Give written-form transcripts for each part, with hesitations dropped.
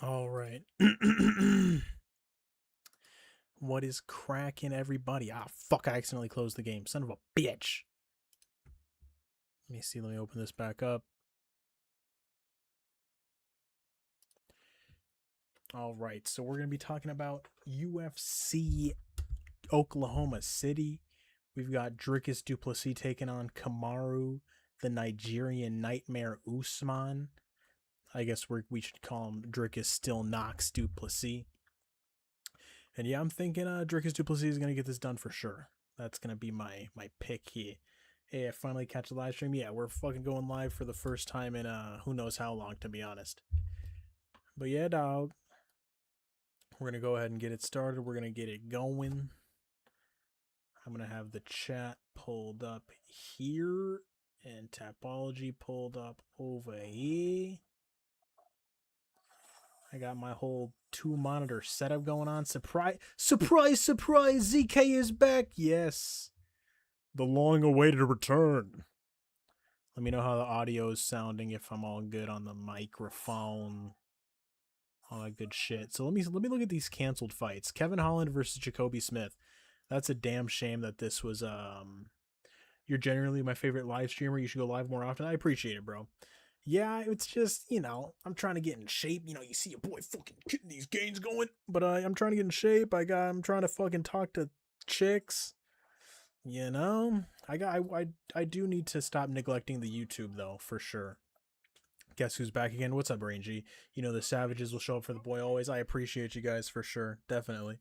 All right. What is cracking, everybody? Ah, fuck, I accidentally closed the game. Son of a bitch. Let me see. Let me open this back up. All right. So we're going to be talking about UFC Oklahoma City. We've got Dricus Du Plessis taking on Kamaru, the Nigerian Nightmare Usman. I guess we should call him Dricus Still Knocks Du Plessis. And yeah, I'm thinking Dricus Du Plessis is going to get this done for sure. That's going to be my pick here. Hey, I finally catch the live stream. Yeah, we're fucking going live for the first time in who knows how long, to be honest. But yeah, dog. We're going to go ahead and get it started. We're going to get it going. I'm going to have the chat pulled up here and Tapology pulled up over here. I got my whole 2-monitor setup going on. Surprise, surprise, surprise, ZK is back. Yes. The long-awaited return. Let me know how the audio is sounding, if I'm all good on the microphone. All that good shit. So let me look at these canceled fights. Kevin Holland versus Jacoby Smith. That's a damn shame that this was you're generally my favorite live streamer. You should go live more often. I appreciate it, bro. Yeah, it's just, I'm trying to get in shape. You see your boy fucking getting these gains going, but I'm trying to get in shape. I'm trying to fucking talk to chicks. I do need to stop neglecting the YouTube though, for sure. Guess who's back again? What's up, Rangy? The savages will show up for the boy always. I appreciate you guys for sure, definitely.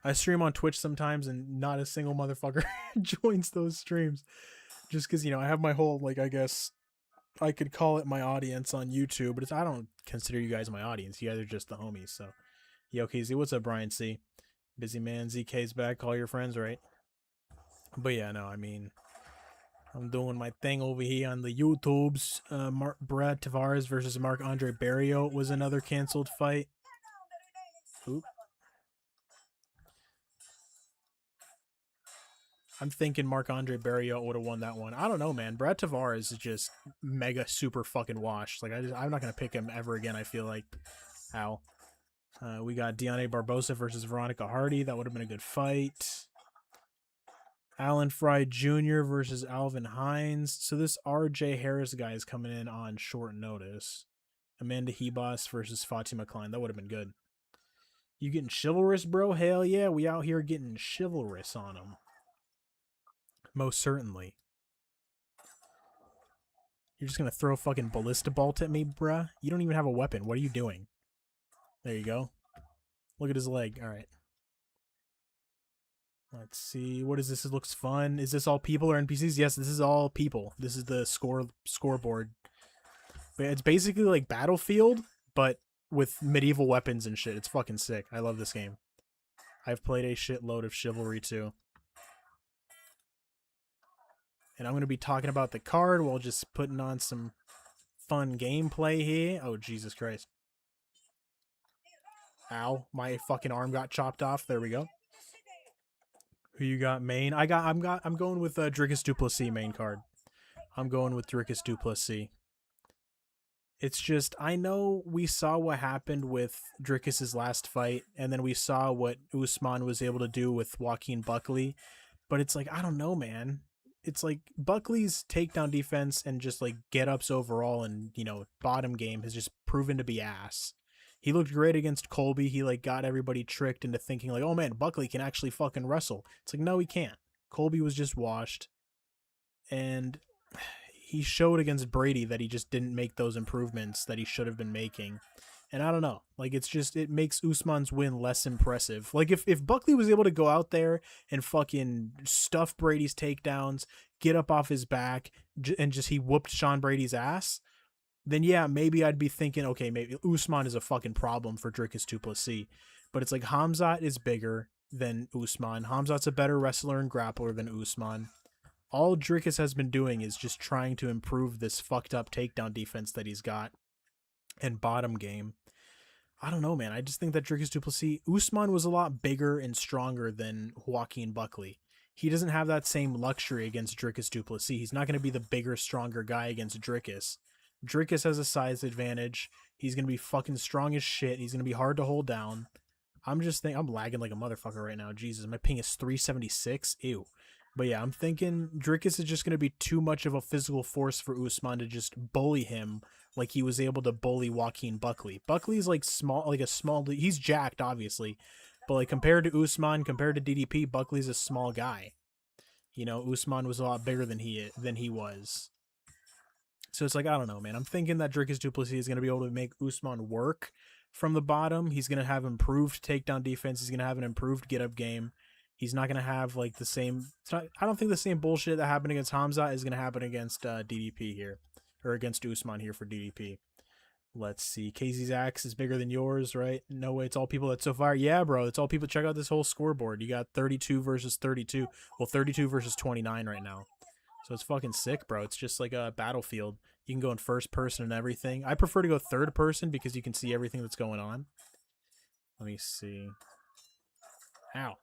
I stream on Twitch sometimes, and not a single motherfucker joins those streams, just because I have my whole I guess I could call it my audience on YouTube, but I don't consider you guys my audience. You guys are just the homies. So, yo, KZ, what's up, Brian C? Busy man, ZK's back. Call your friends, right? But yeah, no, I mean, I'm doing my thing over here on the YouTubes. Brad Tavares versus Marc-Andre Barriault was another canceled fight. Oop. I'm thinking Marc-Andre Barriault would have won that one. I don't know, man. Brad Tavares is just mega super fucking washed. I'm not gonna pick him ever again. I feel like, ow. We got Dione Barbosa versus Veronica Hardy. That would have been a good fight. Alan Fry Jr. versus Alvin Hines. So this R.J. Harris guy is coming in on short notice. Amanda Hebos versus Fatima Kline. That would have been good. You getting chivalrous, bro? Hell yeah, we out here getting chivalrous on them. Most certainly. You're just gonna throw a fucking ballista bolt at me, bruh? You don't even have a weapon. What are you doing? There you go. Look at his leg. All right. Let's see. What is this? It looks fun. Is this all people or NPCs? Yes, this is all people. This is the scoreboard. But it's basically like Battlefield, but with medieval weapons and shit. It's fucking sick. I love this game. I've played a shitload of Chivalry too. And I'm going to be talking about the card while just putting on some fun gameplay here. Oh, Jesus Christ. Ow, my fucking arm got chopped off. There we go. Who you got main? I'm going with Dricus Du Plessis main card. I'm going with Dricus Du Plessis. It's just, I know we saw what happened with Dricus's last fight, and then we saw what Usman was able to do with Joaquin Buckley, but it's I don't know, man. It's Buckley's takedown defense and just get-ups overall and, bottom game has just proven to be ass. He looked great against Colby. He got everybody tricked into thinking oh man, Buckley can actually fucking wrestle. It's no, he can't. Colby was just washed. And he showed against Brady that he just didn't make those improvements that he should have been making. And I don't know. It makes Usman's win less impressive. If Buckley was able to go out there and fucking stuff Brady's takedowns, get up off his back, and he whooped Sean Brady's ass, then yeah, maybe I'd be thinking, okay, maybe Usman is a fucking problem for Dricus Du Plessis. But it's Khamzat is bigger than Usman. Khamzat's a better wrestler and grappler than Usman. All Dricus has been doing is just trying to improve this fucked up takedown defense that he's got and bottom game. I don't know, man. I just think that Dricus Du Plessis, Usman was a lot bigger and stronger than Joaquin Buckley. He doesn't have that same luxury against Dricus Du Plessis. He's not going to be the bigger, stronger guy against Dricus. Dricus has a size advantage. He's going to be fucking strong as shit. He's going to be hard to hold down. I'm just thinking, I'm lagging like a motherfucker right now. Jesus, my ping is 376. Ew. But yeah, I'm thinking Dricus is just going to be too much of a physical force for Usman to just bully him like he was able to bully Joaquin Buckley. Buckley's like small, like a small, he's jacked, obviously. But like compared to Usman, compared to DDP, Buckley's a small guy. You know, Usman was a lot bigger than he was. So it's like, I don't know, man. I'm thinking that Dricus Du Plessis is going to be able to make Usman work from the bottom. He's going to have improved takedown defense. He's going to have an improved get-up game. He's not going to have, like, the same... I don't think the same bullshit that happened against Hamza is going to happen against DDP here. Or against Usman here for DDP. Let's see. Casey's axe is bigger than yours, right? No way. It's all people that's so far. Yeah, bro. It's all people. Check out this whole scoreboard. You got 32 versus 32. Well, 32 versus 29 right now. So it's fucking sick, bro. It's just like a battlefield. You can go in first person and everything. I prefer to go third person because you can see everything that's going on. Let me see. Ow.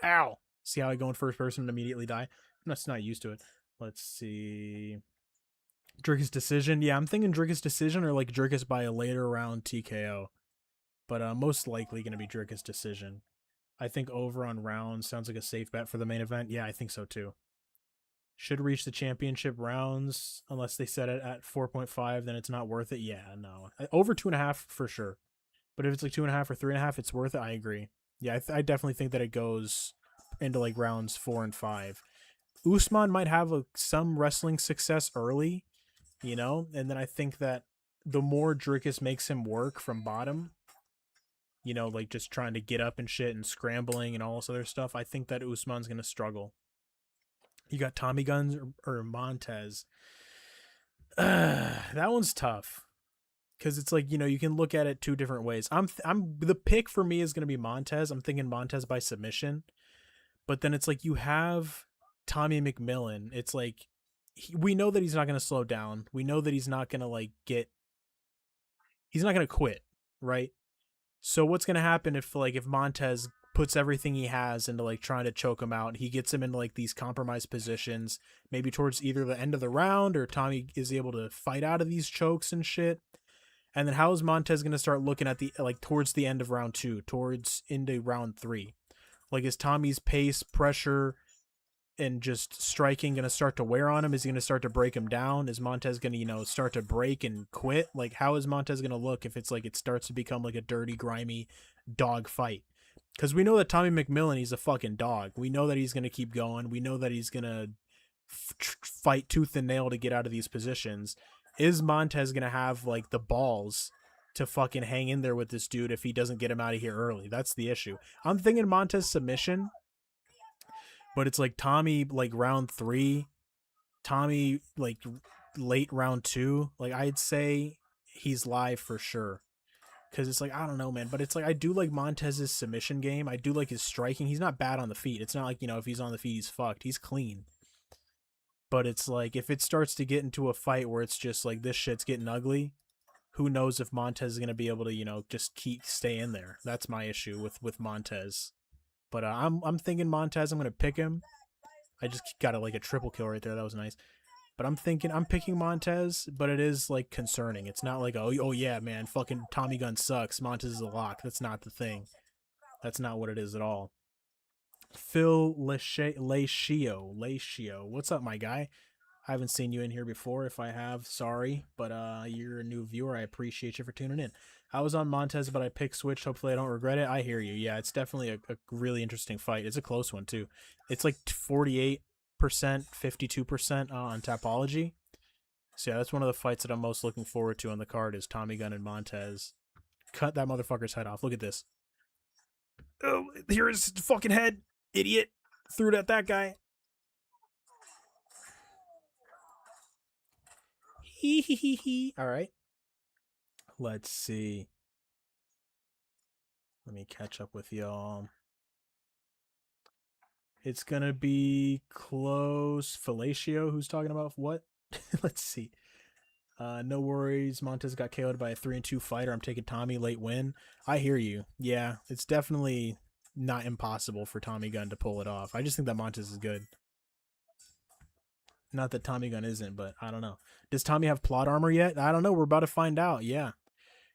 Ow. See how I go in first person and immediately die? I'm just not used to it. Let's see. Dricus decision. Yeah, I'm thinking Dricus decision or like Dricus by a later round TKO. But most likely going to be Dricus decision. I think over on rounds sounds like a safe bet for the main event. Yeah, I think so too. Should reach the championship rounds unless they set it at 4.5, then it's not worth it. Yeah, no. Over 2.5 for sure. But if it's like 2.5 or 3.5, it's worth it. I agree. Yeah, I definitely think that it goes into like rounds 4 and 5. Usman might have some wrestling success early, you know, and then I think that the more Dricus makes him work from bottom, you know, like just trying to get up and shit and scrambling and all this other stuff, I think that Usman's going to struggle. You got Tommy Guns or Montes. That one's tough because it's like, you know, you can look at it two different ways. I'm the pick for me is going to be Montes. I'm thinking Montes by submission, but then it's like you have Tommy McMillen. It's like we know that he's not going to slow down. We know that he's not going to like he's not going to quit, right? So what's going to happen if Montes puts everything he has into like trying to choke him out? He gets him into like these compromised positions, maybe towards either the end of the round or Tommy is able to fight out of these chokes and shit. And then how is Montes going to start looking at the like towards the end of round 2, towards into round 3? Like is Tommy's pace, pressure, and just striking going to start to wear on him? Is he going to start to break him down? Is Montes going to, you know, start to break and quit? Like how is Montes going to look if it's like it starts to become like a dirty, grimy dog fight? Because we know that Tommy McMillen, he's a fucking dog. We know that he's going to keep going. We know that he's going to fight tooth and nail to get out of these positions. Is Montes going to have like the balls to fucking hang in there with this dude if he doesn't get him out of here early? That's the issue. I'm thinking Montes submission, but it's like Tommy like round 3, Tommy like late round 2. Like I'd say he's live for sure. Because it's like, I don't know, man. But it's like, I do like Montez's submission game. I do like his striking. He's not bad on the feet. It's not like, you know, if he's on the feet, he's fucked. He's clean. But it's like, if it starts to get into a fight where it's just like, this shit's getting ugly, who knows if Montes is going to be able to, you know, just stay in there. That's my issue with Montes. But I'm thinking Montes. I'm going to pick him. I just got like a triple kill right there. That was nice. But I'm picking Montes, but it is like concerning. It's not like, oh yeah, man, fucking Tommy Gunn sucks. Montes is a lock. That's not the thing. That's not what it is at all. Phil Lacio. What's up, my guy? I haven't seen you in here before. If I have, sorry. But you're a new viewer. I appreciate you for tuning in. I was on Montes, but I picked Switch. Hopefully I don't regret it. I hear you. Yeah, it's definitely a really interesting fight. It's a close one, too. It's like 48%, 52% on Tapology. So yeah, that's one of the fights that I'm most looking forward to on the card is Tommy Gunn and Montes. Cut that motherfucker's head off. Look at this. Oh, here's his fucking head. Idiot. Threw it at that guy. Hee. All right. Let's see. Let me catch up with y'all. It's going to be close. Fellatio, who's talking about what? Let's see. No worries. Montes got KO'd by a 3-2 fighter. I'm taking Tommy, late win. I hear you. Yeah, it's definitely not impossible for Tommy Gunn to pull it off. I just think that Montes is good. Not that Tommy Gun isn't, but I don't know. Does Tommy have plot armor yet? I don't know. We're about to find out. Yeah.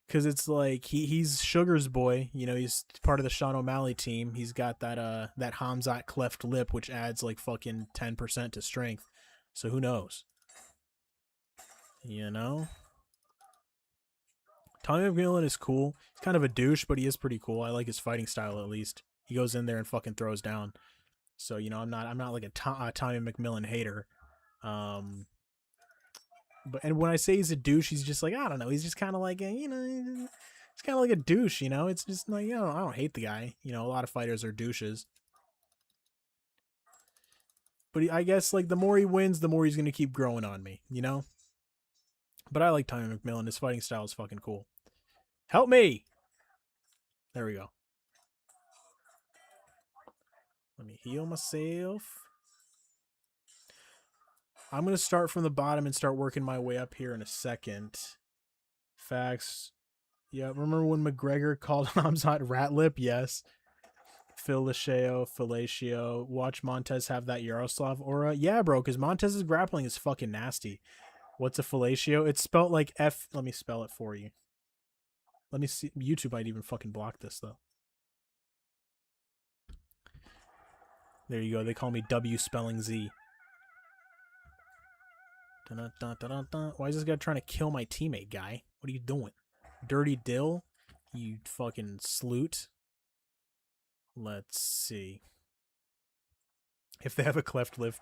Because it's like he's Sugar's boy. You know, he's part of the Sean O'Malley team. He's got that Hamzat cleft lip, which adds like fucking 10% to strength. So who knows? You know? Tommy McMillen is cool. He's kind of a douche, but he is pretty cool. I like his fighting style at least. He goes in there and fucking throws down. So you know, I'm not like a Tommy McMillen hater. Um, and when I say he's a douche, he's just like I don't know. He's just kind of like you know, he's kind of like a douche. You know, it's just like I don't hate the guy. You know, a lot of fighters are douches. But I guess like the more he wins, the more he's gonna keep growing on me. You know. But I like Tommy McMillen. His fighting style is fucking cool. Help me! There we go. Let me heal myself. I'm going to start from the bottom and start working my way up here in a second. Facts. Yeah, remember when McGregor called Hamzat rat lip? Yes. Phil Lacheo, Fellatio. Watch Montes have that Yaroslav aura. Yeah, bro, because Montez's grappling is fucking nasty. What's a Fellatio? It's spelled like F. Let me spell it for you. Let me see. YouTube might even fucking block this, though. There you go. They call me W spelling Z. Dun, dun, dun, dun. Why is this guy trying to kill my teammate, guy? What are you doing? Dirty Dill? You fucking sloot. Let's see. If they have a cleft lip,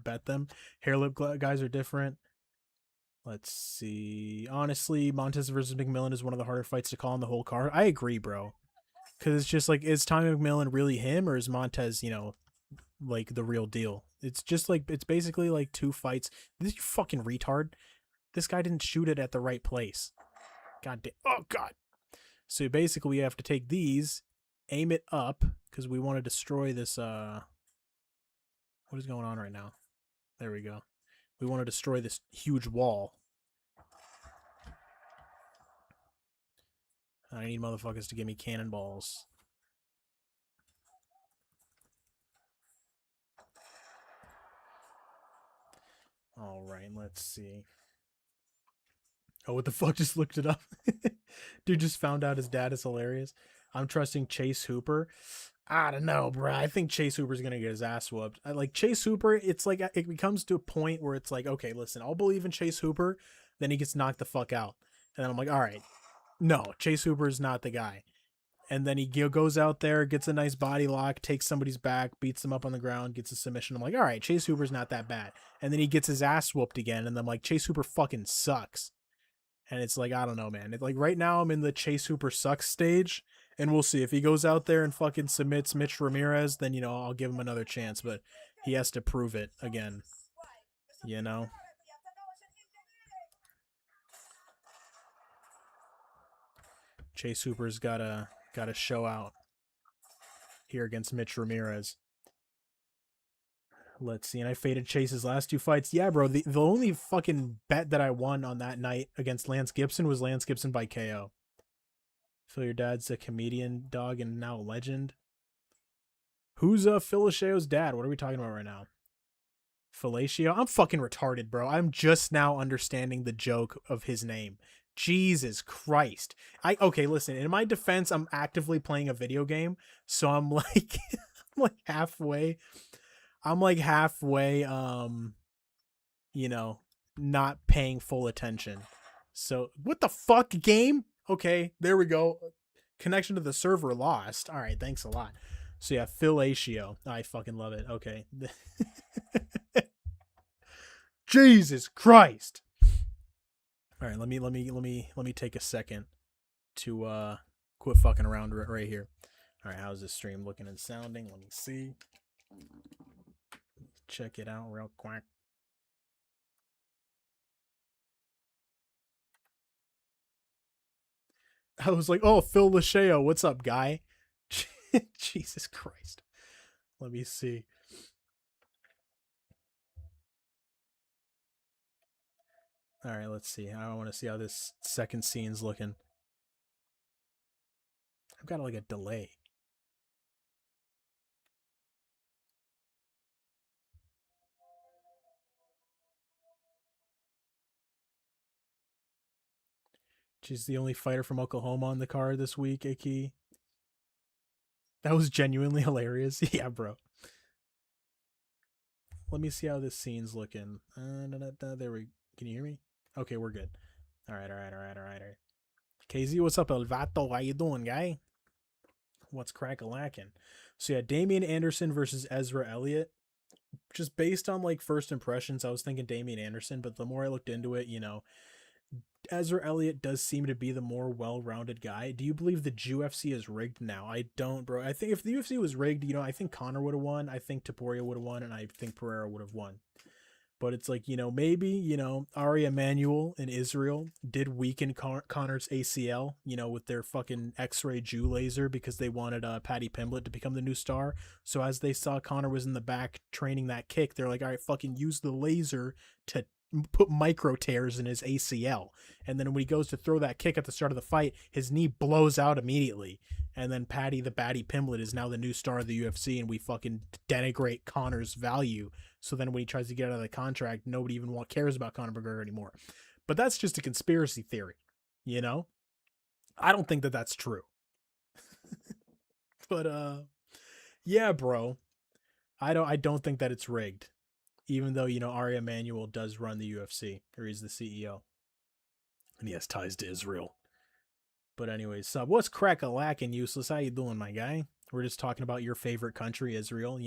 bet them. Hair lip guys are different. Let's see. Honestly, Montes versus McMillen is one of the harder fights to call in the whole card. I agree, bro. Because it's just like, is Tommy McMillen really him, or is Montes, you know, like the real deal? It's just like, it's basically like two fights. This fucking retard. This guy didn't shoot it at the right place. God damn. Oh, God. So basically, we have to take these, aim it up, because we want to destroy this, what is going on right now? There we go. We want to destroy this huge wall. I need motherfuckers to give me cannonballs. Alright, let's see. Oh, what the fuck? Just looked it up. Dude just found out his dad is hilarious. I'm trusting Chase Hooper. I don't know, bro. I think Chase Hooper's gonna get his ass whooped. I like Chase Hooper. It's like it becomes to a point where it's like, okay, listen, I'll believe in Chase Hooper. Then he gets knocked the fuck out, and then I'm like, all right, no, Chase Hooper is not the guy. And then he goes out there, gets a nice body lock, takes somebody's back, beats them up on the ground, gets a submission. I'm like, all right, Chase Hooper's not that bad. And then he gets his ass whooped again, and I'm like, Chase Hooper fucking sucks. And it's like, I don't know, man. It's like right now I'm in the Chase Hooper sucks stage, and we'll see. If he goes out there and fucking submits Mitch Ramirez, then, you know, I'll give him another chance, but he has to prove it again. You know? Chase Hooper's gotta show out here against Mitch Ramirez. Let's see. And I faded Chase's last two fights. Yeah, bro. The only fucking bet that I won on that night against Lance Gibson was Lance Gibson by KO. Phil, your dad's a comedian, dog, and now a legend. Who's Phil Lacheo's dad? What are we talking about right now? Fellatio? I'm fucking retarded, bro. I'm just now understanding the joke of his name. Jesus Christ. Okay, listen, in my defense, I'm actively playing a video game, so I'm like I'm like halfway you know, not paying full attention. So, what the fuck, game? Okay, there we go. Connection to the server lost. All right, thanks a lot. So yeah, Fellatio. I fucking love it. Okay. Jesus Christ. All right, let me take a second to quit fucking around right here. All right, how's this stream looking and sounding? Let me see. Check it out real quick. I was like, oh, Phil Lacheo, what's up, guy? Jesus Christ. Let me see. All right, let's see. I want to see how this second scene's looking. I've got like a delay. She's the only fighter from Oklahoma on the card this week, Aki. That was genuinely hilarious. Yeah, bro. Let me see how this scene's looking. There we. Can you hear me? Okay, we're good. All right. KZ, what's up, El Vato? How you doing, guy? What's crack-a-lackin'? So yeah, Damien Anderson versus Ezra Elliott. Just based on like first impressions, I was thinking Damien Anderson, but the more I looked into it, Ezra Elliott does seem to be the more well-rounded guy. Do you believe the UFC is rigged now? I don't, bro. I think if the UFC was rigged, I think Conor would have won. I think Topuria would have won, and I think Pereira would have won. But it's like, maybe, Ari Emanuel in Israel did weaken Conor's ACL, with their fucking X-ray Jew laser because they wanted Paddy Pimblett to become the new star. So as they saw Conor was in the back training that kick, they're like, all right, fucking use the laser to put micro tears in his ACL. And then when he goes to throw that kick at the start of the fight, his knee blows out immediately. And then Paddy the Batty Pimblett is now the new star of the UFC, and we fucking denigrate Conor's value. So then when he tries to get out of the contract, nobody even cares about Conor McGregor anymore. But that's just a conspiracy theory, I don't think that that's true. But yeah, bro. I don't think that it's rigged. Even though, Ari Emanuel does run the UFC, or he's the CEO. And he has ties to Israel. But anyways, sub, what's crack-a-lackin', Useless? How you doing, my guy? We're just talking about your favorite country, Israel,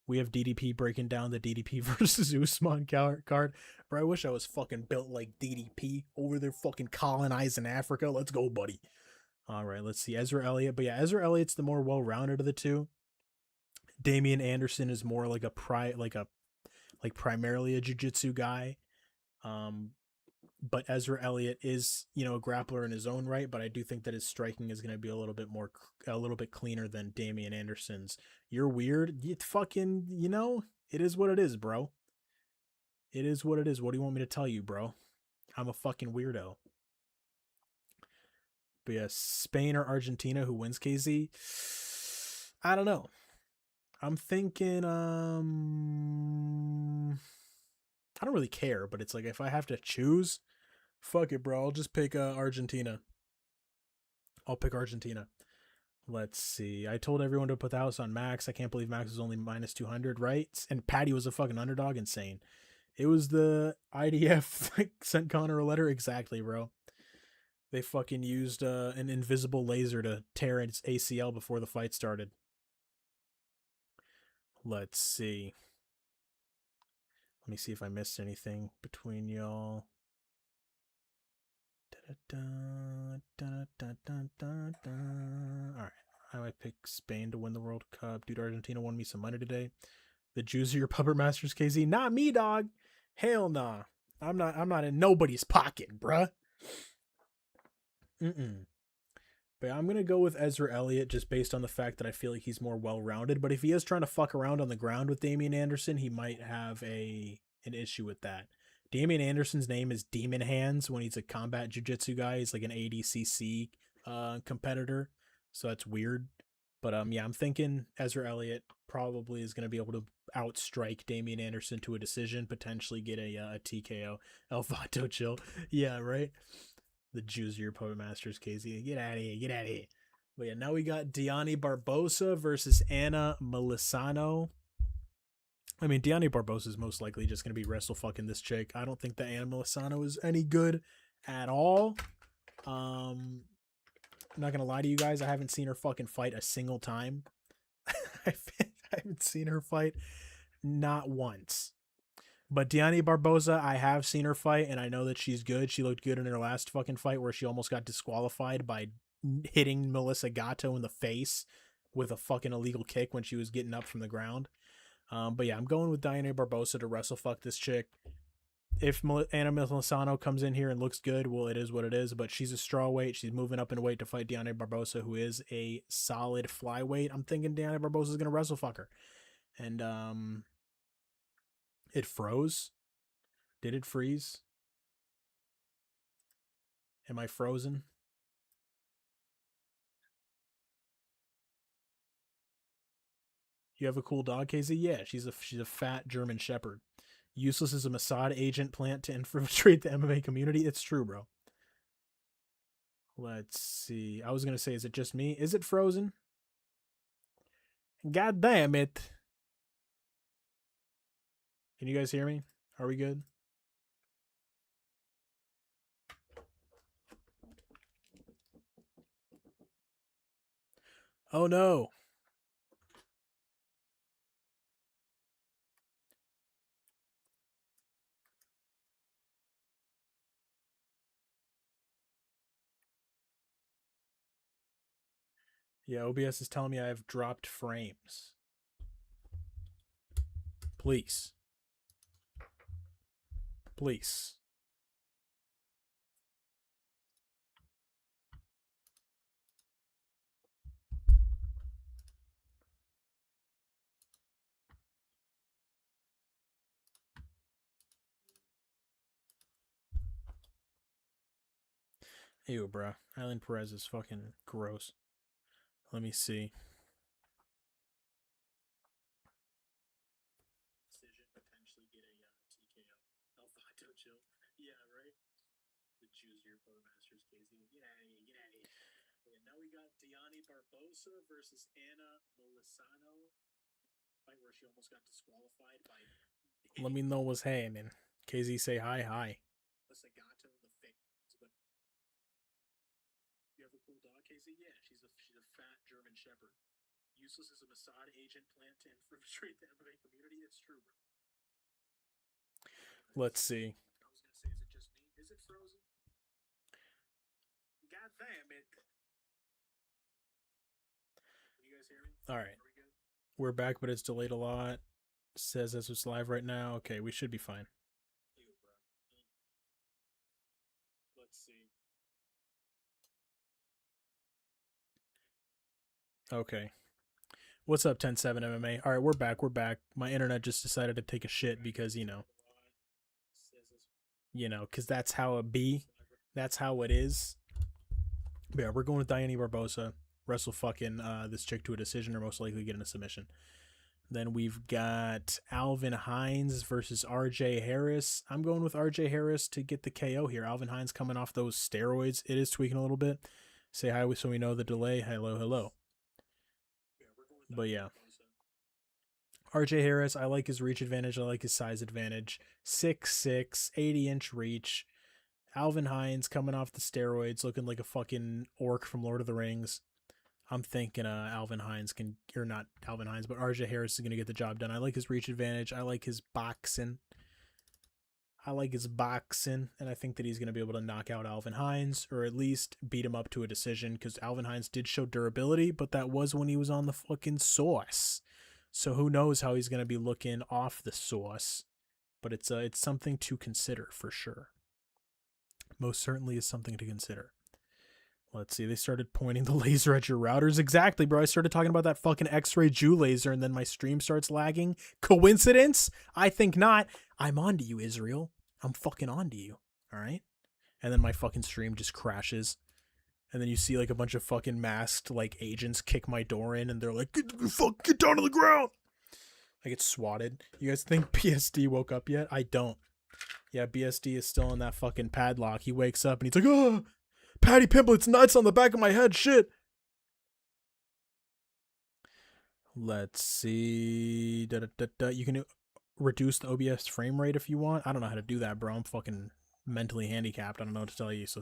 We have DDP breaking down the DDP versus Usman card. Bro, I wish I was fucking built like DDP over there fucking colonizing Africa. Let's go, buddy. All right, let's see. Ezra Elliott. But yeah, Ezra Elliott's the more well-rounded of the two. Damien Anderson is more like primarily a jiu-jitsu guy. But Ezra Elliott is, a grappler in his own right, but I do think that his striking is going to be a little bit cleaner than Damien Anderson's. You're weird. You fucking, it is what it is, bro. It is what it is. What do you want me to tell you, bro? I'm a fucking weirdo. But yeah, Spain or Argentina, who wins, KZ? I don't know. I'm thinking, I don't really care, but it's like if I have to choose, fuck it, bro. I'll just pick Argentina. I'll pick Argentina. Let's see. I told everyone to put the house on Max. I can't believe Max was only minus 200, right? And Patty was a fucking underdog. Insane. It was the IDF sent Conor a letter. Exactly, bro. They fucking used an invisible laser to tear its ACL before the fight started. Let's see. Let me see if I missed anything between y'all. Alright, I might pick Spain to win the World Cup. Dude, Argentina won me some money today. The Jews are your puppet masters, KZ. Not me, dog. Hell nah. I'm not in nobody's pocket, bruh. But I'm gonna go with Ezra Elliott just based on the fact that I feel like he's more well-rounded. But if he is trying to fuck around on the ground with Damien Anderson, he might have an issue with that. Damien Anderson's name is Demon Hands when he's a combat jiu-jitsu guy. He's like an ADCC competitor, so that's weird. But yeah, I'm thinking Ezra Elliott probably is going to be able to outstrike Damien Anderson to a decision, potentially get a TKO. Elvato chill. Yeah, right? The Jews are your puppet masters, KZ. Get out of here. But yeah, now we got Dione Barbosa versus Anna Melisano. I mean, Dione Barbosa is most likely just going to be wrestle fucking this chick. I don't think that Anna Melisano is any good at all. I'm not going to lie to you guys. I haven't seen her fucking fight a single time. I haven't seen her fight not once. But Dione Barbosa, I have seen her fight, and I know that she's good. She looked good in her last fucking fight where she almost got disqualified by hitting Melissa Gatto in the face with a fucking illegal kick when she was getting up from the ground. But yeah, I'm going with Dione Barbosa to wrestle fuck this chick. If Anna Melisano comes in here and looks good, well, it is what it is. But she's a strawweight. She's moving up in weight to fight Dione Barbosa, who is a solid flyweight. I'm thinking Dione Barbosa is going to wrestle fuck her. And it froze. Did it freeze? Am I frozen? You have a cool dog, KZ? Yeah, she's a fat German Shepherd. Useless as a Mossad agent plant to infiltrate the MMA community. It's true, bro. Let's see. I was going to say, is it just me? Is it frozen? God damn it. Can you guys hear me? Are we good? Oh no. Yeah, OBS is telling me I have dropped frames. Please. Please. Ew, bro. Island Perez is fucking gross. Let me see. Decision potentially get a TKO. Alberto chill. Yeah, right. The choose your pro masters, Casey. Get out of here. Get out of here. Okay, now we got Dione Barbosa versus Anna Melisano. Fight where she almost got disqualified by. Let me know what's happening. KZ say hi, hi. Legato in the face, but you have a cool dog, KZ? Yeah, she's a fat German Shepherd. Useless as a Mossad agent, planned to infiltrate the MMA community. It's true, bro. Let's see. I was gonna say, is it just me? Is it frozen? God damn it! Can you guys hear me? All right, we're back, but it's delayed a lot. Says as it's live right now. Okay, we should be fine. Let's see. Okay. What's up, 10-7 MMA? All right, we're back. We're back. My internet just decided to take a shit because, you know, because that's how it be. That's how it is. But yeah, we're going with Dione Barbosa. Wrestle fucking this chick to a decision or most likely get in a submission. Then we've got Alvin Hines versus RJ Harris. I'm going with RJ Harris to get the KO here. Alvin Hines coming off those steroids. It is tweaking a little bit. Say hi so we know the delay. Hello, hello. But yeah. RJ Harris, I like his reach advantage. I like his size advantage. 6'6", 80-inch reach. Alvin Hines coming off the steroids, looking like a fucking orc from Lord of the Rings. I'm thinking Alvin Hines can, or not Alvin Hines, but RJ Harris is going to get the job done. I like his reach advantage. I like his boxing. And I think that he's going to be able to knock out Alvin Hines, or at least beat him up to a decision, because Alvin Hines did show durability, but that was when he was on the fucking sauce. So who knows how he's going to be looking off the sauce. But it's something to consider for sure. Most certainly is something to consider. Let's see. They started pointing the laser at your routers. Exactly, bro. I started talking about that fucking X-ray Jew laser, and then my stream starts lagging. Coincidence? I think not. I'm on to you, Israel. I'm fucking on to you. All right? And then my fucking stream just crashes. And then you see like a bunch of fucking masked like agents kick my door in, and they're like, get down to the ground. I get swatted. You guys think BSD woke up yet? I don't. Yeah, BSD is still in that fucking padlock. He wakes up and he's like, oh, Patty Pimplet's nuts on the back of my head. Shit. Let's see. You can reduce the OBS frame rate if you want. I don't know how to do that, bro. I'm fucking mentally handicapped. I don't know what to tell you. So,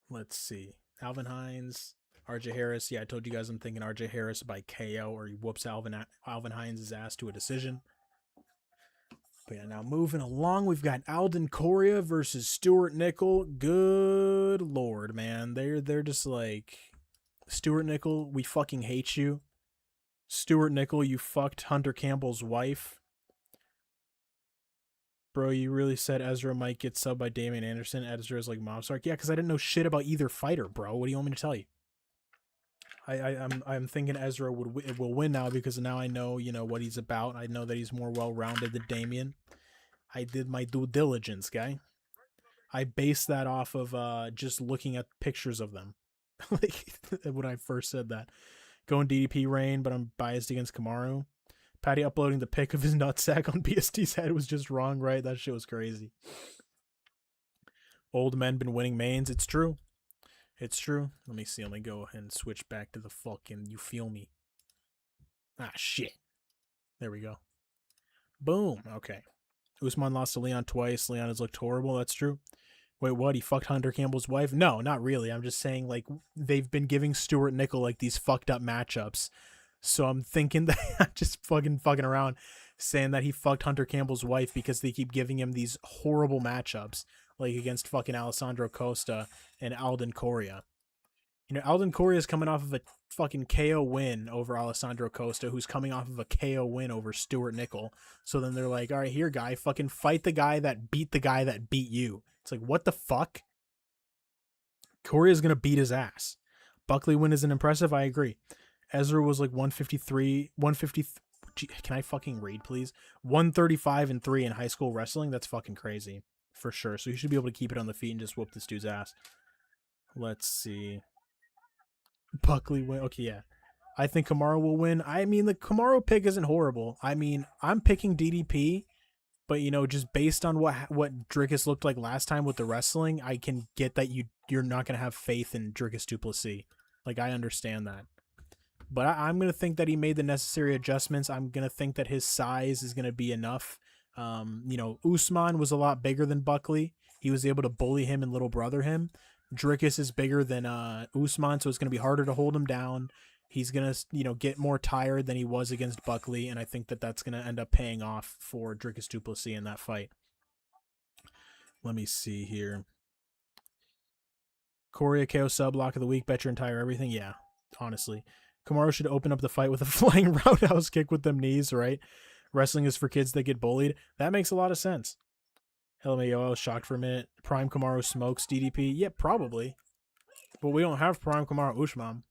let's see. Alvin Hines, RJ Harris. Yeah, I told you guys I'm thinking RJ Harris by KO, or he whoops Alvin Hines' ass to a decision. But yeah, now moving along, we've got Alden Coria versus Stewart Nicoll. Good lord, man. They're just like, Stewart Nicoll, we fucking hate you. Stewart Nicoll, you fucked Hunter Campbell's wife. Bro, you really said Ezra might get subbed by Damien Anderson. Ezra's like Mob Sark. Yeah, because I didn't know shit about either fighter, bro. What do you want me to tell you? I'm thinking Ezra will win now, because now I know, you know, what he's about. I know that he's more well-rounded than Damien. I did my due diligence, guy. I based that off of just looking at pictures of them. Like when I first said that. Going DDP reign, but I'm biased against Kamaru. Patty uploading the pic of his nutsack on BST's head was just wrong, right? That shit was crazy. Old men been winning mains. It's true. It's true. Let me see. Let me go ahead and switch back to the fucking, you feel me. Ah, shit. There we go. Boom. Okay. Usman lost to Leon twice. Leon has looked horrible. That's true. Wait, what? He fucked Hunter Campbell's wife? No, not really. I'm just saying, like, they've been giving Stewart Nicoll, like, these fucked up matchups. So I'm thinking that I'm just fucking around saying that he fucked Hunter Campbell's wife because they keep giving him these horrible matchups, like against fucking Alessandro Costa and Alden Coria. You know, Alden Coria is coming off of a fucking KO win over Alessandro Costa, who's coming off of a KO win over Stewart Nicoll. So then they're like, all right, here, guy, fucking fight the guy that beat you. It's like, what the fuck? Coria's going to beat his ass. Buckley win isn't impressive. I agree. Ezra was like 153, 150. Can I fucking read, please? 135-3 in high school wrestling. That's fucking crazy. For sure. So you should be able to keep it on the feet and just whoop this dude's ass. Let's see. Buckley win. Okay, yeah. I think Kamaru will win. I mean, the Kamaru pick isn't horrible. I mean, I'm picking DDP, but you know, just based on what Dricus looked like last time with the wrestling, I can get that you're not gonna have faith in Dricus Du Plessis. Like, I understand that, but I'm gonna think that he made the necessary adjustments. I'm gonna think that his size is gonna be enough. You know, Usman was a lot bigger than Buckley. He was able to bully him and little brother him. Dricus is bigger than Usman, so it's going to be harder to hold him down. He's going to, you know, get more tired than he was against Buckley, and I think that that's going to end up paying off for Dricus Du Plessis in that fight. Let me see here. Coria KO sub lock of the week. Bet your entire everything. Yeah, honestly. Kamaru should open up the fight with a flying roundhouse kick with them knees, right? Wrestling is for kids that get bullied. That makes a lot of sense. LMAO, I was shocked for a minute. Prime Kamaru smokes DDP. Yeah, probably. But we don't have Prime Kamaru Usman.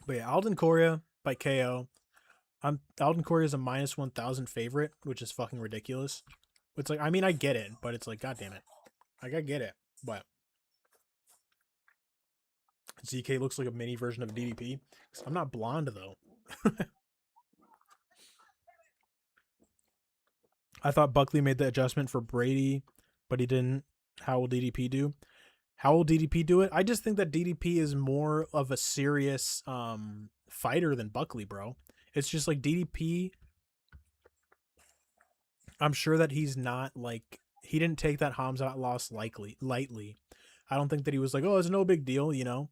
But yeah, Alden Coria by KO. Alden Coria is a minus 1,000 favorite, which is fucking ridiculous. It's like, I mean, I get it, but it's like, god damn it. Like, I get it, but ZK looks like a mini version of DDP. I'm not blonde though. I thought Buckley made the adjustment for Brady, but he didn't. How will DDP do? How will DDP do it? I just think that DDP is more of a serious fighter than Buckley, bro. It's just like DDP. I'm sure that he's not like, he didn't take that Hamzat loss lightly. I don't think that he was like, oh, it's no big deal, you know.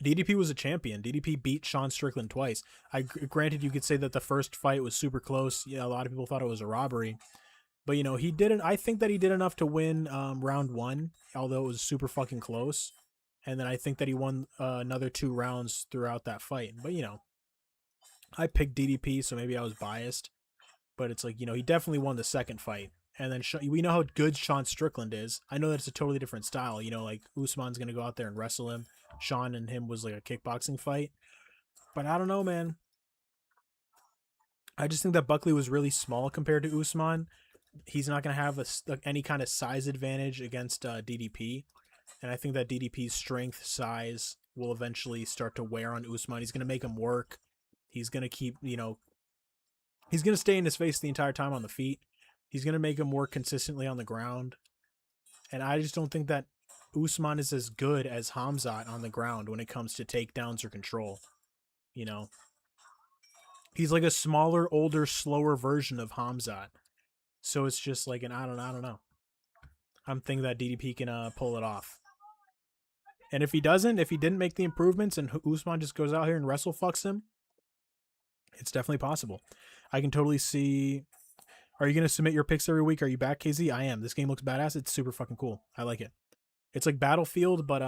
DDP was a champion. DDP beat Sean Strickland twice. Granted, you could say that the first fight was super close. Yeah, a lot of people thought it was a robbery. But, you know, he didn't. I think that he did enough to win round 1, although it was super fucking close. And then I think that he won another 2 rounds throughout that fight. But, you know, I picked DDP, so maybe I was biased. But it's like, you know, he definitely won the second fight. And then we know how good Sean Strickland is. I know that it's a totally different style. You know, like Usman's going to go out there and wrestle him. Sean and him was like a kickboxing fight. But I don't know, man. I just think that Buckley was really small compared to Usman. He's not going to have any kind of size advantage against DDP. And I think that DDP's strength, size will eventually start to wear on Usman. He's going to make him work. He's going to keep, you know, he's going to stay in his face the entire time on the feet. He's going to make him work consistently on the ground. And I just don't think that Usman is as good as Hamzat on the ground when it comes to takedowns or control. You know, he's like a smaller, older, slower version of Hamzat. So it's just like I don't know. I'm thinking that DDP can pull it off. And if he didn't make the improvements and Usman just goes out here and wrestle fucks him, it's definitely possible. I can totally see. Are you going to submit your picks every week? Are you back, KZ? I am. This game looks badass. It's super fucking cool. I like it. It's like Battlefield, but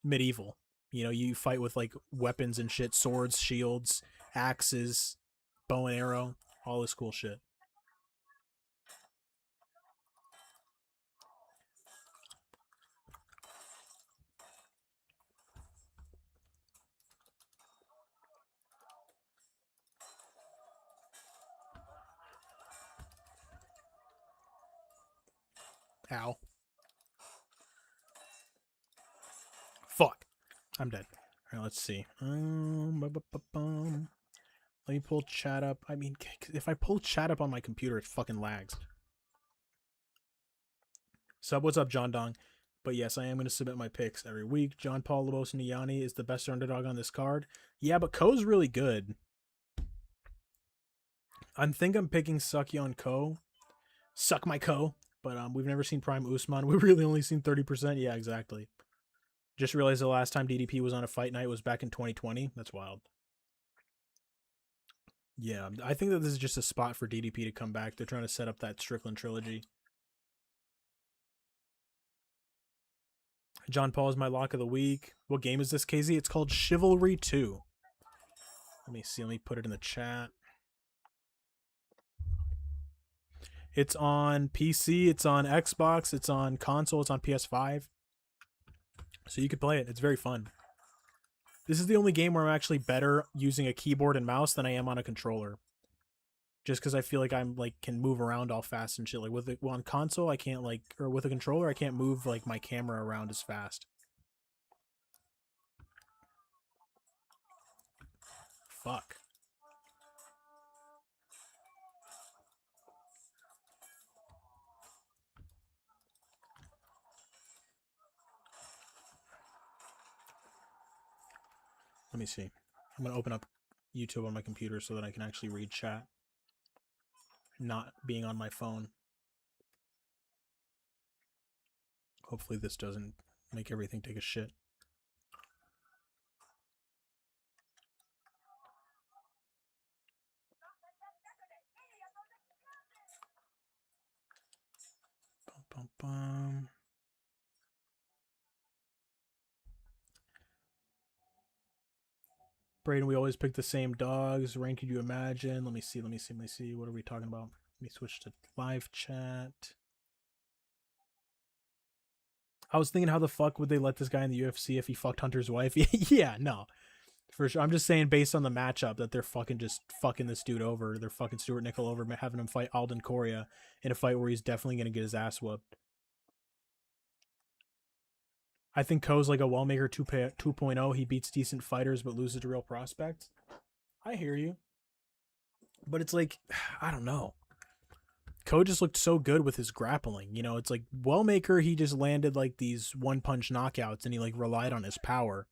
medieval. You know, you fight with like weapons and shit, swords, shields, axes, bow and arrow, all this cool shit. Ow. Fuck. I'm dead. Alright, let's see. Let me pull chat up. I mean, if I pull chat up on my computer, it fucking lags. Sub, what's up, John Dong? But yes, I am going to submit my picks every week. John Paul Lebosnoyani is the best underdog on this card. Yeah, but Ko's really good. I think I'm picking Hyeon Ko. Suck my Ko. But we've never seen Prime Usman. We've really only seen 30%. Yeah, exactly. Just realized the last time DDP was on a fight night was back in 2020. That's wild. Yeah, I think that this is just a spot for DDP to come back. They're trying to set up that Strickland trilogy. John Paul is my lock of the week. What game is this, KZ? It's called Chivalry 2. Let me see. Let me put it in the chat. It's on PC. It's on Xbox. It's on console. It's on PS5. So you could play it. It's very fun. This is the only game where I'm actually better using a keyboard and mouse than I am on a controller. Just because I feel like I'm like can move around all fast and shit. Like with it on console, I can't like, or with a controller, I can't move like my camera around as fast. Fuck. Let me see. I'm gonna open up YouTube on my computer so that I can actually read chat, not being on my phone. Hopefully this doesn't make everything take a shit. Bum, bum, bum. Braden, we always pick the same dogs. Rank, could you imagine? Let me see. What are we talking about? Let me switch to live chat. I was thinking, how the fuck would they let this guy in the UFC if he fucked Hunter's wife? Yeah, no. For sure. I'm just saying, based on the matchup, that they're fucking just fucking this dude over. They're fucking Stewart Nicoll over, having him fight Alden Coria in a fight where he's definitely going to get his ass whooped. I think Ko's like a Wellmaker 2.0. He beats decent fighters but loses to real prospects. I hear you. But it's like, I don't know. Ko just looked so good with his grappling. You know, it's like Wellmaker, he just landed like these one-punch knockouts and he like relied on his power.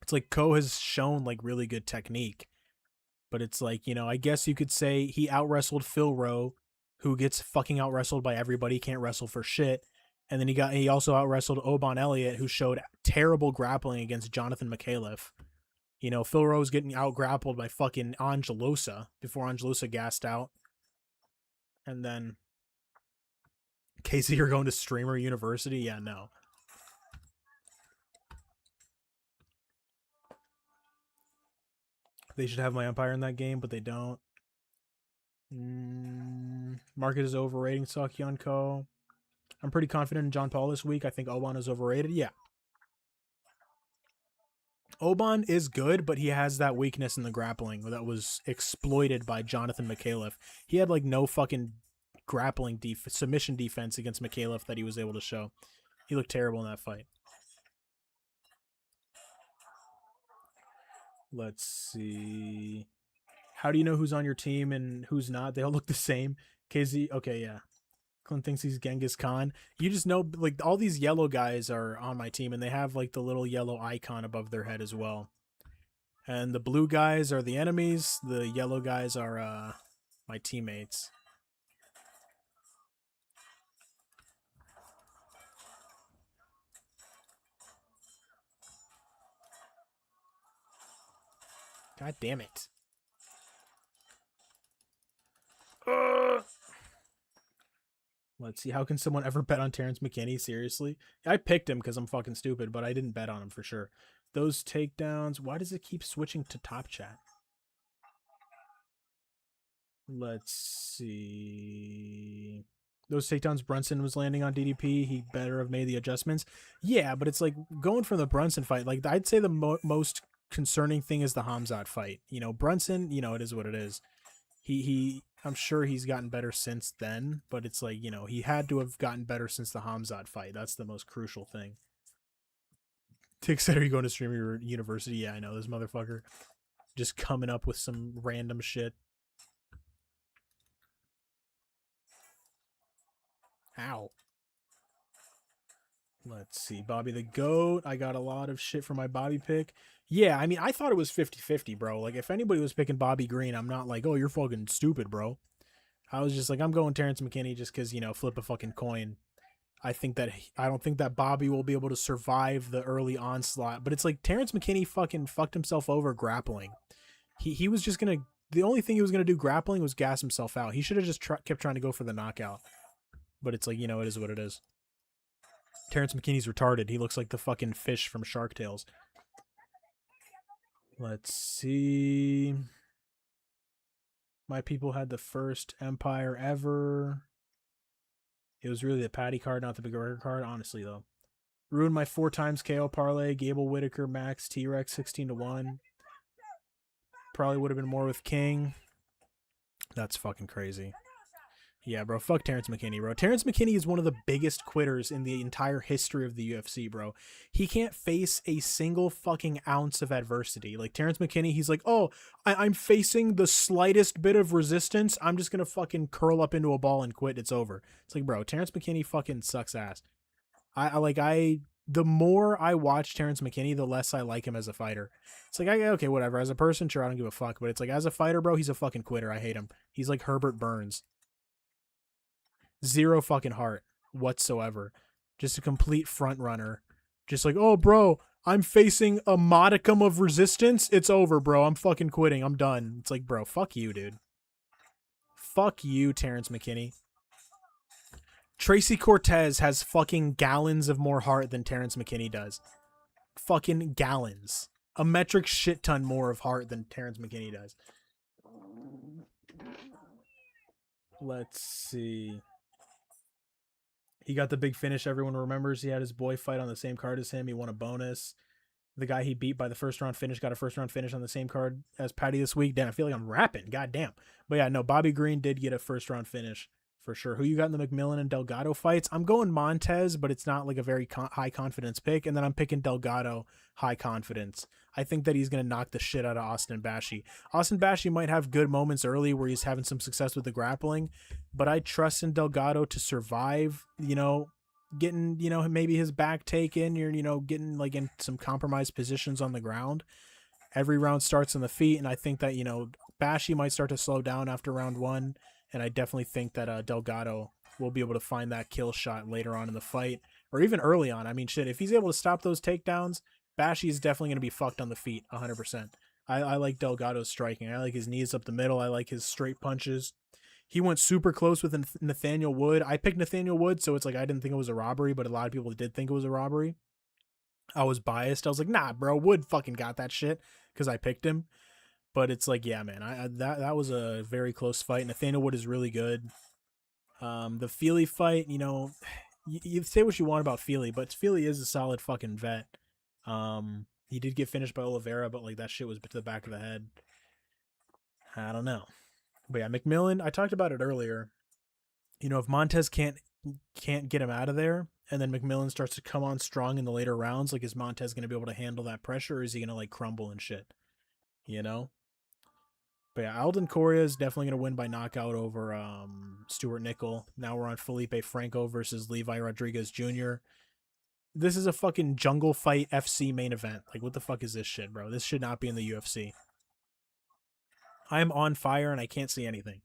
It's like Ko has shown like really good technique. But it's like, you know, I guess you could say he out-wrestled Phil Rowe, who gets fucking out-wrestled by everybody, can't wrestle for shit. And then he also out-wrestled Oban Elliott, who showed terrible grappling against Jonathan McAuliffe. You know, Phil Rowe's getting out-grappled by fucking Angelosa before Angelosa gassed out. And then, Casey, you're going to Streamer University? Yeah, no. They should have my umpire in that game, but they don't. Market is overrating Hyeon Ko. I'm pretty confident in John Paul this week. I think Oban is overrated. Yeah. Oban is good, but he has that weakness in the grappling that was exploited by Jonathan McAuliffe. He had like no fucking grappling submission defense against McAuliffe that he was able to show. He looked terrible in that fight. Let's see. How do you know who's on your team and who's not? They all look the same. KZ, okay, yeah. Clint thinks he's Genghis Khan. You just know, like, all these yellow guys are on my team, and they have, like, the little yellow icon above their head as well. And the blue guys are the enemies. The yellow guys are my teammates. God damn it. Let's see. How can someone ever bet on Terrence McKinney? Seriously? I picked him because I'm fucking stupid, but I didn't bet on him for sure. Those takedowns. Why does it keep switching to top chat? Let's see. Those takedowns Brunson was landing on DDP, he better have made the adjustments. Yeah, but it's like going from the Brunson fight. Like, I'd say the most concerning thing is the Hamzat fight. You know, Brunson, you know, it is what it is. He I'm sure he's gotten better since then, but it's like, you know, he had to have gotten better since the Hamzat fight. That's the most crucial thing. Tick said, are you going to streamer university? Yeah, I know, this motherfucker. Just coming up with some random shit. Ow. Let's see. Bobby the GOAT. I got a lot of shit for my Bobby pick. Yeah, I mean, I thought it was 50-50, bro. Like, if anybody was picking Bobby Green, I'm not like, oh, you're fucking stupid, bro. I was just like, I'm going Terrence McKinney just because, you know, flip a fucking coin. I don't think that Bobby will be able to survive the early onslaught. But it's like Terrence McKinney fucking fucked himself over grappling. He was just gonna. The only thing he was gonna do grappling was gas himself out. He should have just kept trying to go for the knockout. But it's like, you know, it is what it is. Terrence McKinney's retarded. He looks like the fucking fish from Shark Tales. Let's see. My people had the first Empire ever. It was really the Patty card, not the McGregor card. Honestly, though. Ruined my 4 times KO parlay. Gable Whitaker, Max, T-Rex, 16-1. Probably would have been more with King. That's fucking crazy. Yeah, bro. Fuck Terrence McKinney, bro. Terrence McKinney is one of the biggest quitters in the entire history of the UFC, bro. He can't face a single fucking ounce of adversity. Like, Terrence McKinney, he's like, oh, I'm facing the slightest bit of resistance. I'm just going to fucking curl up into a ball and quit. It's over. It's like, bro, Terrence McKinney fucking sucks ass. The more I watch Terrence McKinney, the less I like him as a fighter. It's like, okay, whatever. As a person, sure, I don't give a fuck. But it's like, as a fighter, bro, he's a fucking quitter. I hate him. He's like Herbert Burns. Zero fucking heart whatsoever. Just a complete front runner. Just like, oh, bro, I'm facing a modicum of resistance. It's over, bro. I'm fucking quitting. I'm done. It's like, bro, fuck you, dude. Fuck you, Terrence McKinney. Tracy Cortez has fucking gallons of more heart than Terrence McKinney does. Fucking gallons. A metric shit ton more of heart than Terrence McKinney does. Let's see. He got the big finish everyone remembers. He had his boy fight on the same card as him. He won a bonus. The guy he beat by the first round finish got a first round finish on the same card as Patty this week. Damn, I feel like I'm rapping. God damn. But yeah, no, Bobby Green did get a first round finish for sure. Who you got in the McMillen and Delgado fights? I'm going Montes, but it's not like a very high confidence pick. And then I'm picking Delgado, high confidence. I think that he's going to knock the shit out of Austin Bashi. Austin Bashi might have good moments early where he's having some success with the grappling, but I trust in Delgado to survive, you know, getting, you know, maybe his back taken, you're, you know, getting like in some compromised positions on the ground. Every round starts on the feet, and I think that, you know, Bashi might start to slow down after round 1, and I definitely think that Delgado will be able to find that kill shot later on in the fight, or even early on. I mean, shit, if he's able to stop those takedowns, Bashi is definitely going to be fucked on the feet, 100%. I like Delgado's striking. I like his knees up the middle. I like his straight punches. He went super close with Nathaniel Wood. I picked Nathaniel Wood, so it's like I didn't think it was a robbery, but a lot of people did think it was a robbery. I was biased. I was like, nah, bro, Wood fucking got that shit because I picked him. But it's like, yeah, man, that was a very close fight. Nathaniel Wood is really good. The Feely fight, you know, you say what you want about Feely, but Feely is a solid fucking vet. He did get finished by Oliveira, but like that shit was to the back of the head. I don't know. But yeah, McMillen, I talked about it earlier. You know, if Montes can't get him out of there, and then McMillen starts to come on strong in the later rounds, like, is Montes going to be able to handle that pressure, or is he going to like crumble and shit? You know. But yeah, Alden Coria is definitely going to win by knockout over Stewart Nicoll. Now we're on Felipe Franco versus Levi Rodrigues Jr. This is a fucking jungle fight FC main event. Like, what the fuck is this shit, bro? This should not be in the UFC. I'm on fire and I can't see anything.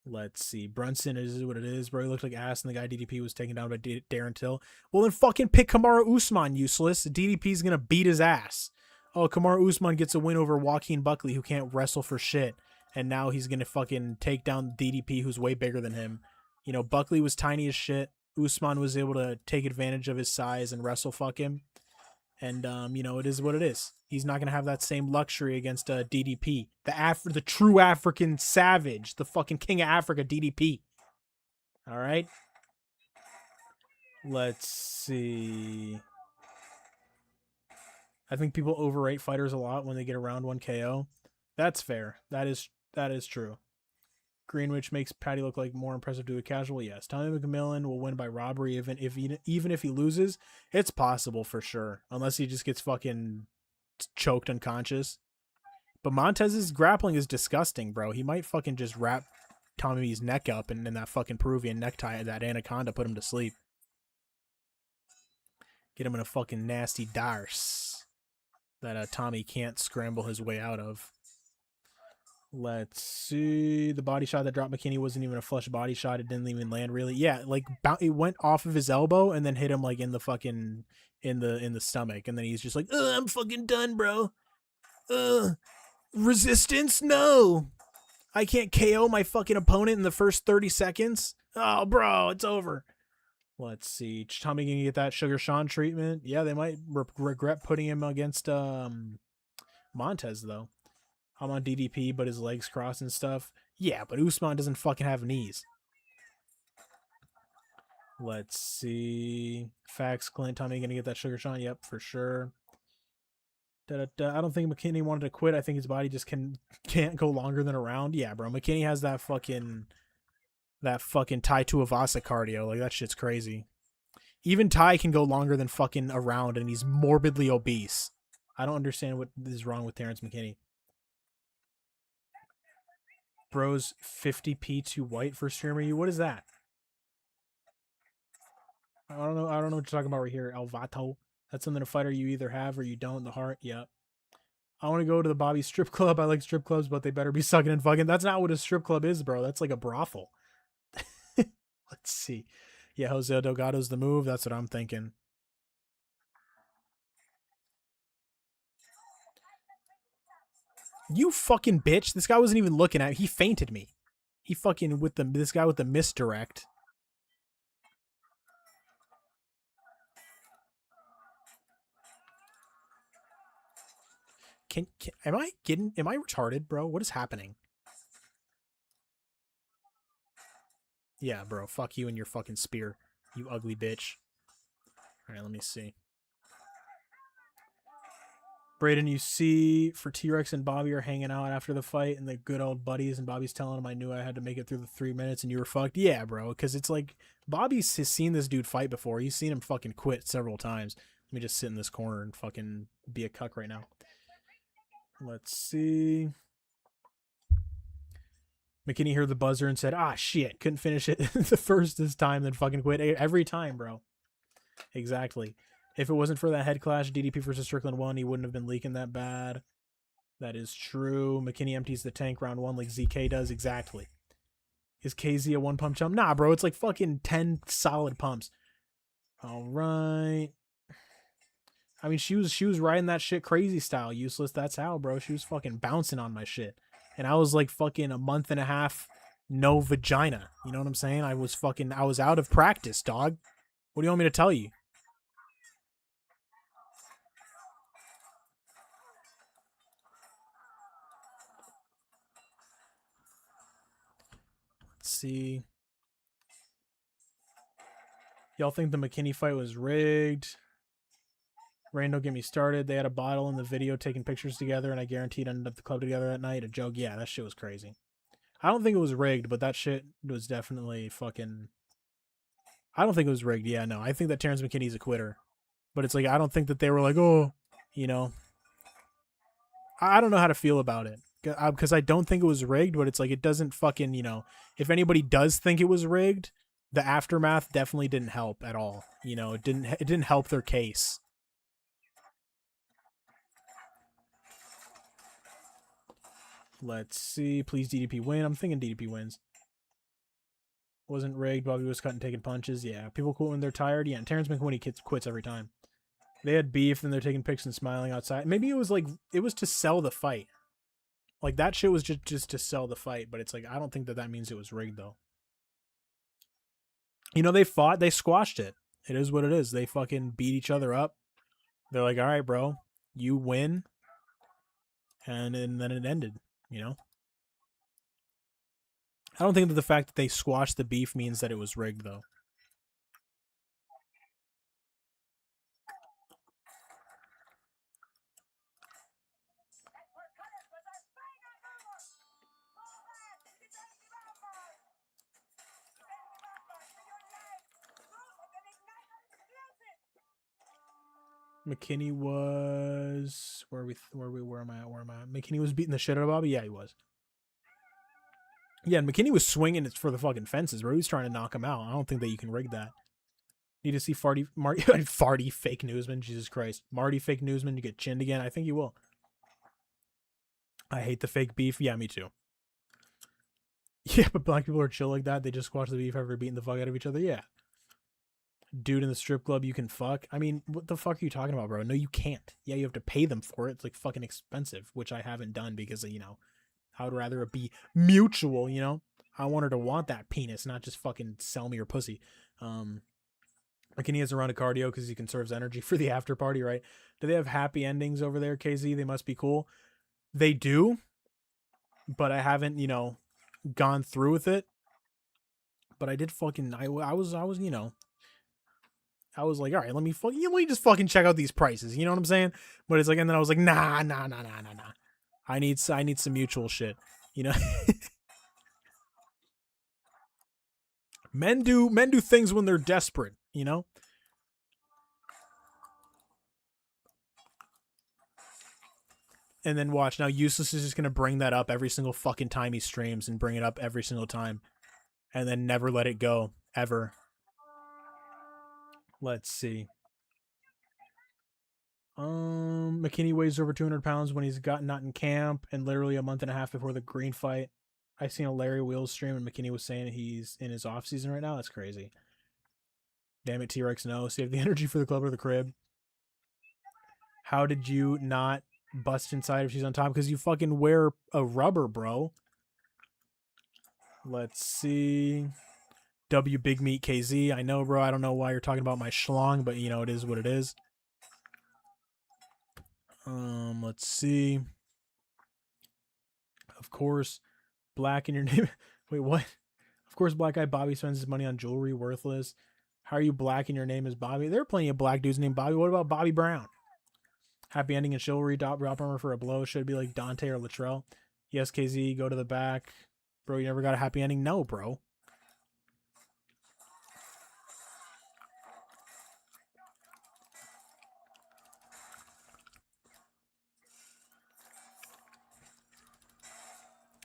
Let's see. Brunson is what it is, bro. He looked like ass, and the guy DDP was taken down by Darren Till. Well, then fucking pick Kamaru Usman, useless. DDP's gonna beat his ass. Oh, Kamaru Usman gets a win over Joaquin Buckley, who can't wrestle for shit. And now he's gonna fucking take down DDP, who's way bigger than him. You know, Buckley was tiny as shit. Usman was able to take advantage of his size and wrestle fuck him. And, you know, it is what it is. He's not going to have that same luxury against DDP. The true African savage. The fucking king of Africa, DDP. All right? Let's see. I think people overrate fighters a lot when they get around 1 KO. That's fair. That is true. Greenwich makes Patty look like more impressive to a casual. Yes, Tommy McMillen will win by robbery even if he loses. It's possible for sure, unless he just gets fucking choked unconscious. But Montez's grappling is disgusting, bro. He might fucking just wrap Tommy's neck up and then that fucking Peruvian necktie, that anaconda, put him to sleep. Get him in a fucking nasty darce that Tommy can't scramble his way out of. Let's see. The body shot that dropped McKinney wasn't even a flush body shot. It didn't even land really. Yeah, like it went off of his elbow and then hit him like in the fucking in the stomach, and then he's just like, "Ugh, I'm fucking done, bro. Ugh, resistance? No, I can't KO my fucking opponent in the first 30 seconds. Oh, bro, it's over." Let's see. Tommy gonna get that Sugar Sean treatment. Yeah, they might regret putting him against Montes though. I'm on DDP, but his legs crossed and stuff. Yeah, but Usman doesn't fucking have knees. Let's see. Facts, Clint. Tommy gonna get that Sugar Sean? Yep, for sure. I don't think McKinney wanted to quit. I think his body just can't go longer than a round. Yeah, bro. McKinney has that fucking Tai Tuivasa cardio. Like, that shit's crazy. Even Tai can go longer than fucking a round, and he's morbidly obese. I don't understand what is wrong with Terrence McKinney. Bros 50p too white for streamer you. What is that? I don't know what you're talking about right here. Alvato. That's something a fighter you either have or you don't. The heart. Yep. I want to go to the Bobby strip club. I like strip clubs, but they better be sucking and fucking. That's not what a strip club is, bro. That's like a brothel. Let's see. Yeah, Jose Delgado's the move. That's what I'm thinking. You fucking bitch. This guy wasn't even looking at me. He fainted me. He fucking this guy with the misdirect. Am I retarded, bro? What is happening? Yeah, bro. Fuck you and your fucking spear. You ugly bitch. Alright, let me see. Braden, you see, for T-Rex and Bobby are hanging out after the fight and the good old buddies, and Bobby's telling him I knew I had to make it through the 3 minutes and you were fucked. Yeah, bro, because it's like, Bobby's has seen this dude fight before. He's seen him fucking quit several times. Let me just sit in this corner and fucking be a cuck right now. Let's see. McKinney heard the buzzer and said, "Ah, shit, couldn't finish it the first this time, then fucking quit." Every time, bro. Exactly. If it wasn't for that head clash, DDP versus Strickland 1, he wouldn't have been leaking that bad. That is true. McKinney empties the tank round 1 like ZK does. Exactly. Is KZ a one pump chump? Nah, bro. It's like fucking 10 solid pumps. All right. I mean, she was riding that shit crazy style. Useless. That's how, bro. She was fucking bouncing on my shit. And I was like fucking a month and a half no vagina. You know what I'm saying? I was out of practice, dog. What do you want me to tell you? Let's see. Y'all think the McKinney fight was rigged? Rain, don't get me started. They had a bottle in the video taking pictures together, and I guaranteed ended up the club together that night. A joke. Yeah, that shit was crazy. I don't think it was rigged, but that shit was definitely fucking... I don't think it was rigged. Yeah, no. I think that Terrence McKinney's a quitter. But it's like, I don't think that they were like, oh, you know. I don't know how to feel about it. Because I don't think it was rigged, but it's like, it doesn't fucking, you know. If anybody does think it was rigged, the aftermath definitely didn't help at all. You know, it didn't help their case. Let's see. Please DDP win. I'm thinking DDP wins. Wasn't rigged. Bobby was cutting, taking punches. Yeah. People quit when they're tired. Yeah. And Terrence McKinney quits every time. They had beef, and they're taking pics and smiling outside. Maybe it was like, it was to sell the fight. Like, that shit was just to sell the fight. But it's like, I don't think that means it was rigged, though. You know, they fought. They squashed it. It is what it is. They fucking beat each other up. They're like, all right, bro. You win. And then it ended, you know? I don't think that the fact that they squashed the beef means that it was rigged, though. McKinney was where am I at? McKinney was beating the shit out of Bobby. Yeah, he was. Yeah, and McKinney was swinging it for the fucking fences, bro. He was trying to knock him out. I don't think that you can rig that. Need to see Farty fake newsman. Jesus Christ, Marty fake newsman. You get chinned again. I think you will. I hate the fake beef. Yeah, me too. Yeah, but black people are chill like that. They just squash the beef after beating the fuck out of each other. Yeah. Dude in the strip club you can fuck. I mean, what the fuck are you talking about, bro? No, you can't. Yeah, you have to pay them for it. It's like fucking expensive, which I haven't done because, you know, I would rather it be mutual, you know? I want her to want that penis, not just fucking sell me her pussy. McKinney has a round of cardio because he conserves energy for the after party, right? Do they have happy endings over there, KZ? They must be cool. They do, but I haven't, you know, gone through with it. But I did fucking, I was, you know, I was like, all right, let me just fucking check out these prices. You know what I'm saying? But it's like, and then I was like, nah. I need some mutual shit. You know, men do things when they're desperate. You know. And then watch now. Useless is just gonna bring that up every single fucking time he streams and bring it up every single time, and then never let it go ever. Let's see. McKinney weighs over 200 pounds when he's not in camp, and literally a month and a half before the green fight. I seen a Larry Wheels stream, and McKinney was saying he's in his off season right now. That's crazy. Damn it, T-Rex, no. Save the energy for the club or the crib. How did you not bust inside if she's on top? Because you fucking wear a rubber, bro. Let's see. W Big Meat KZ. I know, bro. I don't know why you're talking about my schlong, but you know, it is what it is. Let's see. Of course, black in your name. Wait, what? Of course, black guy Bobby spends his money on jewelry, worthless. How are you black and your name is Bobby? There are plenty of black dudes named Bobby. What about Bobby Brown? Happy ending in chivalry. Drop armor for a blow. Should be like Dante or Latrell. Yes, KZ. Go to the back. Bro, you never got a happy ending? No, bro.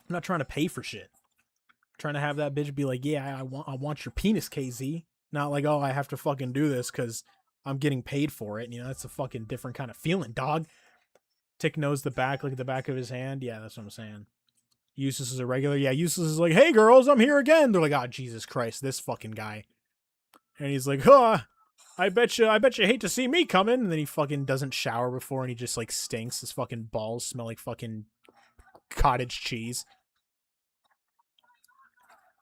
I'm not trying to pay for shit. I'm trying to have that bitch be like, yeah, I want your penis, KZ. Not like, oh, I have to fucking do this because I'm getting paid for it. You know, that's a fucking different kind of feeling, dog. Tick knows the back, look at the back of his hand. Yeah, that's what I'm saying. Useless is a regular. Yeah, Useless is like, hey girls, I'm here again. They're like, oh, Jesus Christ, this fucking guy. And he's like, I bet you hate to see me coming. And then he fucking doesn't shower before and he just like stinks. His fucking balls smell like fucking cottage cheese.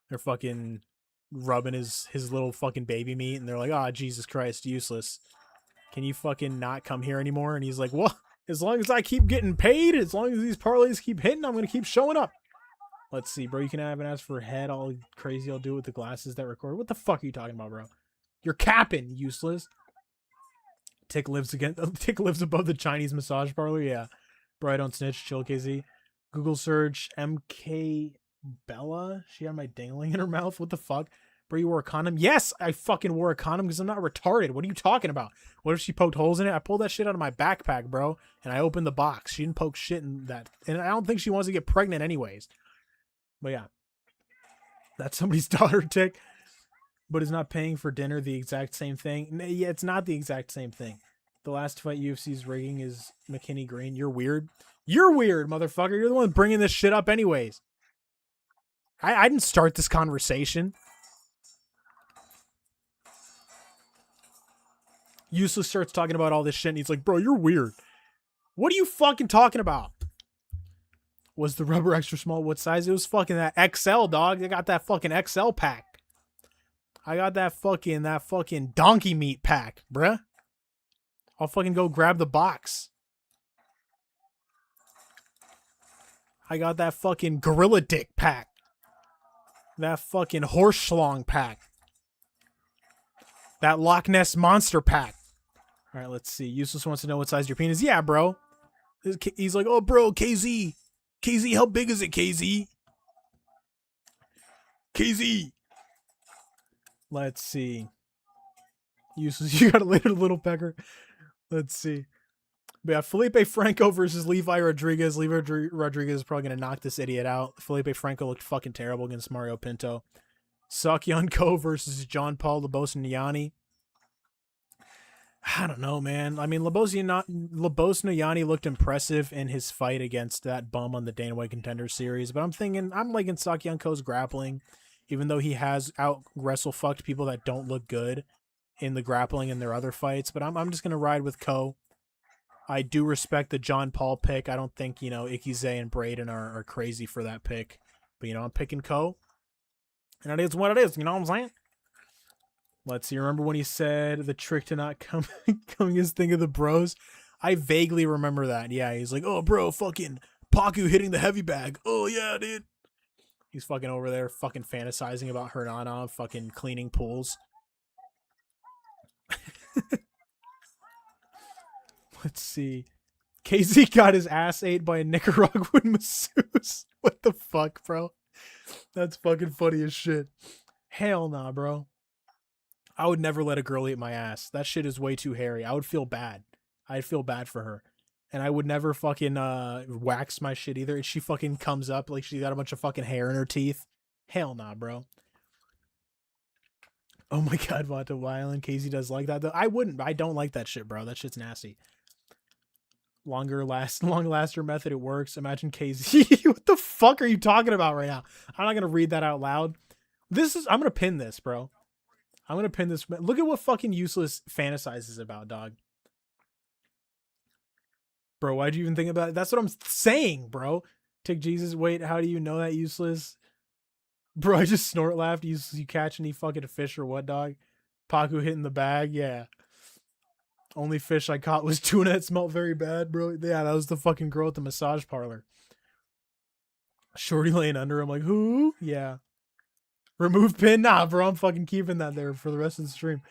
They're fucking rubbing his little fucking baby meat and they're like, oh, Jesus Christ, Useless. Can you fucking not come here anymore? And he's like, well, as long as I keep getting paid, as long as these parlays keep hitting, I'm going to keep showing up. Let's see, bro. You can have an ask for head. All crazy I'll do with the glasses that record. What the fuck are you talking about, bro? You're capping, Useless. Tick lives above the Chinese massage parlor. Yeah. Bro, I don't snitch. Chill, KZ. Google search MK Bella. She had my dingling in her mouth. What the fuck? Bro, you wore a condom? Yes, I fucking wore a condom because I'm not retarded. What are you talking about? What if she poked holes in it? I pulled that shit out of my backpack, bro, and I opened the box. She didn't poke shit in that. And I don't think she wants to get pregnant anyways. But yeah. That's somebody's daughter, Tick. But is not paying for dinner the exact same thing? Yeah, it's not the exact same thing. The last fight UFC's rigging is McKinney Green. You're weird. You're weird, motherfucker. You're the one bringing this shit up anyways. I didn't start this conversation. Useless starts talking about all this shit and he's like, bro, you're weird. What are you fucking talking about? Was the rubber extra small? What size? It was fucking that XL, dog. They got that fucking XL pack. I got that fucking donkey meat pack, bruh. I'll fucking go grab the box. I got that fucking gorilla dick pack. That fucking horse schlong pack. That Loch Ness monster pack. All right, let's see. Useless wants to know what size your penis. Yeah, bro. He's like, oh, bro, KZ. KZ, how big is it, KZ? KZ. Let's see. Useless, you got a little pecker. Let's see. But yeah, Felipe Franco versus Levi Rodrigues. Rodrigues is probably going to knock this idiot out. Felipe Franco looked fucking terrible against Mario Pinto. Seok Ko versus John Paul Lebosnoyani. I don't know, man. I mean, Lebosnoyani looked impressive in his fight against that bum on the Dana White Contender Series, but I'm liking Seok Ko's grappling, even though he has out wrestle fucked people that don't look good in the grappling in their other fights. But I'm just gonna ride with Ko. I do respect the John Paul pick. I don't think, Ikize and Braden are crazy for that pick. But, I'm picking Ko. And it is what it is, you know what I'm saying? Let's see. Remember when he said the trick to not coming is thing of the bros? I vaguely remember that. Yeah, he's like, oh, bro, fucking Paku hitting the heavy bag. Oh, yeah, dude. He's fucking over there fucking fantasizing about Hernana fucking cleaning pools. Let's see. KZ got his ass ate by a Nicaraguan masseuse. What the fuck, bro? That's fucking funny as shit. Hell nah, bro. I would never let a girl eat my ass. That shit is way too hairy. I would feel bad. I'd feel bad for her. And I would never fucking wax my shit either. And she fucking comes up like she got a bunch of fucking hair in her teeth. Hell nah, bro. Oh my god, Vato Violent. Casey does like that though. I wouldn't. I don't like that shit, bro. That shit's nasty. Long laster method, it works. Imagine KZ. What the fuck are you talking about right now? I'm not gonna read that out loud. I'm gonna pin this, bro. I'm gonna pin this. Look at what fucking useless fantasizes about, dog. Bro, why'd you even think about it? That's what I'm saying, bro. Tick Jesus, wait, how do you know that useless? Bro, I just snort laughed. You catch any fucking fish or what, dog? Paku hitting the bag, yeah. Only fish I caught was tuna. It smelled very bad, bro. Yeah, that was the fucking girl at the massage parlor. Shorty laying under him like, who? Yeah. Remove pin? Nah, bro. I'm fucking keeping that there for the rest of the stream.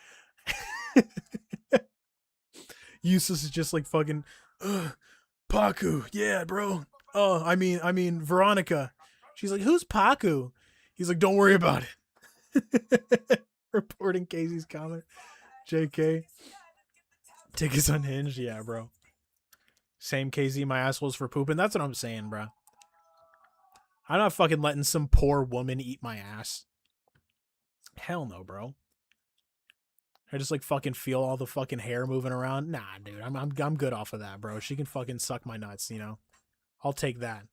Useless is just like fucking, Paku. Yeah, bro. Oh, I mean, Veronica. She's like, who's Paku? He's like, don't worry about it. Reporting Casey's comment. JK. Tick is unhinged. Yeah, bro. Same KZ, my asshole's for pooping. That's what I'm saying, bro. I'm not fucking letting some poor woman eat my ass. Hell no, bro. I just like fucking feel all the fucking hair moving around. Nah, dude. I'm good off of that, bro. She can fucking suck my nuts, I'll take that.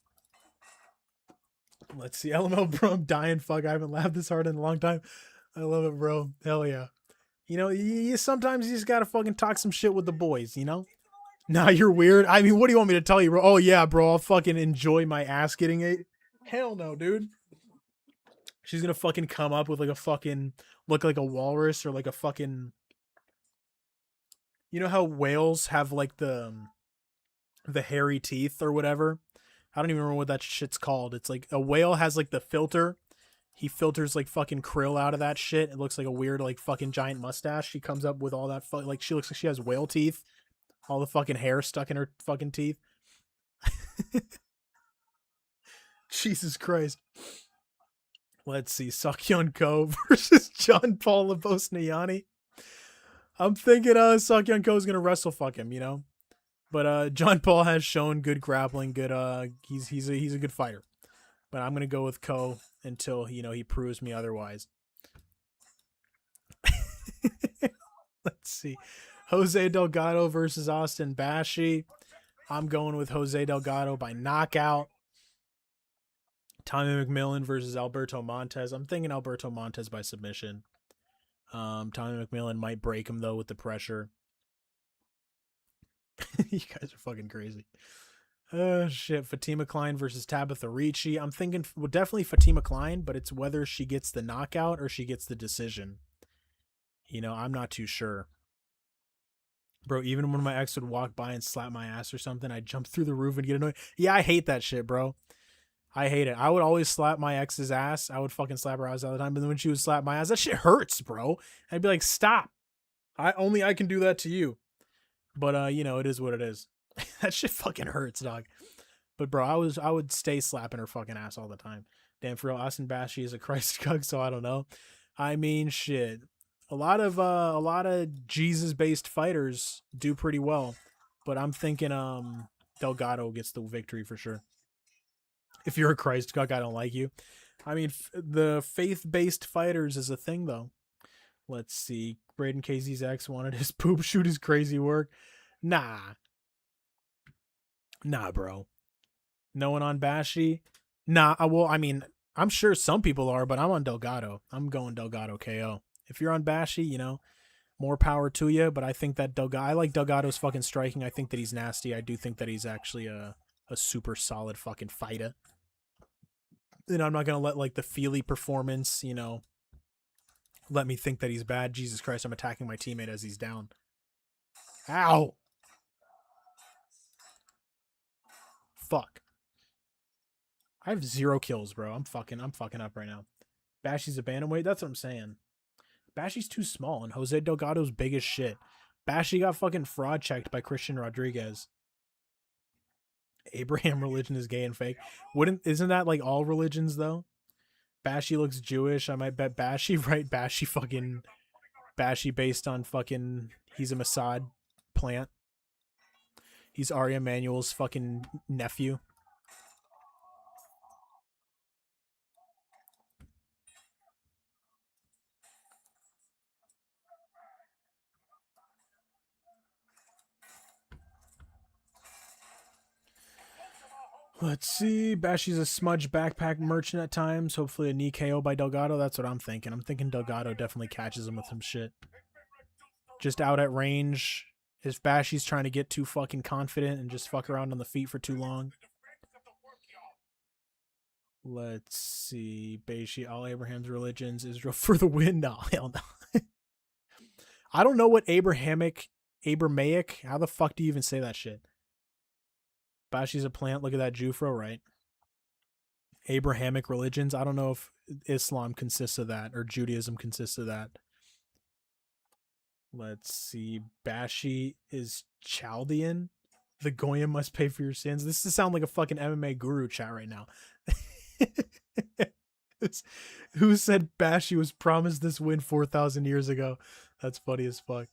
Let's see. LML, bro. I'm dying. Fuck. I haven't laughed this hard in a long time. I love it, bro. Hell yeah. Sometimes you just gotta fucking talk some shit with the boys, Nah, you're weird. I mean, what do you want me to tell you, bro? Oh, yeah, bro. I'll fucking enjoy my ass getting ate. Hell no, dude. She's gonna fucking come up with like a fucking, look like a walrus or like a fucking, you know how whales have like the hairy teeth or whatever? I don't even remember what that shit's called. It's like a whale has like the filter. He filters like fucking krill out of that shit. It looks like a weird like fucking giant mustache. She comes up with all that like she looks like she has whale teeth. All the fucking hair stuck in her fucking teeth. Jesus Christ. Let's see. Seok Ko versus John Paul Lebosnoyani. I'm thinking Seok Ko is gonna wrestle fuck him, But John Paul has shown good grappling, good he's a good fighter. But I'm gonna go with Ko until he proves me otherwise. Let's see. Jose Delgado versus Austin Bashi. I'm going with Jose Delgado by knockout. Tommy McMillen versus Alberto Montes. I'm thinking Alberto Montes by submission. Tommy McMillen might break him though with the pressure. You guys are fucking crazy. Shit. Fatima Kline versus Tabatha Ricci. I'm thinking definitely Fatima Kline, but it's whether she gets the knockout or she gets the decision. I'm not too sure. Bro, even when my ex would walk by and slap my ass or something, I'd jump through the roof and get annoyed. Yeah, I hate that shit, bro. I hate it. I would always slap my ex's ass. I would fucking slap her ass all the time. But then when she would slap my ass, that shit hurts, bro. I'd be like, stop. I can do that to you. But it is what it is. That shit fucking hurts, dog. But bro, I would stay slapping her fucking ass all the time. Damn, for real, Austin Bashi is a Christ cuck, so I don't know. I mean, shit. A lot of Jesus based fighters do pretty well, but I'm thinking Delgado gets the victory for sure. If you're a Christ cock, I don't like you. I mean, the faith based fighters is a thing though. Let's see. Braden Casey's ex wanted his poop shoot his crazy work. Nah, nah, bro. No one on Bashi. Nah, well, I mean, I'm sure some people are, but I'm on Delgado. I'm going Delgado KO. If you're on Bashi, you know, more power to you. But I think that I like Delgado's fucking striking. I think that he's nasty. I do think that he's actually a super solid fucking fighter. And I'm not gonna let like the Feely performance, you know, let me think that he's bad. Jesus Christ, I'm attacking my teammate as he's down. Ow! Fuck. I have 0 kills, bro. I'm fucking up right now. Bashi's a bantamweight. That's what I'm saying. Bashi's too small, and Jose Delgado's big as shit. Bashi got fucking fraud checked by Christian Rodrigues. Abraham religion is gay and fake. Isn't that like all religions though? Bashi looks Jewish. I might bet Bashi, right? Bashi based on fucking he's a Mossad plant. He's Ari Emanuel's fucking nephew. Let's see. Bashi's a smudge backpack merchant at times. Hopefully a knee KO by Delgado. That's what I'm thinking. I'm thinking Delgado definitely catches him with some shit. Just out at range. If Bashi's trying to get too fucking confident and just fuck around on the feet for too long. Let's see. Bashi, all Abraham's religions. Israel for the win. No, hell no. I don't know what Abrahamic, how the fuck do you even say that shit? Bashi's a plant. Look at that Jufro, right? Abrahamic religions. I don't know if Islam consists of that or Judaism consists of that. Let's see. Bashi is Chaldean. The Goyim must pay for your sins. This does sound like a fucking MMA guru chat right now. Who said Bashi was promised this win 4,000 years ago? That's funny as fuck.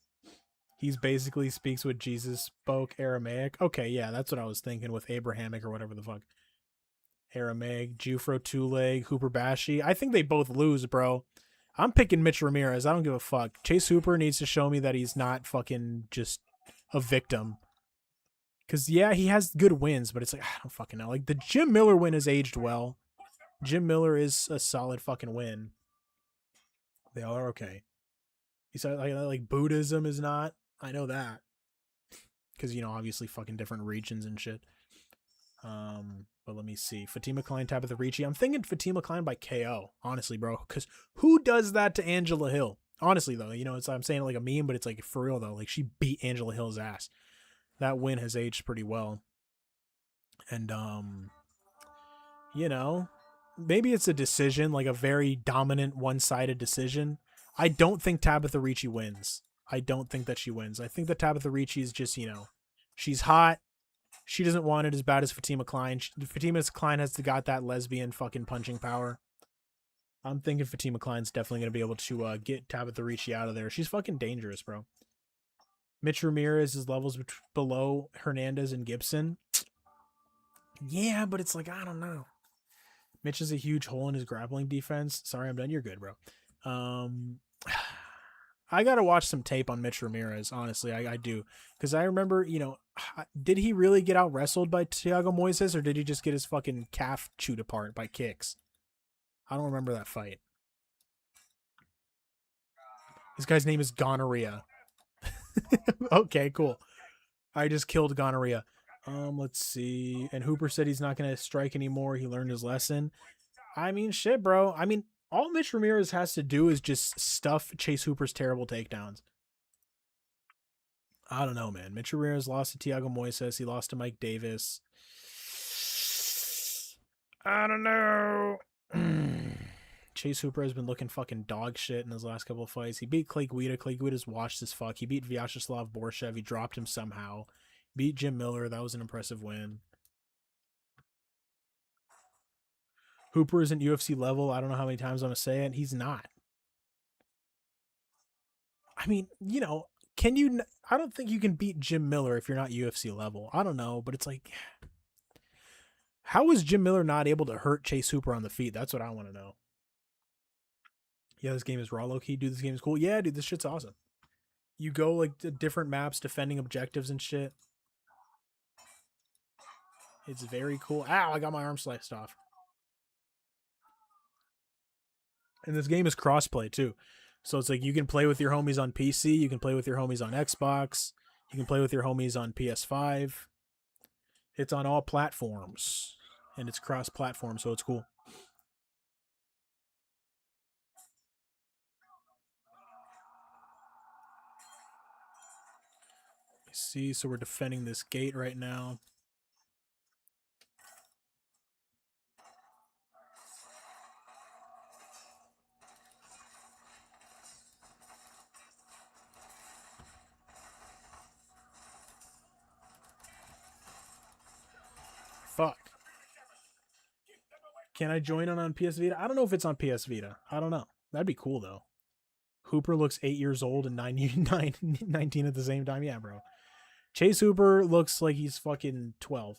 He's basically speaks what Jesus spoke, Aramaic. Okay, yeah, that's what I was thinking with Abrahamic or whatever the fuck. Aramaic, Jufro, two-leg, Hooper Bashi. I think they both lose, bro. I'm picking Mitch Ramirez. I don't give a fuck. Chase Hooper needs to show me that he's not fucking just a victim. Because, yeah, he has good wins, but it's like, I don't fucking know. Like, the Jim Miller win has aged well. Jim Miller is a solid fucking win. They all are okay. He said, like Buddhism is not. I know that. Because, you know, obviously fucking different regions and shit. But let me see. Fatima Kline, Tabatha Ricci. I'm thinking Fatima Kline by KO, honestly, bro. Because who does that to Angela Hill? Honestly, though, you know, I'm saying it like a meme, but it's like for real, though. Like, she beat Angela Hill's ass. That win has aged pretty well. And, you know, maybe it's a decision, like a very dominant, one-sided decision. I don't think Tabatha Ricci wins. I don't think that she wins. I think that Tabatha Ricci is just, you know, she's hot. She doesn't want it as bad as Fatima Kline. Fatima Kline has got that lesbian fucking punching power. I'm thinking Fatima Kline's definitely going to be able to get Tabatha Ricci out of there. She's fucking dangerous, bro. Mitch Ramirez is levels below Hernandez and Gibson. Yeah, but it's like, I don't know. Mitch is a huge hole in his grappling defense. Sorry, I'm done. You're good, bro. I got to watch some tape on Mitch Ramirez, honestly. I do. Because I remember, you know, did he really get out wrestled by Thiago Moises or did he just get his fucking calf chewed apart by kicks? I don't remember that fight. This guy's name is Gonorrhea. Okay, cool. I just killed Gonorrhea. Let's see. And Hooper said he's not going to strike anymore. He learned his lesson. I mean, shit, bro. I mean, all Mitch Ramirez has to do is just stuff Chase Hooper's terrible takedowns. I don't know, man. Mitch Ramirez lost to Thiago Moises. He lost to Mike Davis. I don't know. Chase Hooper has been looking fucking dog shit in his last couple of fights. He beat Clay Guida. Clay Guida's washed as fuck. He beat Vyacheslav Borshev. He dropped him somehow. Beat Jim Miller. That was an impressive win. Hooper isn't UFC level. I don't know how many times I'm going to say it. He's not. I mean, you know, can you? I don't think you can beat Jim Miller if you're not UFC level. I don't know, but it's like, how is Jim Miller not able to hurt Chase Hooper on the feet? That's what I want to know. Yeah, this game is raw low key. Dude, this game is cool. Yeah, dude, this shit's awesome. You go like to different maps, defending objectives and shit. It's very cool. Ow, I got my arm sliced off. And this game is crossplay too. So it's like you can play with your homies on PC, you can play with your homies on Xbox, you can play with your homies on PS5. It's on all platforms. And it's cross-platform, so it's cool. See, so we're defending this gate right now. Fuck. Can I join on PS Vita? I don't know if it's on PS Vita. I don't know. That'd be cool, though. Hooper looks 8 years old and 19 at the same time. Yeah, bro. Chase Hooper looks like he's fucking 12.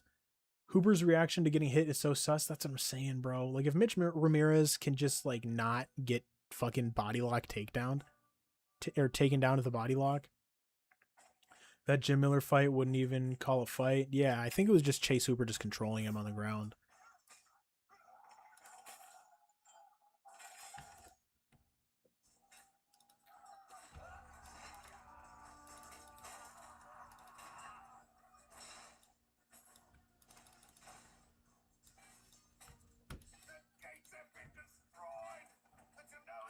Hooper's reaction to getting hit is so sus. That's what I'm saying, bro. Like, if Mitch Ramirez can just, like, not get fucking body lock takedown, or taken down to the body lock, that Jim Miller fight wouldn't even call a fight. Yeah, I think it was just Chase Hooper just controlling him on the ground.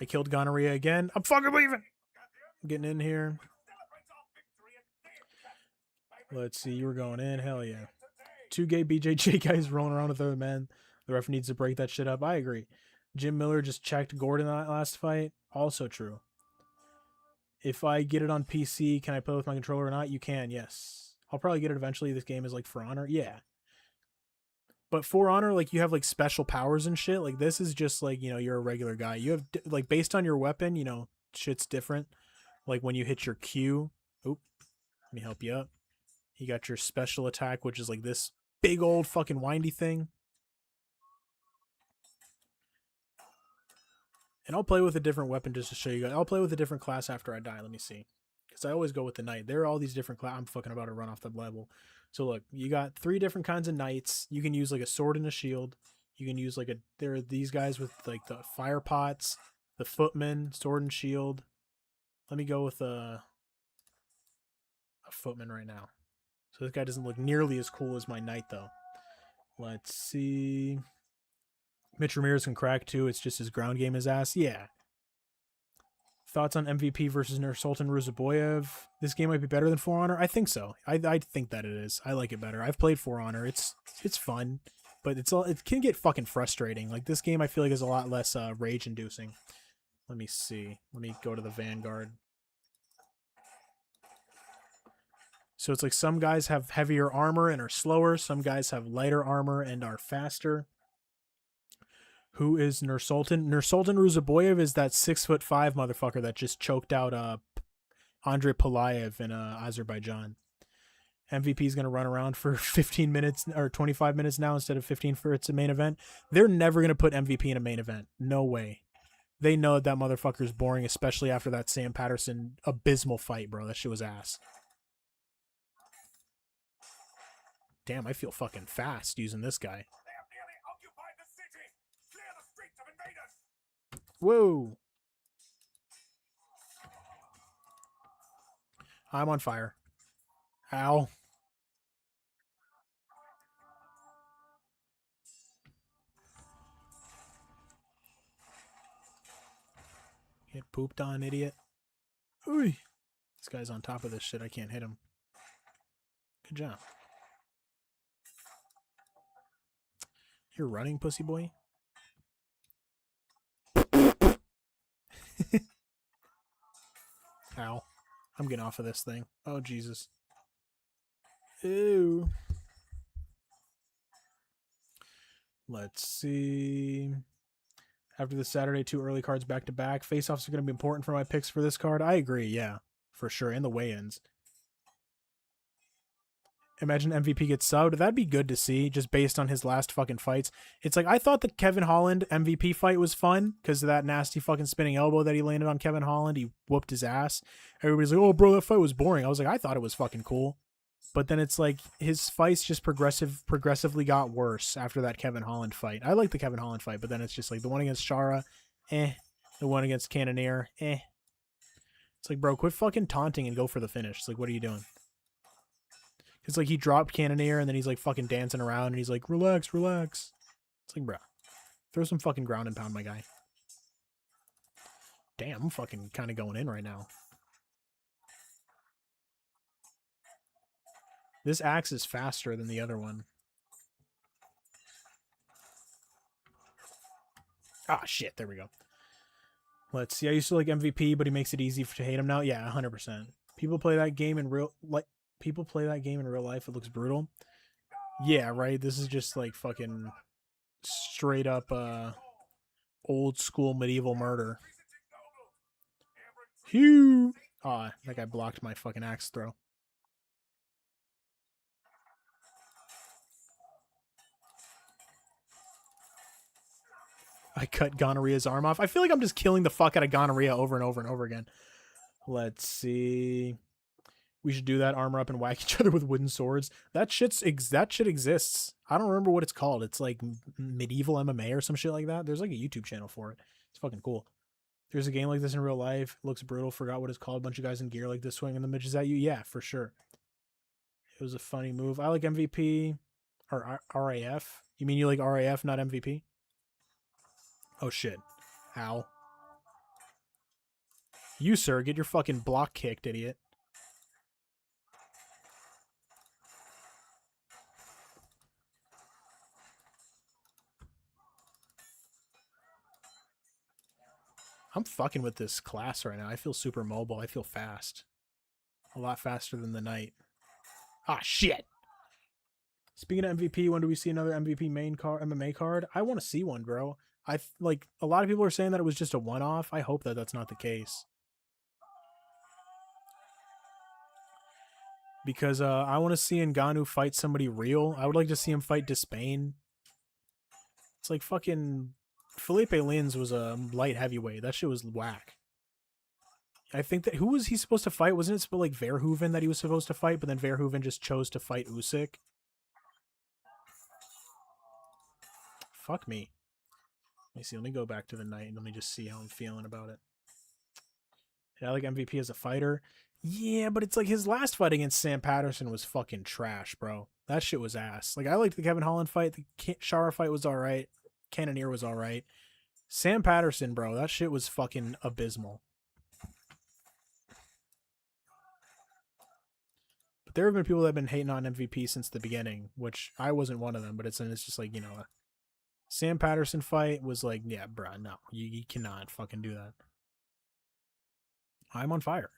I killed gonorrhea again. I'm fucking leaving. I'm getting in here. Let's see. You were going in. Hell yeah. 2 gay BJJ guys rolling around with other men. The ref needs to break that shit up. I agree. Jim Miller just checked Gordon that last fight. Also true. If I get it on PC, can I play with my controller or not? You can, yes. I'll probably get it eventually. This game is like For Honor. Yeah. But For Honor, like, you have like special powers and shit. Like, this is just like, you know, you're a regular guy. You have like, based on your weapon, you know, shit's different. Like when you hit your Q. Oop. Let me help you up. You got your special attack, which is like this big old fucking windy thing. And I'll play with a different weapon just to show you guys. I'll play with a different class after I die. Let me see. Because I always go with the knight. There are all these different classes. I'm fucking about to run off the level. So look, you got 3 different kinds of knights. You can use like a sword and a shield. You can use like a... There are these guys with like the fire pots, the footman, sword and shield. Let me go with a footman right now. So this guy doesn't look nearly as cool as my knight though. Let's see. Mitch Ramirez can crack too. It's just his ground game is ass. Yeah. Thoughts on MVP versus Nursultan Ruzaboyev? This game might be better than For Honor. I think so. I think that it is. I like it better. I've played For Honor. It's fun, but it can get fucking frustrating. Like this game, I feel like is a lot less rage inducing. Let me see. Let me go to the Vanguard. So it's like some guys have heavier armor and are slower. Some guys have lighter armor and are faster. Who is Nursultan? Nursultan Ruzaboyev is that 6'5" motherfucker that just choked out Andrei Palayev in Azerbaijan. MVP is going to run around for 15 minutes or 25 minutes now instead of 15 for its main event. They're never going to put MVP in a main event. No way. They know that motherfucker's boring, especially after that Sam Patterson abysmal fight, bro. That shit was ass. Damn, I feel fucking fast using this guy. Whoa. I'm on fire. Ow. Get pooped on, idiot. Ooh. This guy's on top of this shit. I can't hit him. Good job. You're running, pussy boy? Ow. I'm getting off of this thing. Oh, Jesus. Ew. Let's see. After the Saturday, 2 early cards back to back. Face-offs are going to be important for my picks for this card. I agree, yeah, for sure. And the weigh-ins. Imagine MVP gets subbed. That'd be good to see, just based on his last fucking fights. It's like, I thought the Kevin Holland MVP fight was fun because of that nasty fucking spinning elbow that he landed on Kevin Holland. He whooped his ass. Everybody's like, oh, bro, that fight was boring. I was like, I thought it was fucking cool. But then it's like his fights just progressively got worse after that Kevin Holland fight. I like the Kevin Holland fight, but then it's just like the one against Shara, the one against Cannonier, It's like, bro, quit fucking taunting and go for the finish. It's like, what are you doing? It's like he dropped Cannonier and then he's like fucking dancing around and he's like, relax, relax. It's like, bro, throw some fucking ground and pound, my guy. Damn, I'm fucking kind of going in right now. This axe is faster than the other one. Ah, shit. There we go. Let's see. I used to like MVP, but he makes it easy to hate him now. Yeah, 100%. People play that game in real life. It looks brutal. Yeah, right. This is just like fucking straight up old school medieval murder. Phew. Ah, that guy blocked my fucking axe throw. I cut Gonorrhea's arm off. I feel like I'm just killing the fuck out of Gonorrhea over and over and over again. Let's see. We should do that, armor up and whack each other with wooden swords. That shit exists. I don't remember what it's called. It's like medieval MMA or some shit like that. There's like a YouTube channel for it. It's fucking cool. There's a game like this in real life. It looks brutal. Forgot what it's called. Bunch of guys in gear like this swinging the midges at you. Yeah, for sure. It was a funny move. I like MVP or RAF. You mean you like RAF, not MVP? Oh shit. Ow. You, sir, get your fucking block kicked, idiot. I'm fucking with this class right now. I feel super mobile. I feel fast. A lot faster than the knight. Ah, shit. Speaking of MVP, when do we see another MVP main card, MMA card? I want to see one, bro. Like, a lot of people are saying that it was just a one-off. I hope that that's not the case. Because I want to see Ngannou fight somebody real. I would like to see him fight Despain. It's like fucking Felipe Lins was a light heavyweight. That shit was whack. I think that who was he supposed to fight? Wasn't it like Verhoeven that he was supposed to fight, but then Verhoeven just chose to fight Usyk? Fuck me. Let me see. Let me go back to the night and let me just see how I'm feeling about it. Yeah, I like MVP as a fighter. Yeah, but it's like his last fight against Sam Patterson was fucking trash, bro. That shit was ass. Like, I liked the Kevin Holland fight. The Shara fight was alright. Cannonier was alright. Sam Patterson, bro, that shit was fucking abysmal. But there have been people that have been hating on MVP since the beginning, which I wasn't one of them, but it's just like, you know, Sam Patterson fight was like, yeah, bro, no, you cannot fucking do that. I'm on fire.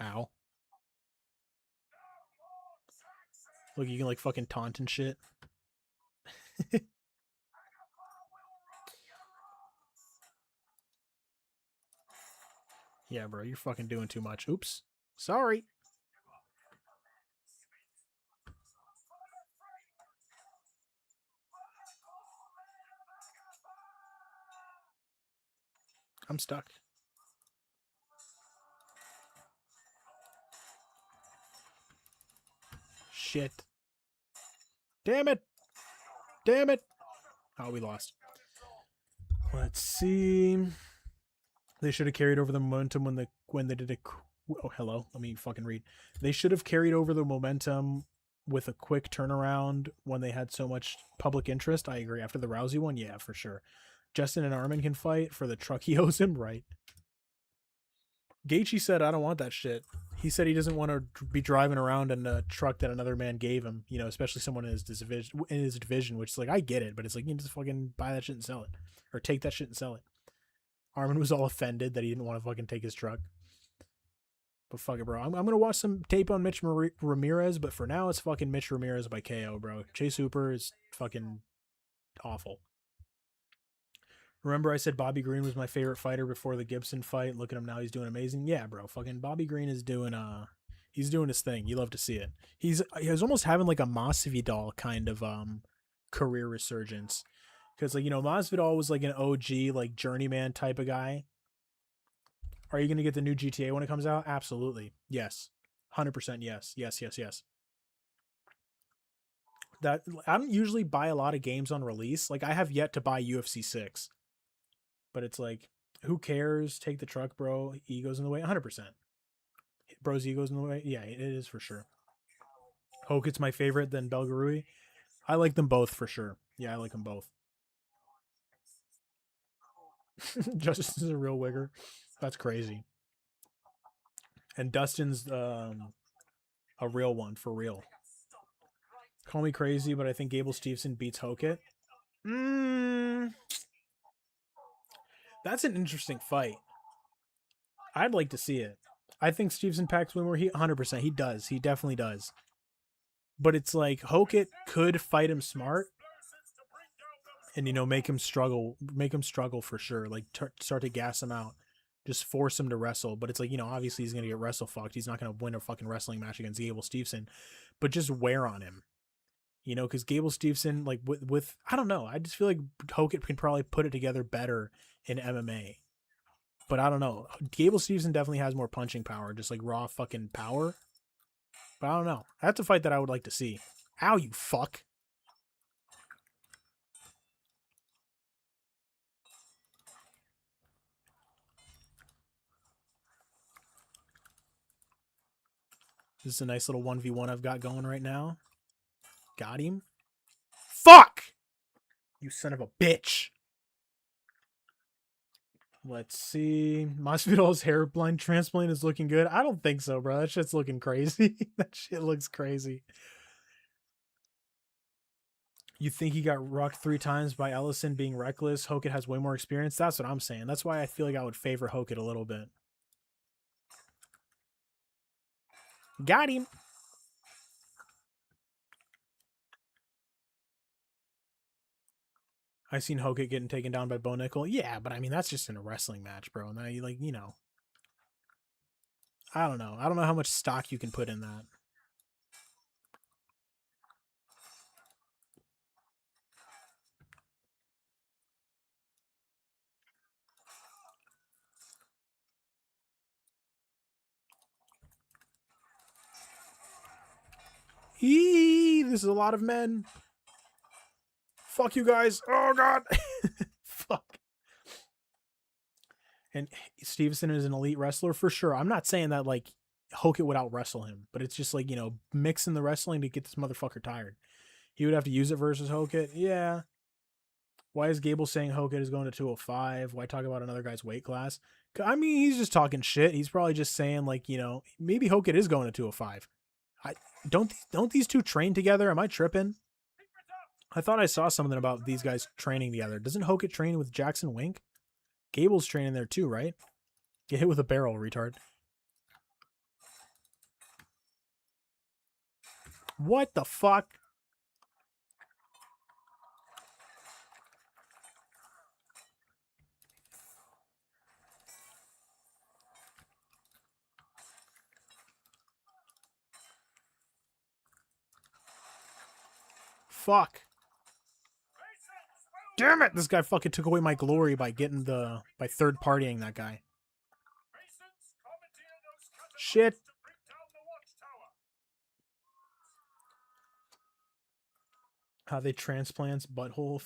Ow. Look, you can like fucking taunt and shit. Yeah, bro, you're fucking doing too much. Oops. Sorry. I'm stuck. Shit. Damn it. Damn it. Oh, we lost. Let's see. They should have carried over the momentum when they did a. Oh, hello. Let me fucking read. They should have carried over the momentum with a quick turnaround when they had so much public interest. I agree. After the Rousey one, yeah, for sure. Justin and Armin can fight for the truck he owes him, right? Gaethje said, "I don't want that shit." He said he doesn't want to be driving around in a truck that another man gave him. You know, especially someone in his division. Which is like, I get it, but it's like, you just fucking buy that shit and sell it, or take that shit and sell it. Armin was all offended that he didn't want to fucking take his truck. But fuck it, bro. I'm gonna watch some tape on Mitch Ramirez, but for now it's fucking Mitch Ramirez by KO, bro. Chase Hooper is fucking awful. Remember I said Bobby Green was my favorite fighter before the Gibson fight? Look at him now, he's doing amazing. Yeah, bro, fucking Bobby Green is doing he's doing his thing. You love to see it. He's almost having like a Masvidal kind of career resurgence. Cuz like, you know, Masvidal was like an OG like journeyman type of guy. Are you going to get the new GTA when it comes out? Absolutely. Yes. 100% yes. Yes, yes, yes. That I don't usually buy a lot of games on release. Like I have yet to buy UFC 6. But it's like, who cares? Take the truck, bro. Ego's in the way. 100%. Bro's ego's in the way. Yeah, it is for sure. Hokett's my favorite, then Belgarui. I like them both for sure. Yeah, I like them both. Justice is a real wigger. That's crazy. And Dustin's a real one, for real. Call me crazy, but I think Gable Steveson beats Hokett. That's an interesting fight. I'd like to see it. I think Stevenson packs way more heat. 100%. He does. He definitely does. But it's like Hokett could fight him smart and, you know, make him struggle for sure. Like start to gas him out, just force him to wrestle. But it's like, you know, obviously he's going to get wrestle fucked. He's not going to win a fucking wrestling match against Gable Steveson, but just wear on him, you know, because Gable Steveson, like with, I don't know. I just feel like Hokett can probably put it together better in MMA. But I don't know. Gable Steveson definitely has more punching power, just like raw fucking power. But I don't know. That's a fight that I would like to see. Ow, you fuck. This is a nice little 1v1 I've got going right now. Got him. Fuck! You son of a bitch. Let's see. Masvidal's hairline transplant is looking good. I don't think so, bro. That shit's looking crazy. That shit looks crazy. You think he got rocked 3 times by Ellison being reckless? Hokett has way more experience. That's what I'm saying. That's why I feel like I would favor Hokett a little bit. Got him. I seen Hokett getting taken down by Bo Nicoll. Yeah, but I mean, that's just in a wrestling match, bro. Now you like, you know. I don't know. I don't know how much stock you can put in that. This is a lot of men. Fuck you guys. Oh, God. Fuck. And Stevenson is an elite wrestler for sure. I'm not saying that, like, Hokett would out wrestle him, but it's just like, you know, mixing the wrestling to get this motherfucker tired. He would have to use it versus Hokett. Yeah. Why is Gable saying Hokett is going to 205? Why talk about another guy's weight class? I mean, he's just talking shit. He's probably just saying, like, you know, maybe Hokett is going to 205. Don't these two train together? Am I tripping? I thought I saw something about these guys training together. Doesn't Hokett train with Jackson Wink? Gable's training there too, right? Get hit with a barrel, retard. What the fuck? Fuck. Damn it! This guy fucking took away my glory by third partying that guy. Shit. How they transplants butthole.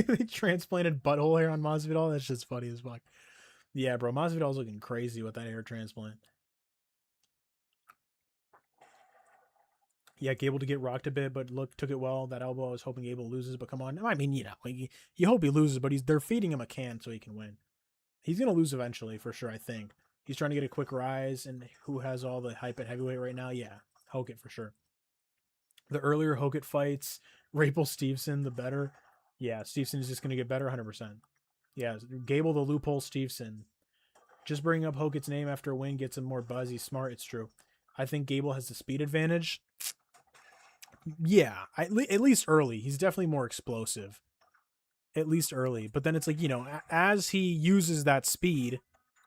They transplanted butthole hair on Masvidal. That's just funny as fuck. Yeah, bro. Masvidal's looking crazy with that hair transplant. Yeah, Gable to get rocked a bit, but took it well. That elbow, I was hoping Gable loses, but come on. I mean, you know, you hope he loses, but they're feeding him a can so he can win. He's going to lose eventually, for sure, I think. He's trying to get a quick rise, and who has all the hype at heavyweight right now? Yeah, Hokett for sure. The earlier Hokett fights, Rapel Stevenson, the better. Yeah, Stevenson is just going to get better 100%. Yeah, Gable the loophole Stevenson. Just bringing up Hokett's name after a win gets him more buzz. He's smart. It's true. I think Gable has the speed advantage. Yeah, at least early. He's definitely more explosive. at least early. But then it's like, as he uses that speed,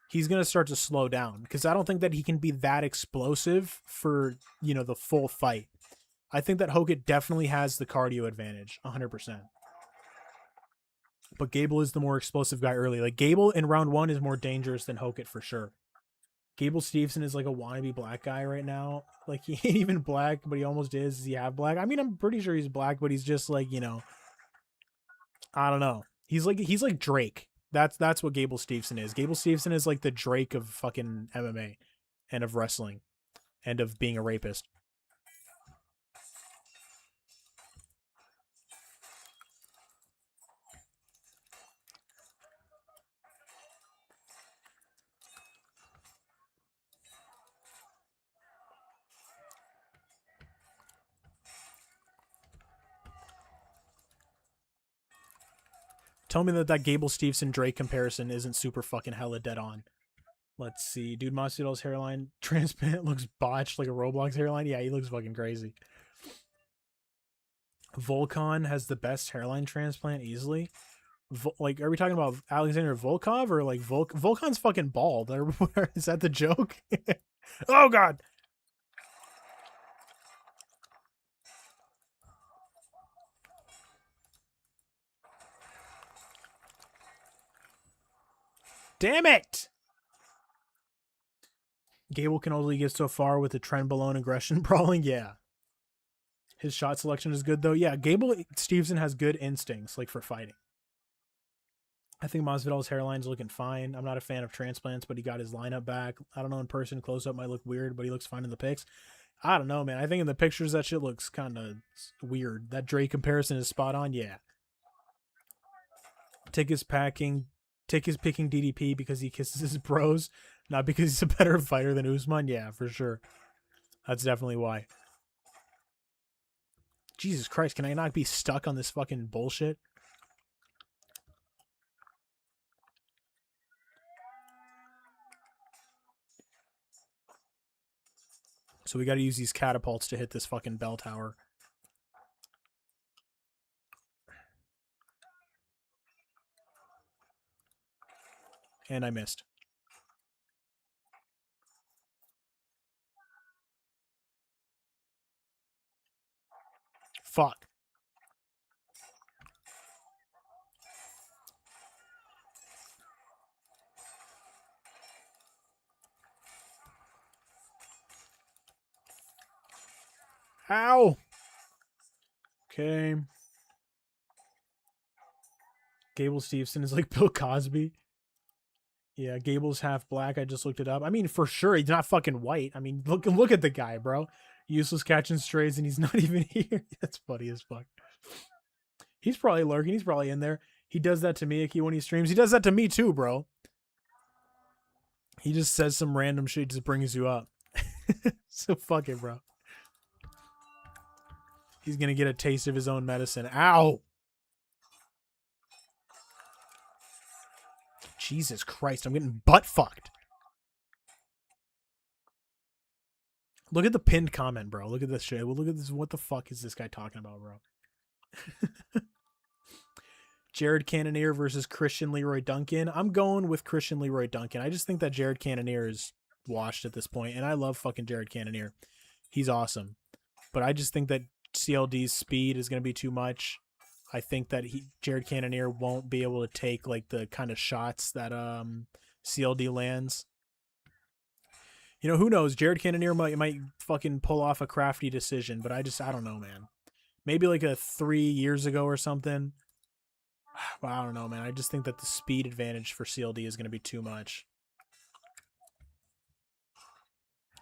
he's going to start to slow down because I don't think that he can be that explosive for, the full fight. I think that Hokit definitely has the cardio advantage, 100%. But Gable is the more explosive guy early. Like, Gable in round 1 is more dangerous than Hokit for sure. Gable Stevenson is like a wannabe black guy right now. Like, he ain't even black, but he almost is. Does he have black? I mean, I'm pretty sure he's black, but he's just like, I don't know. He's like Drake. That's what Gable Stevenson is. Gable Stevenson is like the Drake of fucking MMA and of wrestling and of being a rapist. Tell me that Gable Stevenson Drake comparison isn't super fucking hella dead on. Let's see. Dude, Masvidal's hairline transplant looks botched like a Roblox hairline. Yeah, he looks fucking crazy. Volkan has the best hairline transplant easily. Like, are we talking about Alexander Volkov or like Volkan's fucking bald? Is that the joke? Oh, God. Damn it! Gable can only get so far with the trend below aggression brawling. Yeah. His shot selection is good, though. Yeah, Gable Stevenson has good instincts, like, for fighting. I think Masvidal's hairline's looking fine. I'm not a fan of transplants, but he got his lineup back. I don't know, in person, close-up might look weird, but he looks fine in the pics. I don't know, man. I think in the pictures, that shit looks kind of weird. That Drake comparison is spot on, yeah. Tick is picking DDP because he kisses his bros, not because he's a better fighter than Usman. Yeah, for sure. That's definitely why. Jesus Christ, can I not be stuck on this fucking bullshit? So we got to use these catapults to hit this fucking bell tower. And I missed. Fuck. Ow. Okay. Gable Stevenson is like Bill Cosby. Yeah, Gable's half black. I just looked it up. I mean, for sure, he's not fucking white. I mean, look at the guy, bro. Useless catching strays, and he's not even here. That's funny as fuck. He's probably lurking. He's probably in there. He does that to Miyaki when he streams. He does that to me too, bro. He just says some random shit, just brings you up. So fuck it, bro. He's gonna get a taste of his own medicine. Ow! Jesus Christ, I'm getting butt fucked. Look at the pinned comment, bro. Look at this shit. Well, look at this. What the fuck is this guy talking about, bro? Jared Cannonier versus Christian Leroy Duncan. I'm going with Christian Leroy Duncan. I just think that Jared Cannonier is washed at this point, and I love fucking Jared Cannonier. He's awesome. But I just think that CLD's speed is going to be too much. I think that Jared Cannonier won't be able to take like the kind of shots that CLD lands. Who knows? Jared Cannonier might fucking pull off a crafty decision, but I don't know, man. Maybe like 3 years ago or something. But I don't know, man. I just think that the speed advantage for CLD is going to be too much.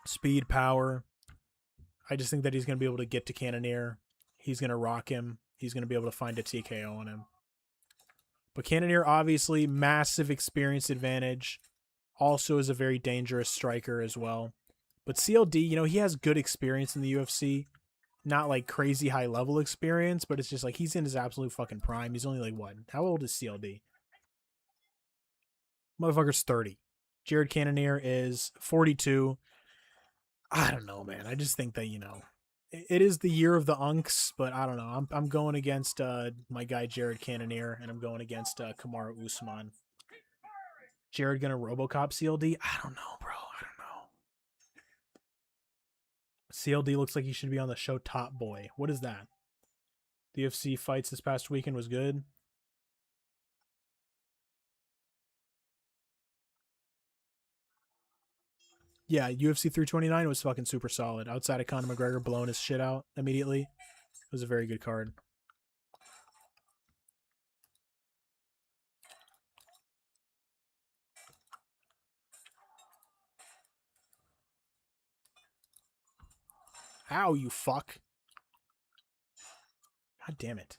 Speed, power. I just think that he's going to be able to get to Cannonier. He's going to rock him. He's going to be able to find a TKO on him. But Cannonier, obviously, massive experience advantage. Also is a very dangerous striker as well. But CLD, he has good experience in the UFC. Not like crazy high level experience, but it's just like he's in his absolute fucking prime. He's only like what? How old is CLD? Motherfucker's 30. Jared Cannonier is 42. I don't know, man. I just think that, It is the year of the unks, but I don't know. I'm going against my guy Jared Cannonier, and I'm going against Kamaru Usman. Jared gonna RoboCop CLD? I don't know, bro. I don't know. CLD looks like he should be on the show Top Boy. What is that? The UFC fights this past weekend was good. Yeah, UFC 329 was fucking super solid. Outside of Conor McGregor blowing his shit out immediately, it was a very good card. Ow, you fuck. God damn it.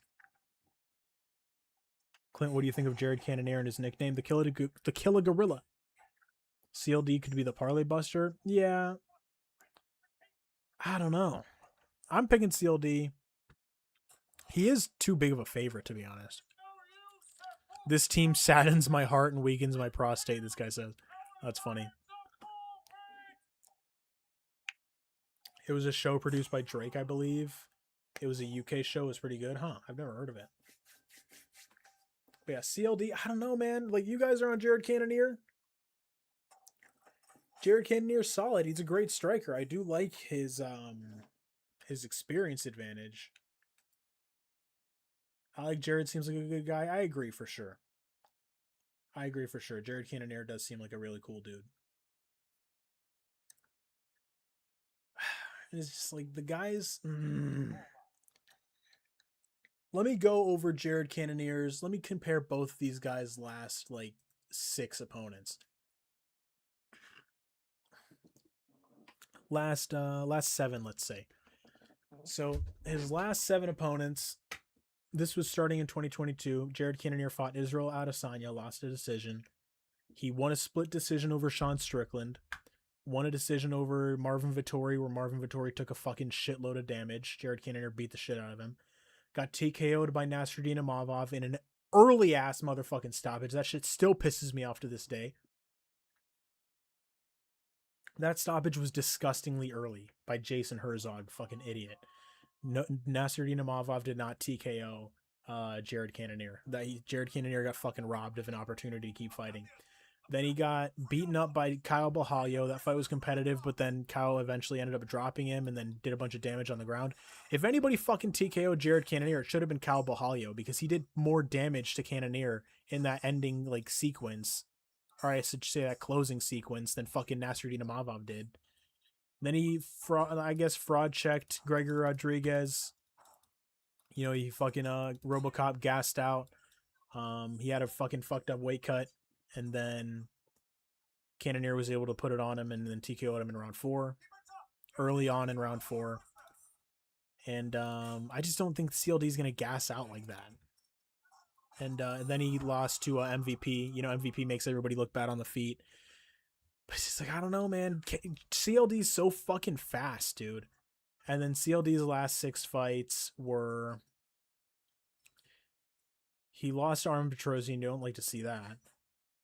Clint, what do you think of Jared Cannonier and his nickname, the Killer Gorilla? CLD could be the parlay buster? Yeah. I don't know. I'm picking CLD. He is too big of a favorite, to be honest. This team saddens my heart and weakens my prostate, this guy says. That's funny. It was a show produced by Drake, I believe. It was a UK show. It was pretty good. Huh, I've never heard of it. But yeah, CLD, I don't know, man. Like, you guys are on Jared Cannonier. Jared Cannonier's solid. He's a great striker. I do like his experience advantage. I like Jared. Seems like a good guy. I agree for sure. Jared Cannonier does seem like a really cool dude. It's just like the guys. Let me go over Jared Cannonier's. Let me compare both of these guys' last like 6 opponents. Last 7, let's say. So his last 7 opponents. This was starting in 2022. Jared Cannonier fought Israel Adesanya, lost a decision. He won a split decision over Sean Strickland. Won a decision over Marvin Vettori, where Marvin Vettori took a fucking shitload of damage. Jared Cannonier beat the shit out of him. Got TKO'd by Nasruddin Imavov in an early ass motherfucking stoppage. That shit still pisses me off to this day. That stoppage was disgustingly early by Jason Herzog, fucking idiot. No, Nasruddin Imavov did not TKO Jared Cannonier. Jared Cannonier got fucking robbed of an opportunity to keep fighting. Then he got beaten up by Kyle Bahalio. That fight was competitive, but then Kyle eventually ended up dropping him and then did a bunch of damage on the ground. If anybody fucking TKO'd Jared Cannonier, it should have been Kyle Bahalio because he did more damage to Cannonier in that ending like sequence, or I should say that closing sequence, than fucking Nasruddin Imavov did. Then he fraud checked Gregor Rodrigues. You know, he fucking RoboCop gassed out. He had a fucking fucked up weight cut, and then Cannonier was able to put it on him and then TKO'd him in round 4. Early on in round 4. And I just don't think CLD is going to gas out like that. And then he lost to MVP. You know, MVP makes everybody look bad on the feet. But it's just like, I don't know, man. CLD's so fucking fast, dude. And then CLD's last 6 fights were... He lost to Armin Petrosian. You don't like to see that.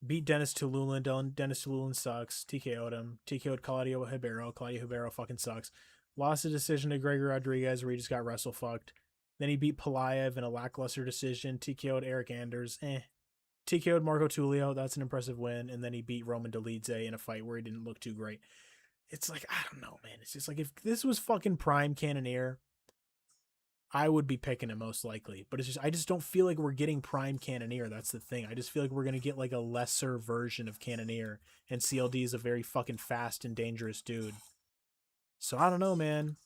Beat Dennis Tululin. Dennis Tululin sucks. TKO'd him. TKO'd Claudio Ribeiro. Claudio Ribeiro fucking sucks. Lost a decision to Gregor Rodrigues where he just got wrestle fucked. Then he beat Pelayev in a lackluster decision. TKO'd Eric Anders. TKO'd Marco Tulio. That's an impressive win. And then he beat Roman Dolidze in a fight where he didn't look too great. It's like, I don't know, man. It's just like, if this was fucking prime Cannonier, I would be picking him most likely. But it's just, I just don't feel like we're getting prime Cannonier. That's the thing. I just feel like we're going to get like a lesser version of Cannonier. And CLD is a very fucking fast and dangerous dude. So I don't know, man.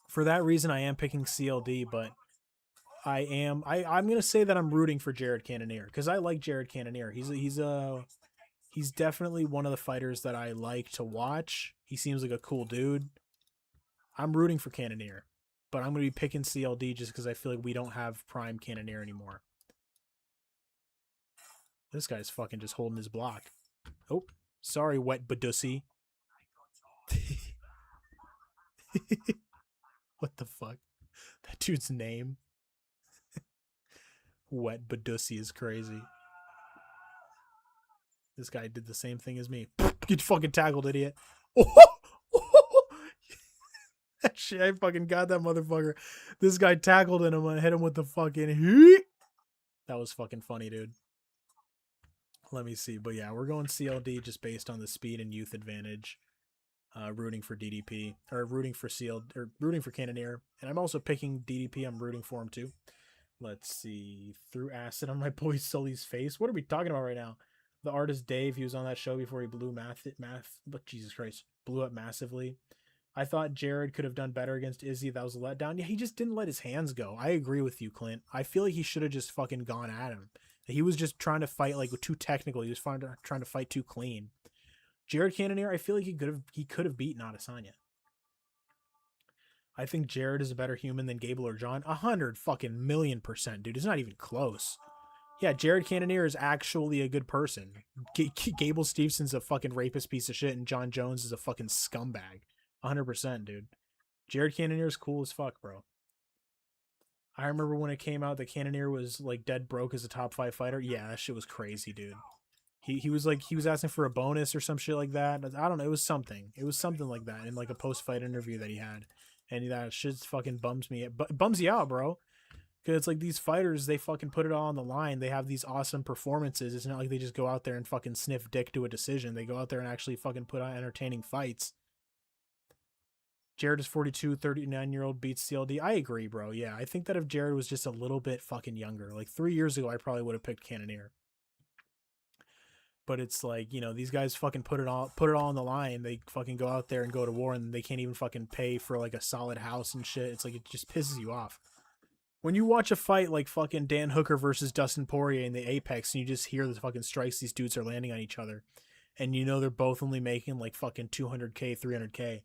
For that reason, I am picking CLD, but I'm going to say that I'm rooting for Jared Cannonier because I like Jared Cannonier. He's definitely one of the fighters that I like to watch. He seems like a cool dude. I'm rooting for Cannonier, but I'm going to be picking CLD just because I feel like we don't have prime Cannonier anymore. This guy's fucking just holding his block. Oh, sorry, wet Badusi. What the fuck? That dude's name. Wet Badusi is crazy. This guy did the same thing as me. Get fucking tackled, idiot. Oh, that shit shit, I fucking got that motherfucker. This guy tackled him and hit him with the fucking heat. That was fucking funny, dude. Let me see. But yeah, we're going CLD just based on the speed and youth advantage. Rooting for DDP or rooting for rooting for Cannoneer, and I'm also picking DDP. I'm rooting for him too. Let's see. Threw acid on my boy Sully's face. What are we talking about right now? The artist Dave, he was on that show before he blew but Jesus Christ, blew up massively. I thought Jared could have done better against Izzy. That was a letdown. Yeah, he just didn't let his hands go. I agree with you, Clint. I feel like he should have just fucking gone at him. He was just trying to fight like too technical. He was trying to fight too clean. Jared Cannonier, I feel like he could have beaten Adesanya. I think Jared is a better human than Gable or John. 100 fucking %, dude. It's not even close. Yeah, Jared Cannonier is actually a good person. Gable Stevenson's a fucking rapist piece of shit, and John Jones is a fucking scumbag. 100%, dude. Jared Cannonier is cool as fuck, bro. I remember when it came out that Cannonier was like dead broke as a top 5 fighter. Yeah, that shit was crazy, dude. He was like, he was asking for a bonus or some shit like that. I don't know. It was something like that in like a post-fight interview that he had. And that shit fucking bums me. Bums you out, bro. Because it's like these fighters, they fucking put it all on the line. They have these awesome performances. It's not like they just go out there and fucking sniff dick to a decision. They go out there and actually fucking put on entertaining fights. Jared is 42, 39-year-old beats CLD. I agree, bro. Yeah, I think that if Jared was just a little bit fucking younger, like 3 years ago, I probably would have picked Cannonier. But it's like, you know, these guys fucking put it all on the line. They fucking go out there and go to war, and they can't even fucking pay for like a solid house and shit. It's like, it just pisses you off. When you watch a fight like fucking Dan Hooker versus Dustin Poirier in the Apex, and you just hear the fucking strikes these dudes are landing on each other, and you know they're both only making like fucking 200K, 300K,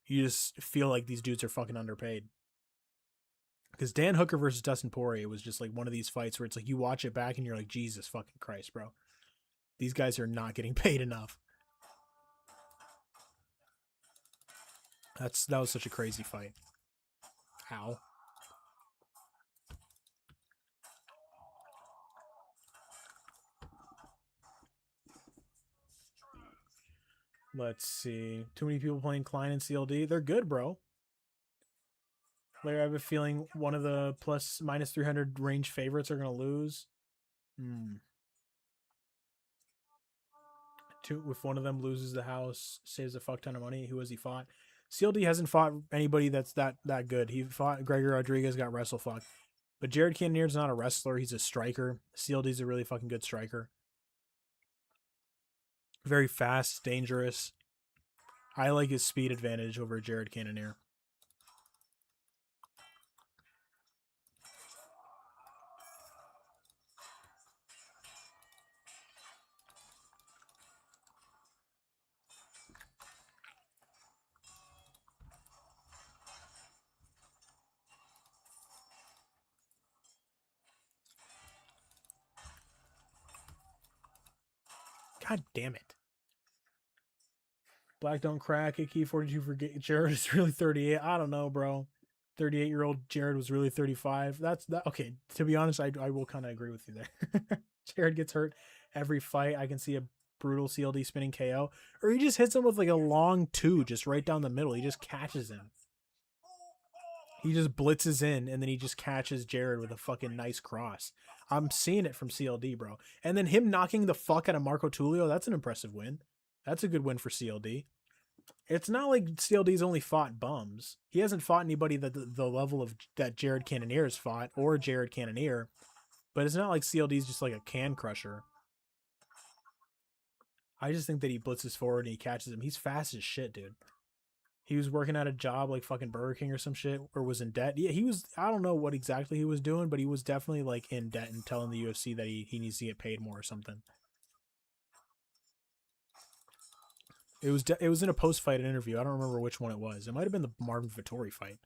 you just feel like these dudes are fucking underpaid. Because Dan Hooker versus Dustin Poirier was just like one of these fights where it's like you watch it back and you're like, Jesus fucking Christ, bro. These guys are not getting paid enough. That was such a crazy fight. Ow. Let's see. Too many people playing Kline and CLD. They're good, bro. Like, I have a feeling one of the minus 300 range favorites are going to lose. If one of them loses the house, saves a fuck ton of money, who has he fought? CLD hasn't fought anybody that's that good. He fought Gregor Rodrigues, got wrestle fucked. But Jared Cannonier's not a wrestler. He's a striker. CLD's a really fucking good striker. Very fast, dangerous. I like his speed advantage over Jared Cannonier. God damn it. Black don't crack. Icky 42 for Jared is really 38. I don't know, bro. 38-year-old Jared was really 35. That's that. Okay, to be honest, I will kind of agree with you there. Jared gets hurt every fight. I can see a brutal CLD spinning KO, or he just hits him with like a long 2 just right down the middle. He just catches him. He just blitzes in, and then he just catches Jared with a fucking nice cross. I'm seeing it from CLD, bro. And then him knocking the fuck out of Marco Tulio, that's an impressive win. That's a good win for CLD. It's not like CLD's only fought bums. He hasn't fought anybody that the level of that Jared Cannonier has fought, or Jared Cannonier. But it's not like CLD's just like a can crusher. I just think that he blitzes forward and he catches him. He's fast as shit, dude. He was working at a job like fucking Burger King or some shit, or was in debt. Yeah, he was. I don't know what exactly he was doing, but he was definitely like in debt and telling the UFC that he needs to get paid more or something. It was in a post fight interview. I don't remember which one it was. It might have been the Marvin Vettori fight,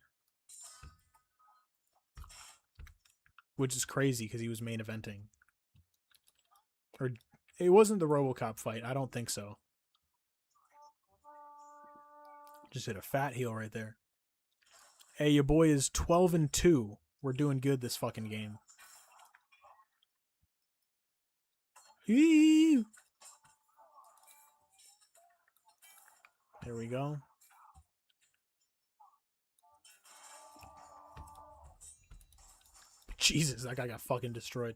which is crazy because he was main eventing. Or it wasn't the RoboCop fight. I don't think so. Just hit a fat heel right there. Hey, your boy is 12-2. We're doing good this fucking game. Eee! There we go. Jesus, that guy got fucking destroyed.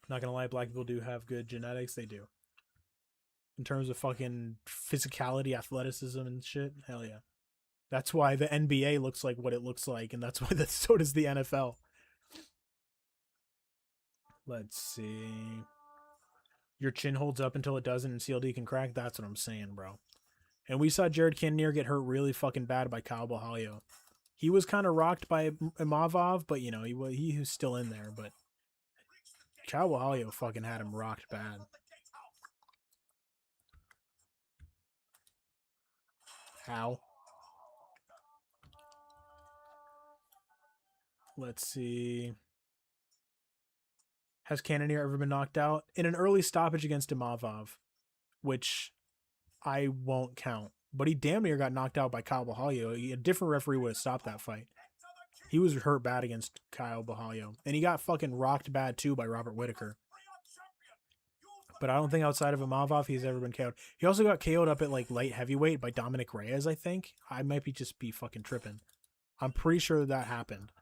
Not gonna lie, black people do have good genetics. They do. In terms of fucking physicality, athleticism, and shit, hell yeah. That's why the NBA looks like what it looks like, and that's why so does the NFL. Let's see. Your chin holds up until it doesn't, and CLD can crack. That's what I'm saying, bro. And we saw Jared Cannonier get hurt really fucking bad by Kyle Bahalio. He was kind of rocked by Imavov, but you know he was still in there. But Kyle Bahalio fucking had him rocked bad. How? Let's see. Has Cannonier ever been knocked out? In an early stoppage against Imavov, which I won't count. But he damn near got knocked out by Kyle Bahalio. A different referee would have stopped that fight. He was hurt bad against Kyle Bahalio. And he got fucking rocked bad too by Robert Whitaker. But I don't think outside of Imavov he's ever been KO'd. He also got KO'd up at like light heavyweight by Dominic Reyes, I think. I might be just be fucking tripping. I'm pretty sure that happened.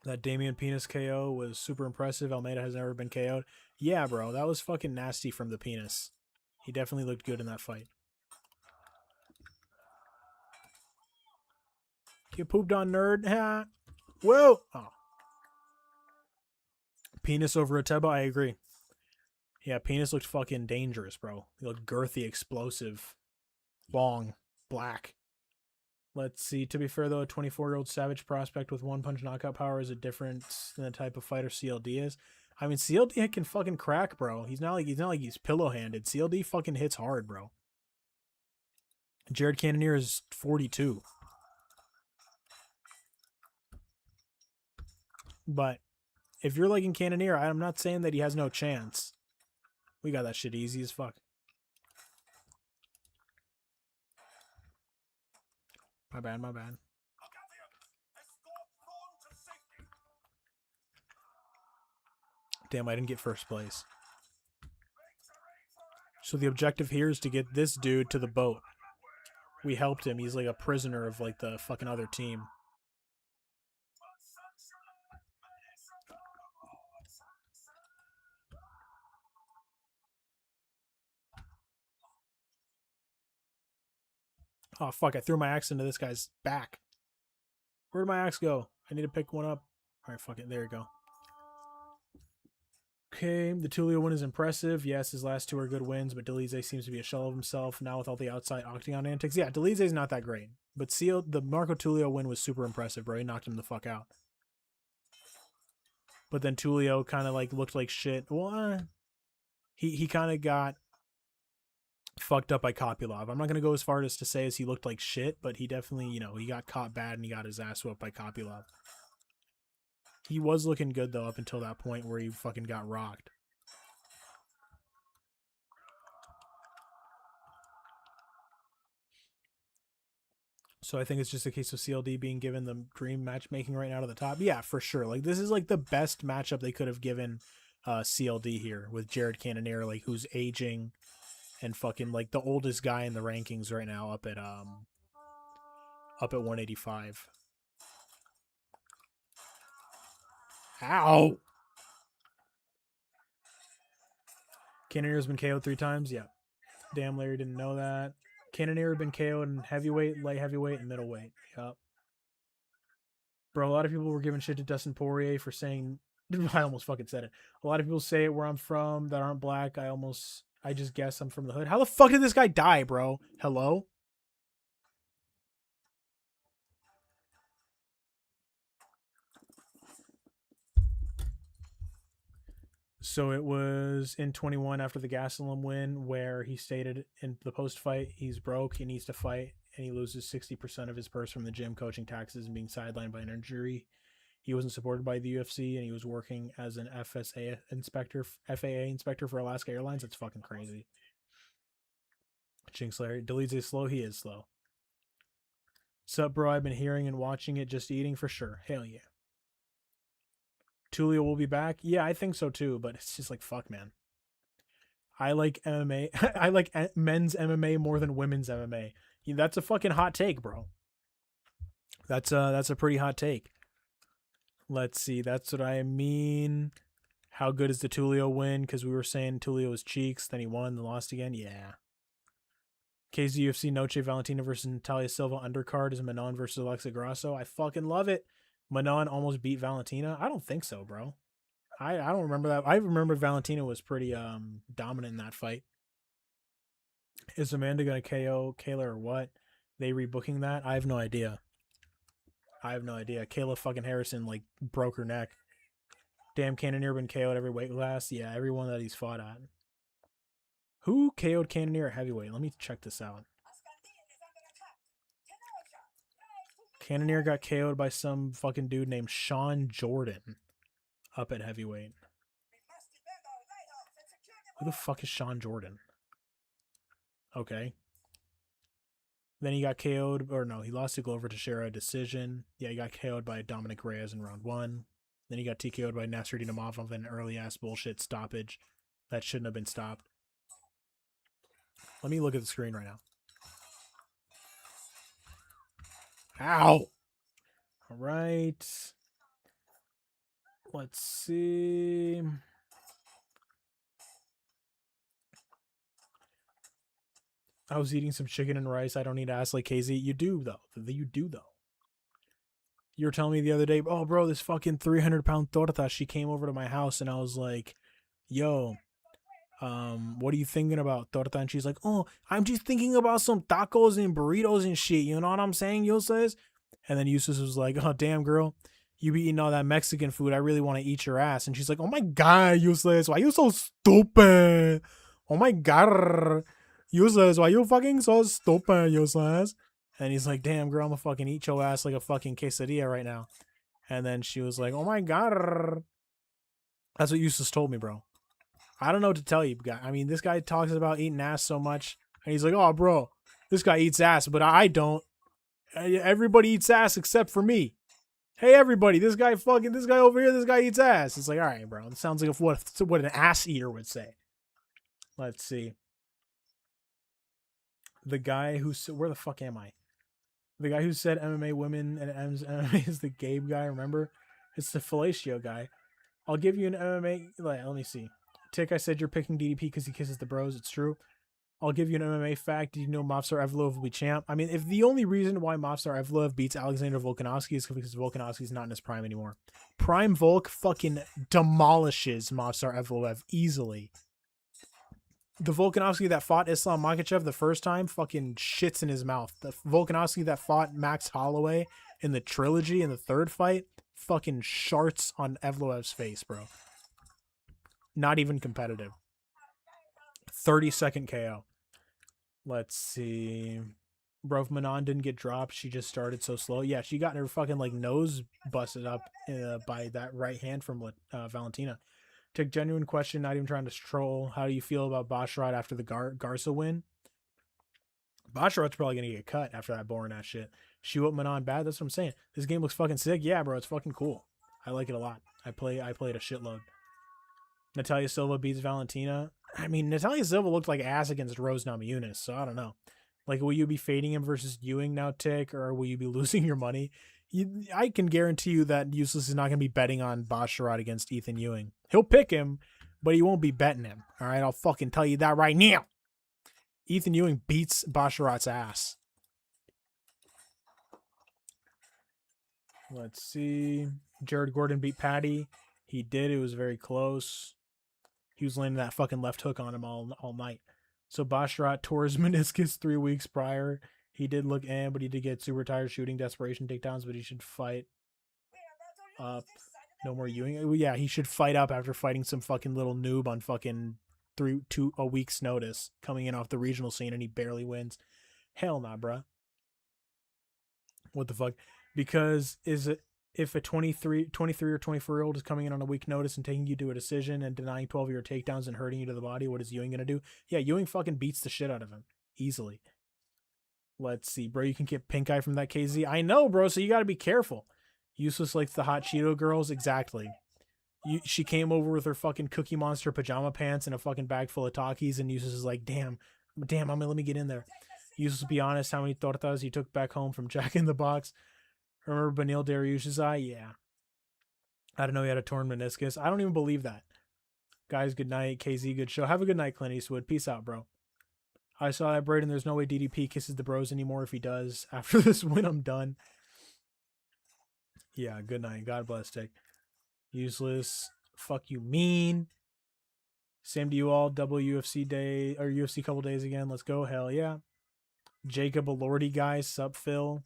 That Damien Penis KO was super impressive. Almeida has never been KO'd. Yeah, bro, that was fucking nasty from the Penis. He definitely looked good in that fight. You pooped on, nerd. Ha. Whoa. Oh. Penis over Ateba, I agree. Yeah, Penis looked fucking dangerous, bro. He looked girthy, explosive, long, black. Let's see. To be fair, though, a 24-year-old Savage prospect with one-punch knockout power is a difference than the type of fighter CLD is. I mean, CLD can fucking crack, bro. He's not like he's pillow-handed. CLD fucking hits hard, bro. Jared Cannonier is 42. But if you're liking Cannonier, I'm not saying that he has no chance. We got that shit easy as fuck. My bad, my bad. Damn, I didn't get first place. So the objective here is to get this dude to the boat. We helped him. He's like a prisoner of like the fucking other team. Oh, fuck. I threw my axe into this guy's back. Where'd my axe go? I need to pick one up. All right, fuck it. There you go. Okay, the Tulio win is impressive. Yes, his last two are good wins, but Delize seems to be a shell of himself now with all the outside octagon antics. Yeah, Delize's not that great. But the Marco Tulio win was super impressive, bro. He knocked him the fuck out. But then Tulio kind of like looked like shit. Well, he kind of got fucked up by Kopylov. I'm not going to go as far as to say as he looked like shit, but he definitely, you know, he got caught bad and he got his ass whooped by Kopylov. He was looking good, though, up until that point where he fucking got rocked. So I think it's just a case of CLD being given the dream matchmaking right now to the top. Yeah, for sure. Like, this is like the best matchup they could have given CLD here with Jared Cannonier, like, who's aging and fucking like the oldest guy in the rankings right now up at 185. Ow! Cannonier's been KO'd 3 times? Yeah. Damn, Larry didn't know that. Cannonier been KO'd in heavyweight, light heavyweight, and middleweight. Yup. Bro, a lot of people were giving shit to Dustin Poirier for saying... I almost fucking said it. A lot of people say it where I'm from that aren't black. I just guess I'm from the hood. How the fuck did this guy die, bro? Hello? So it was in 21 after the Gastelum win where he stated in the post-fight he's broke, he needs to fight, and he loses 60% of his purse from the gym, coaching, taxes, and being sidelined by an injury. He wasn't supported by the UFC, and he was working as an FAA inspector for Alaska Airlines. That's fucking crazy. Jinx Larry. Deletes is slow. He is slow. Sup, bro? I've been hearing and watching it, just eating for sure. Hell yeah. Tulio will be back. Yeah, I think so too, but it's just like, fuck, man. I like MMA. I like men's MMA more than women's MMA. That's a fucking hot take, bro. That's a pretty hot take. Let's see. That's what I mean. How good is the Tulio win? Because we were saying Tulio was cheeks, then he won, then lost again. Yeah. KZUFC Noche Valentina versus Natalia Silva undercard is Manon versus Alexa Grasso. I fucking love it. Manon almost beat Valentina. I don't think so, bro. I don't remember that. I remember Valentina was pretty dominant in that fight. Is Amanda gonna KO Kayla or what? They rebooking that? I have no idea. Kayla fucking Harrison like broke her neck. Damn, Cannonier been KO'd every weight class. Yeah, everyone that he's fought at. Who KO'd Cannonier at heavyweight? Let me check this out. Cannonier got KO'd by some fucking dude named Sean Jordan up at heavyweight. Who the fuck is Sean Jordan? Okay. Then he got KO'd, or no, he lost to Glover Teixeira decision. Yeah, he got KO'd by Dominic Reyes in round 1. Then he got TKO'd by Nasruddin Imavov in an early-ass bullshit stoppage that shouldn't have been stopped. Let me look at the screen right now. Ow! All right. Let's see. I was eating some chicken and rice. I don't need to ask like KZ. You do, though. You were telling me the other day, oh, bro, this fucking 300-pound torta, she came over to my house, and I was like, yo, what are you thinking about, torta? And she's like, oh, I'm just thinking about some tacos and burritos and shit. You know what I'm saying, Yusuf? And then Yusuf was like, oh, damn, girl, you be eating all that Mexican food. I really want to eat your ass. And she's like, oh, my God, Yusuf, why you so stupid? Oh, my God. Yusuf, why you fucking so stupid, Yusuf? And he's like, damn, girl, I'm gonna fucking eat your ass like a fucking quesadilla right now. And then she was like, oh my God. That's what Eustace told me, bro. I don't know what to tell you, guy. I mean, this guy talks about eating ass so much. And he's like, oh, bro, this guy eats ass, but I don't. Everybody eats ass except for me. Hey, everybody, this guy over here, this guy eats ass. It's like, all right, bro. It sounds like what an ass eater would say. Let's see. The guy who said, where the fuck am I? The guy who said MMA women and MMA is the Gabe guy, remember? It's the fellatio guy. I'll give you an MMA, let me see. Tick, I said you're picking DDP because he kisses the bros. It's true. I'll give you an MMA fact. Did you know Movsar Evloev will be champ? I mean, if the only reason why Movsar Evloev beats Alexander Volkanovski is because Volkanovski's not in his prime anymore. Prime Volk fucking demolishes Movsar Evloev easily. The Volkanovski that fought Islam Makhachev the first time fucking shits in his mouth. The Volkanovski that fought Max Holloway in the trilogy in the third fight fucking sharts on Evloev's face, bro. Not even competitive. 30-second KO. Let's see. Bro, if Manon didn't get dropped, she just started so slow. Yeah, she got her fucking like nose busted up by that right hand from Valentina. Take genuine question, not even trying to troll. How do you feel about Basharat after the Garza win? Basharat's probably going to get cut after that boring ass shit. She whooped Manon bad? That's what I'm saying. This game looks fucking sick. Yeah, bro, it's fucking cool. I like it a lot. I played a shitload. Natalia Silva beats Valentina. I mean, Natalia Silva looked like ass against Rose Namajunas, so I don't know. Like, will you be fading him versus Ewing now, Tick, or will you be losing your money? I can guarantee you that Useless is not going to be betting on Basharat against Ethan Ewing. He'll pick him, but he won't be betting him. All right, I'll fucking tell you that right now. Ethan Ewing beats Basharat's ass. Let's see. Jared Gordon beat Patty. He did. It was very close. He was landing that fucking left hook on him all night. So Basharat tore his meniscus 3 weeks prior. He did look but he did get super tired shooting desperation takedowns, but he should fight up. No more Ewing. Yeah, he should fight up after fighting some fucking little noob on fucking a week's notice coming in off the regional scene, and he barely wins. Hell nah, bruh. What the fuck? Because if a 23 or 24-year-old is coming in on a week notice and taking you to a decision and denying 12 of your takedowns and hurting you to the body, what is Ewing going to do? Yeah, Ewing fucking beats the shit out of him. Easily. Let's see, bro. You can get pink eye from that KZ. I know, bro, so you got to be careful. Useless likes the hot Cheeto girls. Exactly. She came over with her fucking Cookie Monster pajama pants and a fucking bag full of Takis, and Yusuf is like, damn, mama, let me get in there. Yusuf, be honest, how many tortas you took back home from Jack in the Box? Remember Benil Dariush's eye? Yeah. I didn't know he had a torn meniscus. I don't even believe that. Guys, good night. KZ, good show. Have a good night, Clint Eastwood. Peace out, bro. I saw that, Braden. There's no way DDP kisses the bros anymore. If he does, after this win, I'm done. Yeah, good night. God bless, Dick. Useless. Fuck you, mean. Same to you all. Double UFC day or UFC couple days again. Let's go. Hell yeah. Jacob Elordi, guys. Sup, Phil.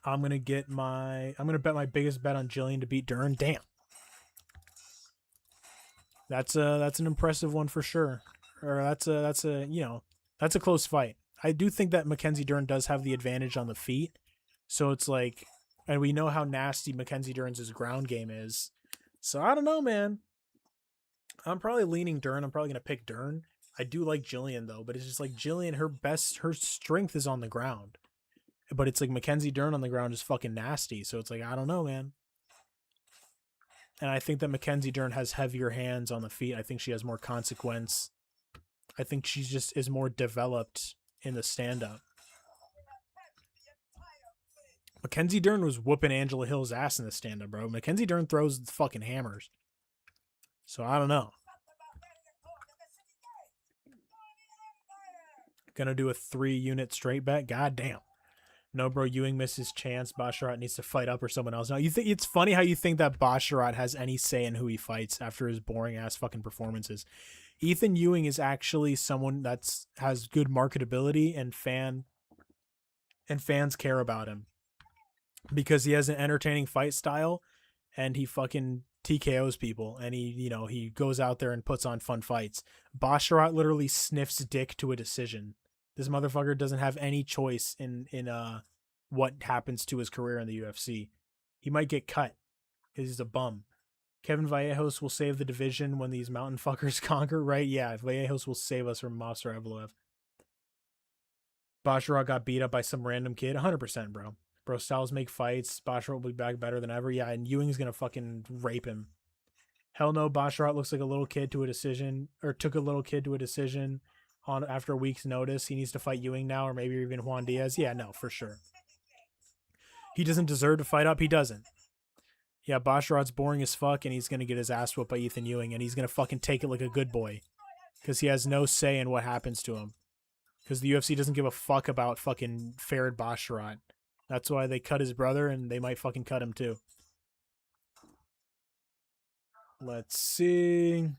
I'm gonna bet my biggest bet on Jillian to beat Dern. Damn. That's an impressive one for sure. Or that's a close fight. I do think that Mackenzie Dern does have the advantage on the feet. So it's like, and we know how nasty Mackenzie Dern's ground game is. So I don't know, man. I'm probably leaning Dern. I'm probably going to pick Dern. I do like Jillian, though, but it's just like Jillian, her strength is on the ground. But it's like Mackenzie Dern on the ground is fucking nasty. So it's like, I don't know, man. And I think that Mackenzie Dern has heavier hands on the feet. I think she has more consequence. I think she just is more developed in the stand-up. Mackenzie Dern was whooping Angela Hill's ass in the stand-up, bro. Mackenzie Dern throws fucking hammers. So I don't know. Gonna do a 3-unit straight bet? God damn. No, bro, Ewing missed his chance. Basharat needs to fight up or someone else. Now, you think it's funny how you think that Basharat has any say in who he fights after his boring ass fucking performances. Ethan Ewing is actually someone that's has good marketability and fans care about him because he has an entertaining fight style and he fucking TKOs people and he goes out there and puts on fun fights. Basharat literally sniffs dick to a decision. This motherfucker doesn't have any choice in what happens to his career in the UFC. He might get cut because he's a bum. Kevin Vallejos will save the division when these mountain fuckers conquer, right? Yeah, Vallejos will save us from Master Evloev. Basharat got beat up by some random kid. 100%, bro. Bro, styles make fights. Basharat will be back better than ever. Yeah, and Ewing's going to fucking rape him. Hell no, Basharat looks like a little kid to a decision, or took a little kid to a decision after a week's notice. He needs to fight Ewing now, or maybe even Juan Diaz. Yeah, no, for sure. He doesn't deserve to fight up. He doesn't. Yeah, Basharat's boring as fuck, and he's going to get his ass whooped by Ethan Ewing, and he's going to fucking take it like a good boy. Because he has no say in what happens to him. Because the UFC doesn't give a fuck about fucking Farid Basharat. That's why they cut his brother, and they might fucking cut him too. Let's see.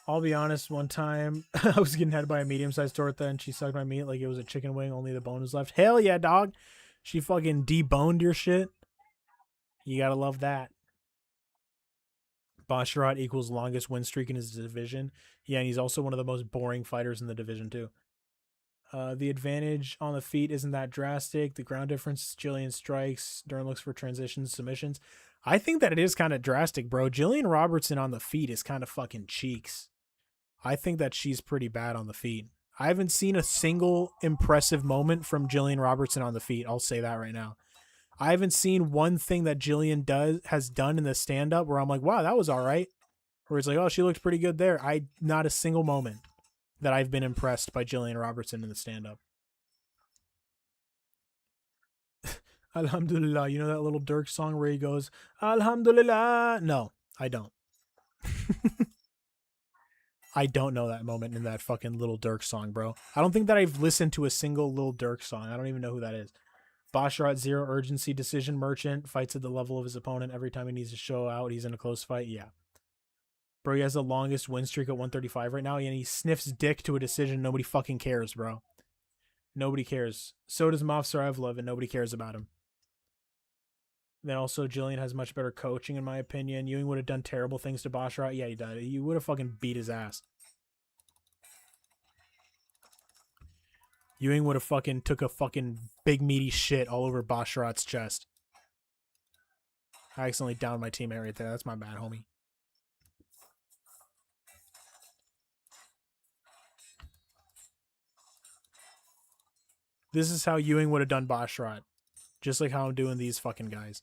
I'll be honest, one time I was getting headed by a medium-sized torta and she sucked my meat like it was a chicken wing, only the bone was left. Hell yeah, dog. She fucking deboned your shit. You gotta love that. Basharat equals longest win streak in his division. Yeah, and he's also one of the most boring fighters in the division too. The advantage on the feet isn't that drastic. The ground difference, Jillian strikes. Dern looks for transitions, submissions. I think that it is kind of drastic, bro. Jillian Robertson on the feet is kind of fucking cheeks. I think that she's pretty bad on the feet. I haven't seen a single impressive moment from Jillian Robertson on the feet. I'll say that right now. I haven't seen one thing that Jillian has done in the stand-up where I'm like, wow, that was all right. Where it's like, oh, she looked pretty good there. Not a single moment that I've been impressed by Jillian Robertson in the stand-up. Alhamdulillah. You know that little Dirk song where he goes, Alhamdulillah? No, I don't. I don't know that moment in that fucking Little Dirk song, bro. I don't think that I've listened to a single Little Dirk song. I don't even know who that is. Basharat, zero urgency, decision merchant, fights at the level of his opponent every time he needs to show out. He's in a close fight. Yeah. Bro, he has the longest win streak at 135 right now, and he sniffs dick to a decision. Nobody fucking cares, bro. Nobody cares. So does Movsar Evloev, and nobody cares about him. Then also, Jillian has much better coaching, in my opinion. Ewing would have done terrible things to Basharat. Yeah, he did. He would have fucking beat his ass. Ewing would have fucking took a fucking big meaty shit all over Basharat's chest. I accidentally downed my teammate right there. That's my bad, homie. This is how Ewing would have done Basharat. Just like how I'm doing these fucking guys.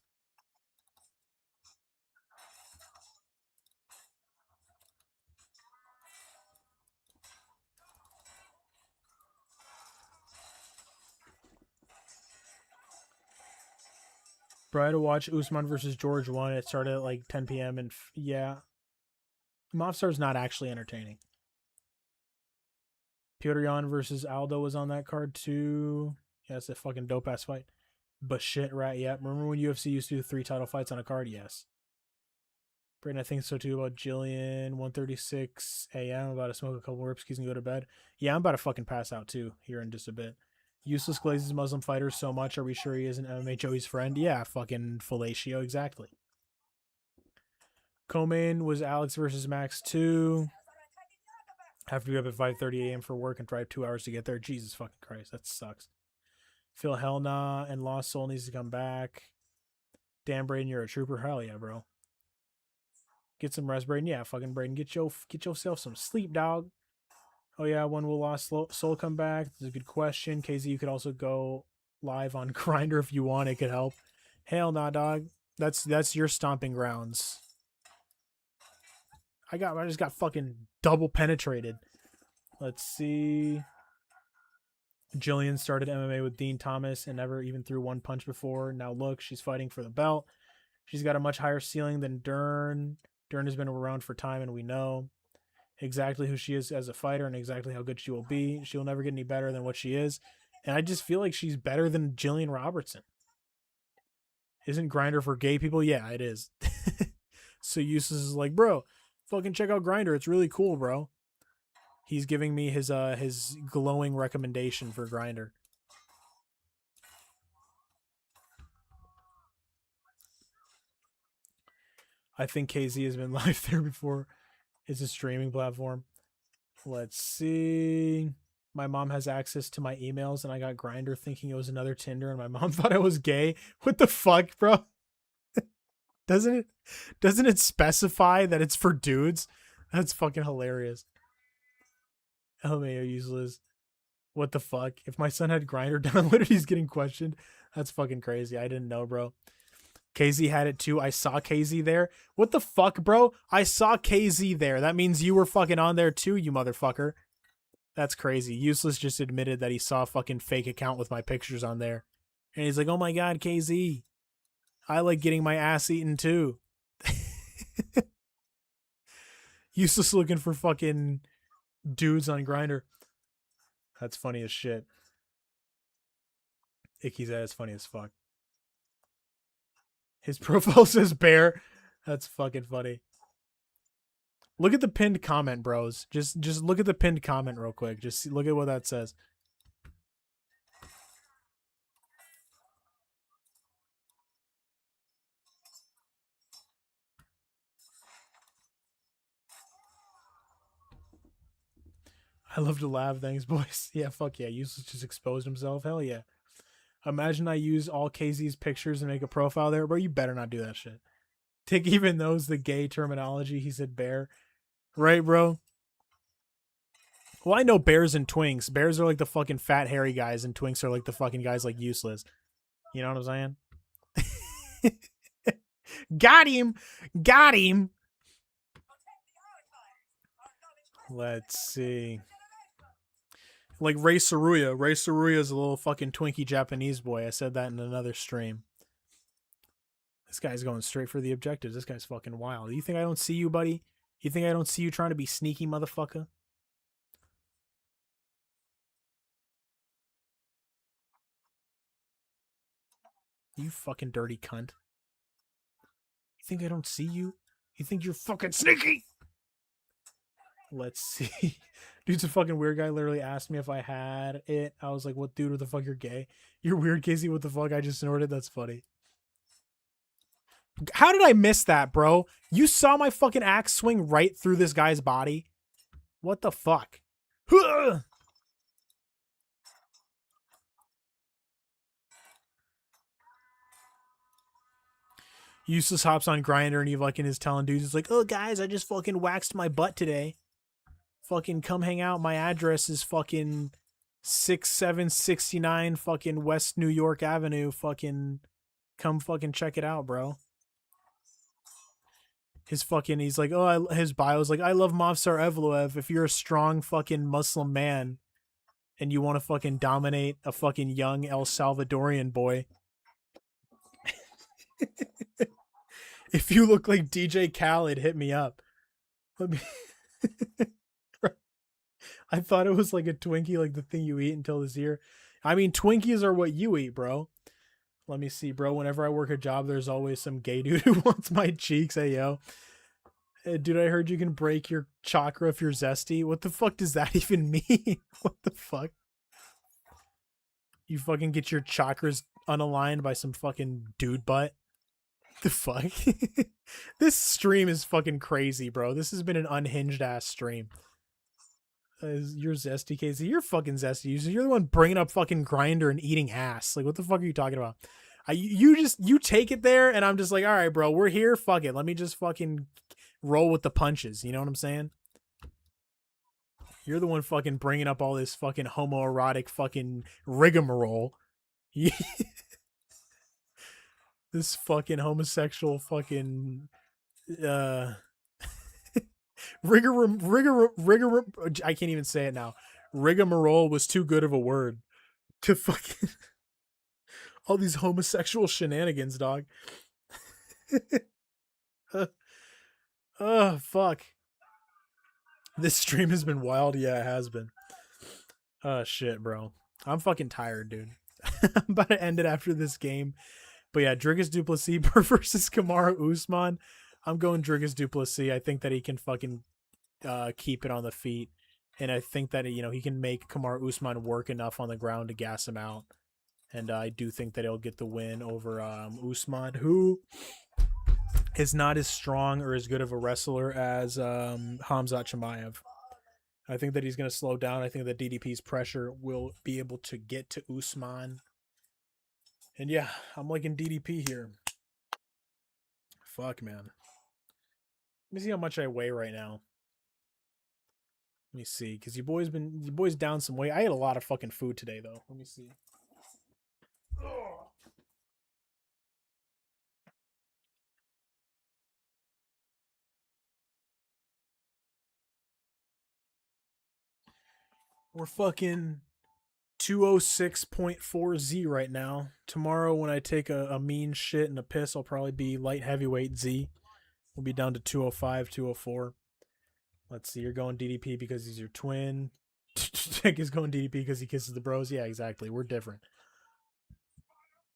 Bro, I had to watch Usman versus George 1. It started at like 10 p.m. and yeah. Mobstar's not actually entertaining. Hyeon versus Aldo was on that card too. Yeah, it's a fucking dope ass fight. But shit, right? Yeah. Remember when UFC used to do 3 title fights on a card? Yes. Brayden, I think so too about Jillian. 1:36 a.m. About to smoke a couple rip skis and go to bed. Yeah, I'm about to fucking pass out too here in just a bit. Useless glazes Muslim fighters so much. Are we sure he isn't MMA Joey's friend? Yeah, fucking fellatio, exactly. Co-main was Alex versus Max 2. Have to be up at 5:30 a.m. for work and drive 2 hours to get there. Jesus fucking Christ, that sucks. Phil Hellna and Lost Soul needs to come back. Damn, Braden, you're a trooper. Hell yeah, bro. Get some rest, Braden. Yeah, fucking Braden. Get yourself some sleep, dog. Oh yeah, when will Lost Soul come back? That's a good question. KZ, you could also go live on Grindr if you want. It could help. Hell nah, dog. That's your stomping grounds. I just got fucking double penetrated. Let's see. Jillian started MMA with Dean Thomas and never even threw one punch before. Now look, she's fighting for the belt. She's got a much higher ceiling than Dern. Dern has been around for time, and we know exactly who she is as a fighter and exactly how good she will be. She will never get any better than what she is. And I just feel like she's better than Jillian Robertson. Isn't Grindr for gay people? Yeah, it is. So Useless is like, bro, fucking check out Grindr. It's really cool, bro. He's giving me his glowing recommendation for Grindr. I think KZ has been live there before. It's a streaming platform. Let's see. My mom has access to my emails, and I got Grindr thinking it was another Tinder, and my mom thought I was gay. What the fuck, bro? Doesn't it specify that it's for dudes? That's fucking hilarious. LMAO useless. What the fuck? If my son had Grindr downloaded, he's getting questioned. That's fucking crazy. I didn't know, bro. KZ had it too. I saw KZ there. What the fuck, bro? I saw KZ there. That means you were fucking on there too, you motherfucker. That's crazy. Useless just admitted that he saw a fucking fake account with my pictures on there. And he's like, oh my god, KZ. I like getting my ass eaten too. Useless looking for fucking dudes on Grindr. That's funny as shit. Icky's ass funny as fuck. His profile says bear. That's fucking funny. Look at the pinned comment, bros. Just look at the pinned comment real quick. Just look at what that says. I love to laugh. Thanks, boys. Yeah, fuck yeah. Useless just exposed himself. Hell yeah. Imagine I use all KZ's pictures and make a profile there. Bro, you better not do that shit. Tick even knows the gay terminology. He said bear. Right, bro? Well, I know bears and twinks. Bears are like the fucking fat, hairy guys, and twinks are like the fucking guys like Useless. You know what I'm saying? Got him! Got him! Let's see. Like Ray Saruya. Ray Saruya is a little fucking Twinkie Japanese boy. I said that in another stream. This guy's going straight for the objectives. This guy's fucking wild. You think I don't see you, buddy? You think I don't see you trying to be sneaky, motherfucker? You fucking dirty cunt. You think I don't see you? You think you're fucking sneaky? Let's see. Dude's a fucking weird guy. Literally asked me if I had it. I was like, what dude? What the fuck? You're gay? You're weird, Casey. What the fuck? I just snorted. That's funny. How did I miss that, bro? You saw my fucking axe swing right through this guy's body? What the fuck? Useless hops on Grindr and he fucking is telling dudes, it's like, oh guys, I just fucking waxed my butt today. Fucking come hang out. My address is fucking 6769 fucking West New York Avenue. Fucking come fucking check it out, bro. He's like, oh, his bio's like, I love Mavsar Evloev. If you're a strong fucking Muslim man and you want to fucking dominate a fucking young El Salvadorian boy, if you look like DJ Khaled, hit me up. Let me. I thought it was like a Twinkie, like the thing you eat until this year. I mean, Twinkies are what you eat, bro. Let me see, bro. Whenever I work a job, there's always some gay dude who wants my cheeks. Hey, yo. Hey, dude, I heard you can break your chakra if you're zesty. What the fuck does that even mean? What the fuck? You fucking get your chakras unaligned by some fucking dude butt? The fuck? This stream is fucking crazy, bro. This has been an unhinged ass stream. You're zesty, Casey. You're fucking zesty. You're the one bringing up fucking Grinder and eating ass. Like, what the fuck are you talking about? You take it there, and I'm just like, all right, bro, we're here. Fuck it. Let me just fucking roll with the punches. You know what I'm saying? You're the one fucking bringing up all this fucking homoerotic fucking rigmarole. This fucking homosexual fucking rigor I can't even say it now. Rigmarole was too good of a word to fucking all these homosexual shenanigans, dog. Oh, fuck. This stream has been wild. Yeah, it has been. Oh, shit, bro. I'm fucking tired, dude. I'm about to end it after this game. But yeah, Dricus Du Plessis versus Kamaru Usman. I'm going Dricus Du Plessis. I think that he can fucking keep it on the feet. And I think that, he can make Kamaru Usman work enough on the ground to gas him out. And I do think that he'll get the win over Usman, who is not as strong or as good of a wrestler as Khamzat Chimaev. I think that he's going to slow down. I think that DDP's pressure will be able to get to Usman. And yeah, I'm liking DDP here. Fuck, man. Let me see how much I weigh right now. Let me see, because your boy's down some weight. I ate a lot of fucking food today, though. Let me see. We're fucking 206.4 Z right now. Tomorrow, when I take a mean shit and a piss, I'll probably be light heavyweight Z. We'll be down to 205, 204. Let's see. You're going DDP because he's your twin. Tech is going DDP because he kisses the bros. Yeah, exactly. We're different.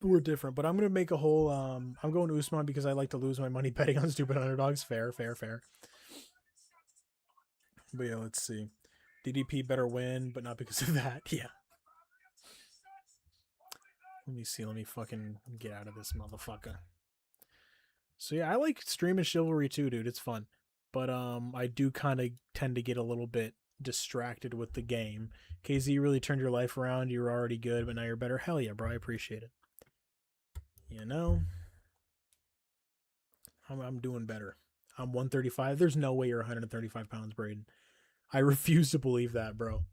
But I'm gonna make a whole. I'm going to Usman because I like to lose my money betting on stupid underdogs. Fair. But yeah, let's see. DDP better win, but not because of that. Yeah. Let me see. Let me fucking get out of this motherfucker. So yeah, I like streaming chivalry too, dude. It's fun. But I do kind of tend to get a little bit distracted with the game. KZ, you really turned your life around. You were already good, but now you're better. Hell yeah, bro. I appreciate it. I'm doing better. I'm 135. There's no way you're 135 pounds, Braden. I refuse to believe that, bro.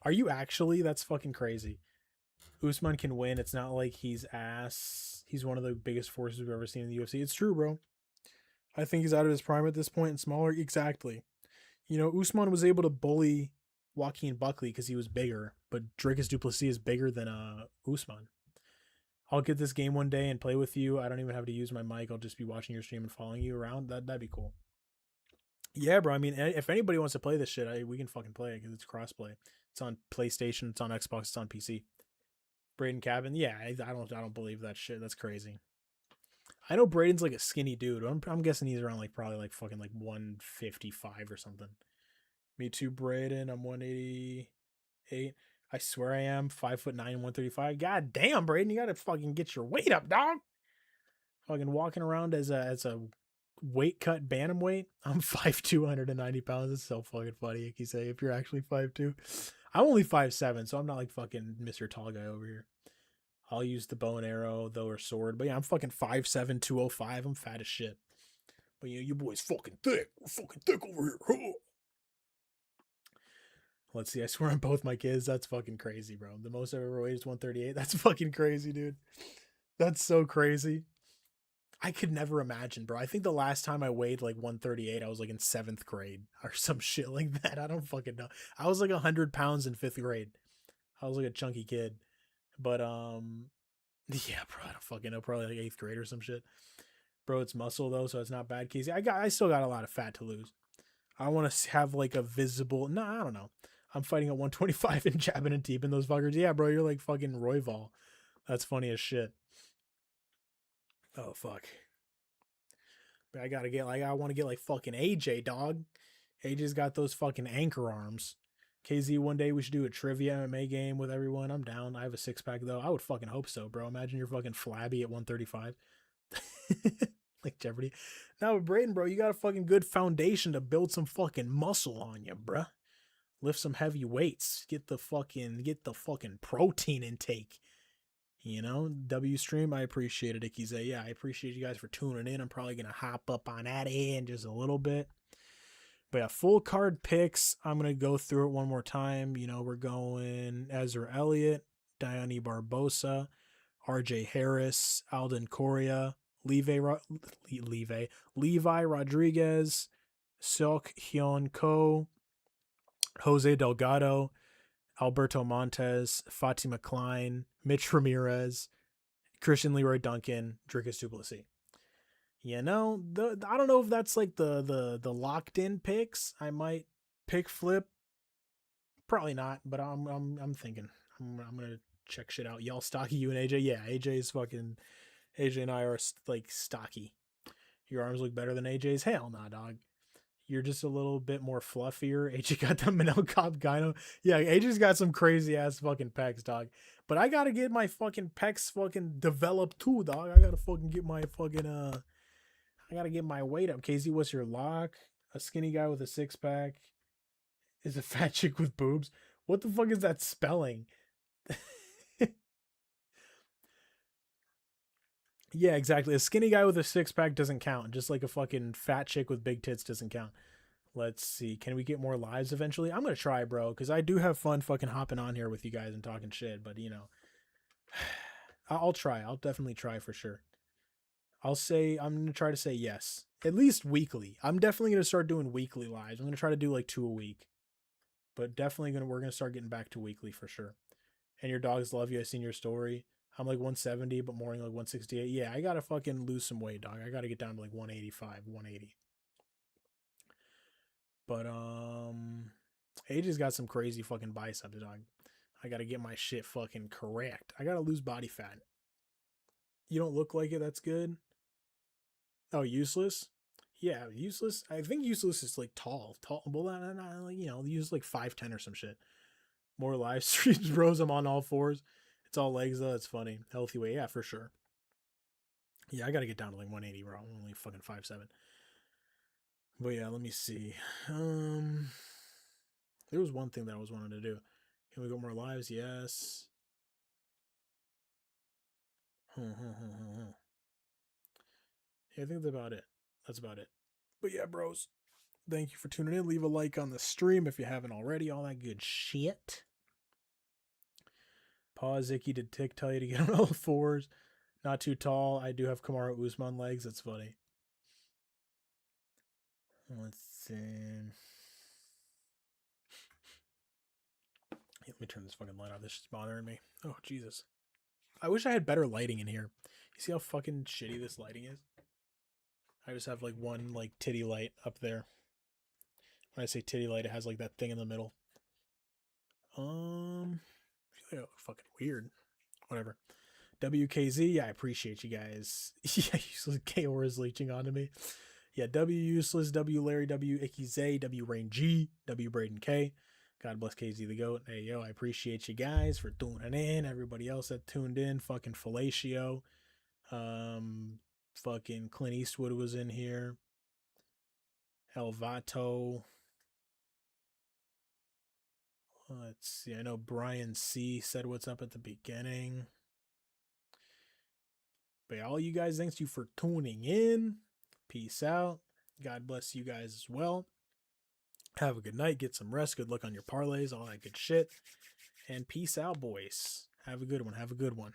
Are you actually? That's fucking crazy. Usman can win. It's not like he's ass. He's one of the biggest forces we've ever seen in the UFC. It's true, bro. I think he's out of his prime at this point and smaller. Exactly. Usman was able to bully Joaquin Buckley because he was bigger, but Dricus Du Plessis is bigger than Usman. I'll get this game one day and play with you. I don't even have to use my mic. I'll just be watching your stream and following you around. That'd be cool. Yeah, bro. I mean, if anybody wants to play this shit, we can fucking play it because it's crossplay. It's on PlayStation. It's on Xbox. It's on PC. Braden Cabin. Yeah, I don't believe that shit. That's crazy. I know Braden's like a skinny dude. I'm guessing he's around probably fucking 155 or something. Me too, Braden. I'm 188. I swear I am 5'9", 135. God damn, Braden, you gotta fucking get your weight up, dog. Fucking walking around as a weight cut bantamweight. I'm 5'2", 190 pounds. It's so fucking funny. You say if you're actually 5'2". I'm only 5'7", so I'm not like fucking Mr. Tall Guy over here. I'll use the bow and arrow, though, or sword. But yeah, I'm fucking 5'7", 205. I'm fat as shit. But you boys fucking thick. We're fucking thick over here. Let's see. I swear on both my kids. That's fucking crazy, bro. The most I've ever weighed is 138. That's fucking crazy, dude. That's so crazy. I could never imagine, bro. I think the last time I weighed like 138, I was like in 7th grade or some shit like that. I don't fucking know. I was like 100 pounds in 5th grade. I was like a chunky kid. But yeah, bro. I don't fucking know. Probably like 8th grade or some shit. Bro, it's muscle though, so it's not bad, Casey. I still got a lot of fat to lose. I want to have like a visible. No, I don't know. I'm fighting at 125 and jabbing and deep in those fuckers. Yeah, bro, you're like fucking Royval. That's funny as shit. Oh fuck. I gotta get like I want to get like fucking AJ, dog. AJ's got those fucking anchor arms. KZ, one day we should do a trivia MMA game with everyone. I'm down. I have a 6-pack though. I would fucking hope so, bro. Imagine you're fucking flabby at 135. Like Jeopardy. Now, Brayden, bro, you got a fucking good foundation to build some fucking muscle on you, bruh. Lift some heavy weights. Get the fucking protein intake. You know, W stream, I appreciate it, Ikize. Yeah, I appreciate you guys for tuning in. I'm probably gonna hop up on that in just a little bit. But yeah, full card picks. I'm gonna go through it one more time. You know, we're going Ezra Elliott, Dione Barbosa, RJ Harris, Alden Coria, Levi Rodrigues, Seok Hyeon Ko, Jose Delgado, Alberto Montes, Fatima Kline, Mitch Ramirez, Christian Leroy Duncan, Dricus Du Plessis. You know, I don't know if that's like the locked in picks. I might pick flip. Probably not, but I'm thinking. I'm gonna check shit out. Y'all stocky, you and AJ. Yeah, AJ is fucking. AJ and I are like stocky. Your arms look better than AJ's. Hell nah, dog. You're just a little bit more fluffier. AJ got the Manel Cobb Gyno. Yeah, AJ's got some crazy ass fucking pecs, dog. But I gotta get my fucking pecs fucking developed too, dog. I gotta fucking get my fucking I gotta get my weight up. KZ, what's your lock? A skinny guy with a 6-pack is a fat chick with boobs. What the fuck is that spelling? Yeah, exactly. A skinny guy with a 6-pack doesn't count. Just like a fucking fat chick with big tits doesn't count. Let's see. Can we get more lives eventually? I'm gonna try, bro, because I do have fun fucking hopping on here with you guys and talking shit. But you know, I'll try. I'll definitely try for sure. I'm gonna try to say yes, at least weekly. I'm definitely gonna start doing weekly lives. I'm gonna try to do like 2 a week, but definitely we're gonna start getting back to weekly for sure. And your dogs love you. I seen your story. I'm like 170, but more like 168. Yeah, I gotta fucking lose some weight, dog. I gotta get down to like 185, 180. But AJ's got some crazy fucking biceps, dog. I gotta get my shit fucking correct. I gotta lose body fat. You don't look like it. That's good. Oh, useless. Yeah, useless. I think useless is like tall. Tall. Well, like you know, use like 5'10" or some shit. More live streams, bros. I'm on all fours. It's all legs though. It's funny. Healthy weight, yeah, for sure. Yeah, I gotta get down to like 180, bro. I'm only fucking 5'7". But yeah, let me see. There was one thing that I was wanting to do. Can we go more lives? Yes. Yeah, I think that's about it. That's about it. But yeah, bros. Thank you for tuning in. Leave a like on the stream if you haven't already. All that good shit. Pause, Icky. Did Tick tell you to get on all fours? Not too tall. I do have Kamaru Usman legs. That's funny. Let's see. Hey, let me turn this fucking light off. This is bothering me. Oh, Jesus. I wish I had better lighting in here. You see how fucking shitty this lighting is? I just have like one like titty light up there. When I say titty light, it has like that thing in the middle. I feel like I look fucking weird. Whatever. WKZ, yeah, I appreciate you guys. Yeah, useless KOR is leeching onto me. Yeah, W useless, W Larry, W Icky Zay, W Rain G, W Braden K. God bless KZ the GOAT. Hey, yo, I appreciate you guys for tuning in. Everybody else that tuned in, fucking Fellatio. Fucking Clint Eastwood was in here. Elvato. Let's see. I know Brian C said what's up at the beginning. But yeah, all you guys, thanks you for tuning in. Peace out. God bless you guys as well. Have a good night. Get some rest. Good luck on your parlays. All that good shit. And peace out, boys. Have a good one. Have a good one.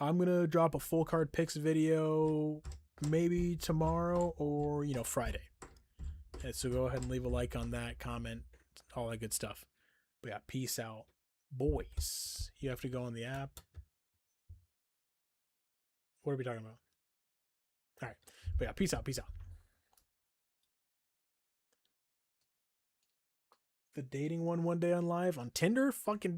I'm going to drop a full card picks video maybe tomorrow or, Friday. And so go ahead and leave a like on that, comment, all that good stuff. But yeah, peace out, boys. You have to go on the app. What are we talking about? All right. But yeah, peace out. Peace out. The dating one day on live on Tinder? Fucking